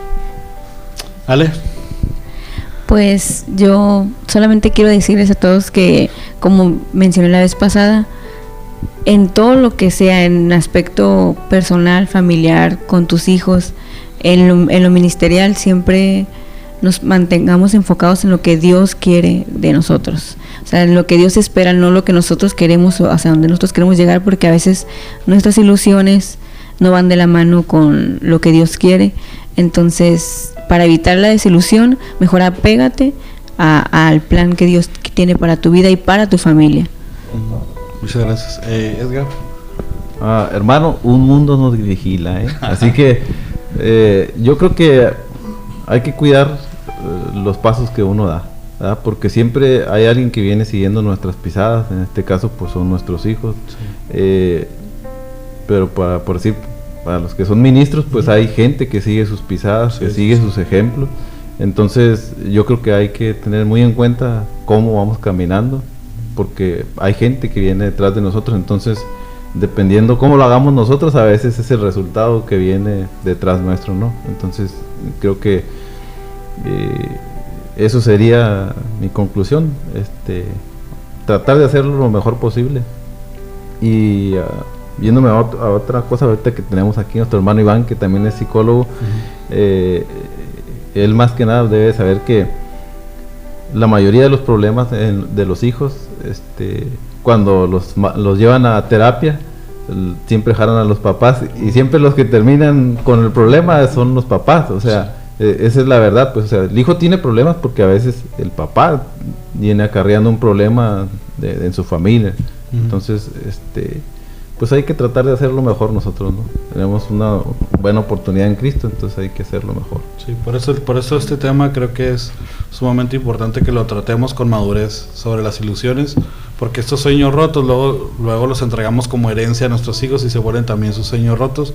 Ale. Pues yo solamente quiero decirles a todos que, como mencioné la vez pasada, en todo lo que sea, en aspecto personal, familiar, con tus hijos, en lo ministerial, siempre nos mantengamos enfocados en lo que Dios quiere de nosotros. O sea, en lo que Dios espera, no lo que nosotros queremos o hacia donde nosotros queremos llegar, porque a veces nuestras ilusiones no van de la mano con lo que Dios quiere. Entonces, para evitar la desilusión, mejor apégate al plan que Dios tiene para tu vida y para tu familia. Muchas gracias. Edgar. Hermano, un mundo nos vigila, ¿eh? Así que yo creo que hay que cuidar los pasos que uno da, ¿verdad? Porque siempre hay alguien que viene siguiendo nuestras pisadas. En este caso pues son nuestros hijos, sí. Pero por decir, para los que son ministros, pues hay gente que sigue sus pisadas, sí, que sigue sus ejemplos. Entonces yo creo que hay que tener muy en cuenta cómo vamos caminando, porque hay gente que viene detrás de nosotros. Entonces, dependiendo cómo lo hagamos nosotros, a veces es el resultado que viene detrás nuestro, ¿no? Entonces creo que eso sería mi conclusión, tratar de hacerlo lo mejor posible. Y viéndome a otra cosa, ahorita que tenemos aquí nuestro hermano Iván, que también es psicólogo, él más que nada debe saber que la mayoría de los problemas de los hijos, cuando los llevan a terapia, siempre jalan a los papás, y siempre los que terminan con el problema son los papás. O sea, esa es la verdad, pues. O sea, el hijo tiene problemas porque a veces el papá viene acarreando un problema en su familia. Entonces, pues hay que tratar de hacerlo mejor nosotros, ¿no? Tenemos una buena oportunidad en Cristo, entonces hay que hacerlo mejor. Sí, por eso este tema creo que es sumamente importante que lo tratemos con madurez sobre las ilusiones, porque estos sueños rotos luego los entregamos como herencia a nuestros hijos y se vuelven también sus sueños rotos.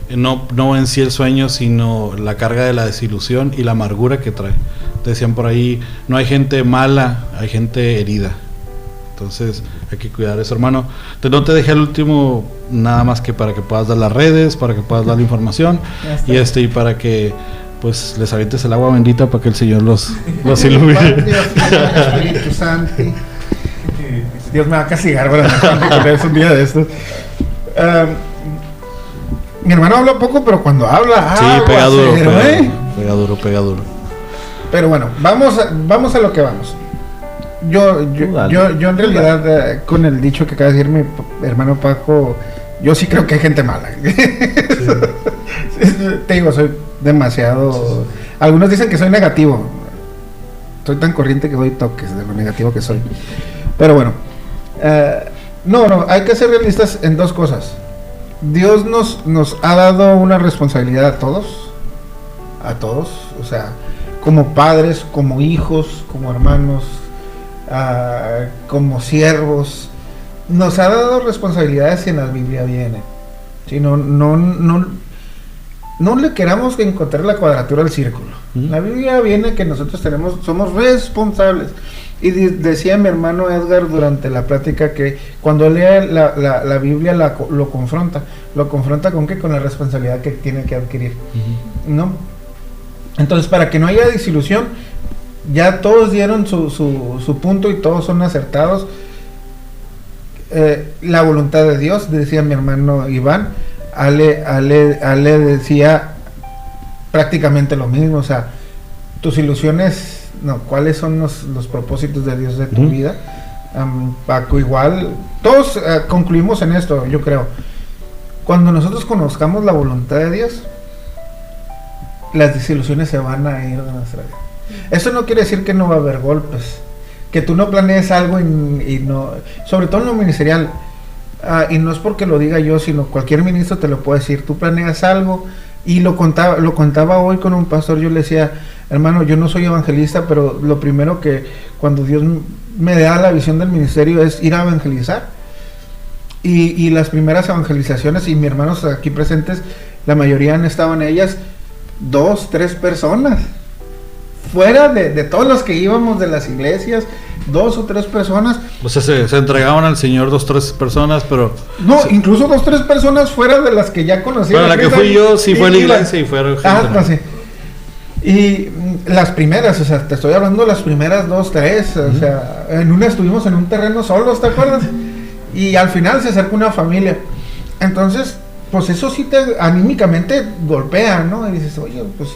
No en sí el sueño, sino la carga de la desilusión y la amargura que trae. Decían por ahí, no hay gente mala, hay gente herida. Entonces hay que cuidar eso, hermano. No te dejé el último, nada más que para que puedas dar las redes, para que puedas dar la información y para que pues les avientes el agua bendita para que el Señor los ilumine. Espíritu Santo. Dios me va a castigar, ¿verdad? Es un día de estos. Mi hermano habla poco, pero cuando habla, sí, pega duro, pega duro. Pero bueno, vamos a lo que vamos. Yo en realidad, con el dicho que acaba de decir mi hermano Paco, yo sí creo que hay gente mala. Sí. Te digo, soy demasiado... Algunos dicen que soy negativo. Soy tan corriente que doy toques de lo negativo que soy. Pero bueno, no, hay que ser realistas en dos cosas. Dios nos ha dado una responsabilidad a todos, o sea, como padres, como hijos, como hermanos, como siervos, nos ha dado responsabilidades y en la Biblia viene. Si no le queramos encontrar la cuadratura al círculo. La Biblia viene que nosotros somos responsables. Y decía mi hermano Edgar durante la plática que cuando lee la Biblia lo confronta con qué, con la responsabilidad que tiene que adquirir, ¿no? Entonces, para que no haya desilusión, ya todos dieron su punto y todos son acertados. La voluntad de Dios, decía mi hermano Iván. Ale decía prácticamente lo mismo, o sea, tus ilusiones, no, ¿cuáles son los propósitos de Dios de tu vida? Paco igual, todos concluimos en esto, yo creo. Cuando nosotros conozcamos la voluntad de Dios, las desilusiones se van a ir de nuestra vida. Eso no quiere decir que no va a haber golpes, que tú no planees algo y no, sobre todo en lo ministerial, y no es porque lo diga yo, sino cualquier ministro te lo puede decir. Tú planeas algo, y lo contaba hoy con un pastor. Yo le decía, hermano, yo no soy evangelista, pero lo primero que cuando Dios me da la visión del ministerio es ir a evangelizar. Y las primeras evangelizaciones, y mis hermanos aquí presentes, la mayoría han estado en ellas 2, 3 personas. Fuera de todos los que íbamos de las iglesias, 2 o 3 personas. O sea, se entregaban al Señor 2 o 3 personas, pero... No, incluso 2 o 3 personas fuera de las que ya conocía. Bueno, la que fui yo, sí fue la iglesia y fueron gente. No, sí. Y las primeras, o sea, te estoy hablando de las primeras 2, 3, o sea, en una estuvimos en un terreno solos, ¿te acuerdas? Y al final se acerca una familia. Entonces, pues eso sí te anímicamente golpea, ¿no? Y dices, oye, pues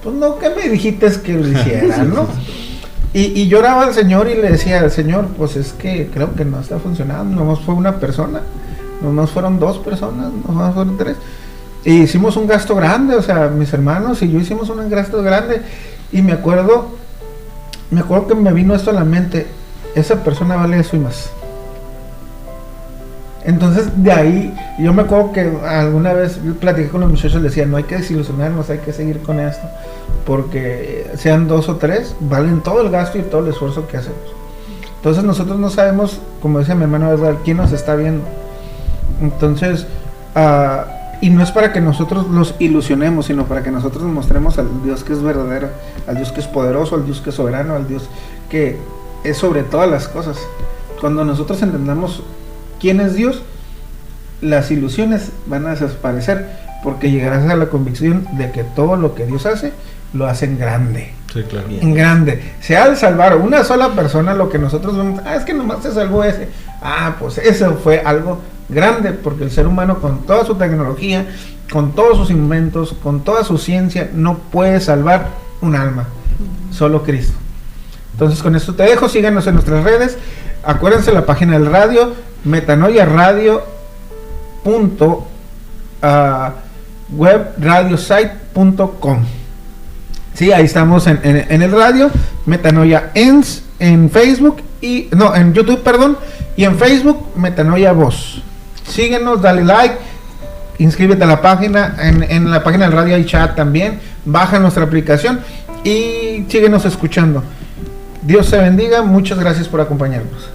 no, ¿qué me dijiste que lo hiciera, no? Y lloraba al Señor y le decía, Señor, pues es que creo que no está funcionando, nomás fue una persona, nomás fueron 2 personas, nomás fueron 3. Y hicimos un gasto grande, o sea, mis hermanos y yo hicimos un gasto grande. Y me acuerdo que me vino esto a la mente, esa persona vale eso y más. Entonces, de ahí, yo me acuerdo que alguna vez platiqué con los muchachos, les decía, no hay que desilusionarnos, hay que seguir con esto, porque sean 2 o 3, valen todo el gasto y todo el esfuerzo que hacemos. Entonces, nosotros no sabemos, como decía mi hermano Edgar, quién nos está viendo. Entonces, y no es para que nosotros los ilusionemos, sino para que nosotros mostremos al Dios que es verdadero, al Dios que es poderoso, al Dios que es soberano, al Dios que es sobre todas las cosas. Cuando nosotros entendamos quién es Dios, las ilusiones van a desaparecer, porque llegarás a la convicción de que todo lo que Dios hace, lo hace en grande. Sí, claro. En grande. Sea al salvar una sola persona, lo que nosotros vemos, es que nomás se salvó ese. Pues eso fue algo grande, porque el ser humano, con toda su tecnología, con todos sus inventos, con toda su ciencia, no puede salvar un alma. Solo Cristo. Entonces, con esto te dejo. Síganos en nuestras redes. Acuérdense la página del radio, metanoiaradio.webradiosite.com. Sí, ahí estamos en el radio, Metanoia en Facebook en YouTube, perdón, y en Facebook Metanoia Voz. Síguenos, dale like, inscríbete a la página, en la página del radio hay chat también, baja nuestra aplicación y síguenos escuchando. Dios te bendiga, muchas gracias por acompañarnos.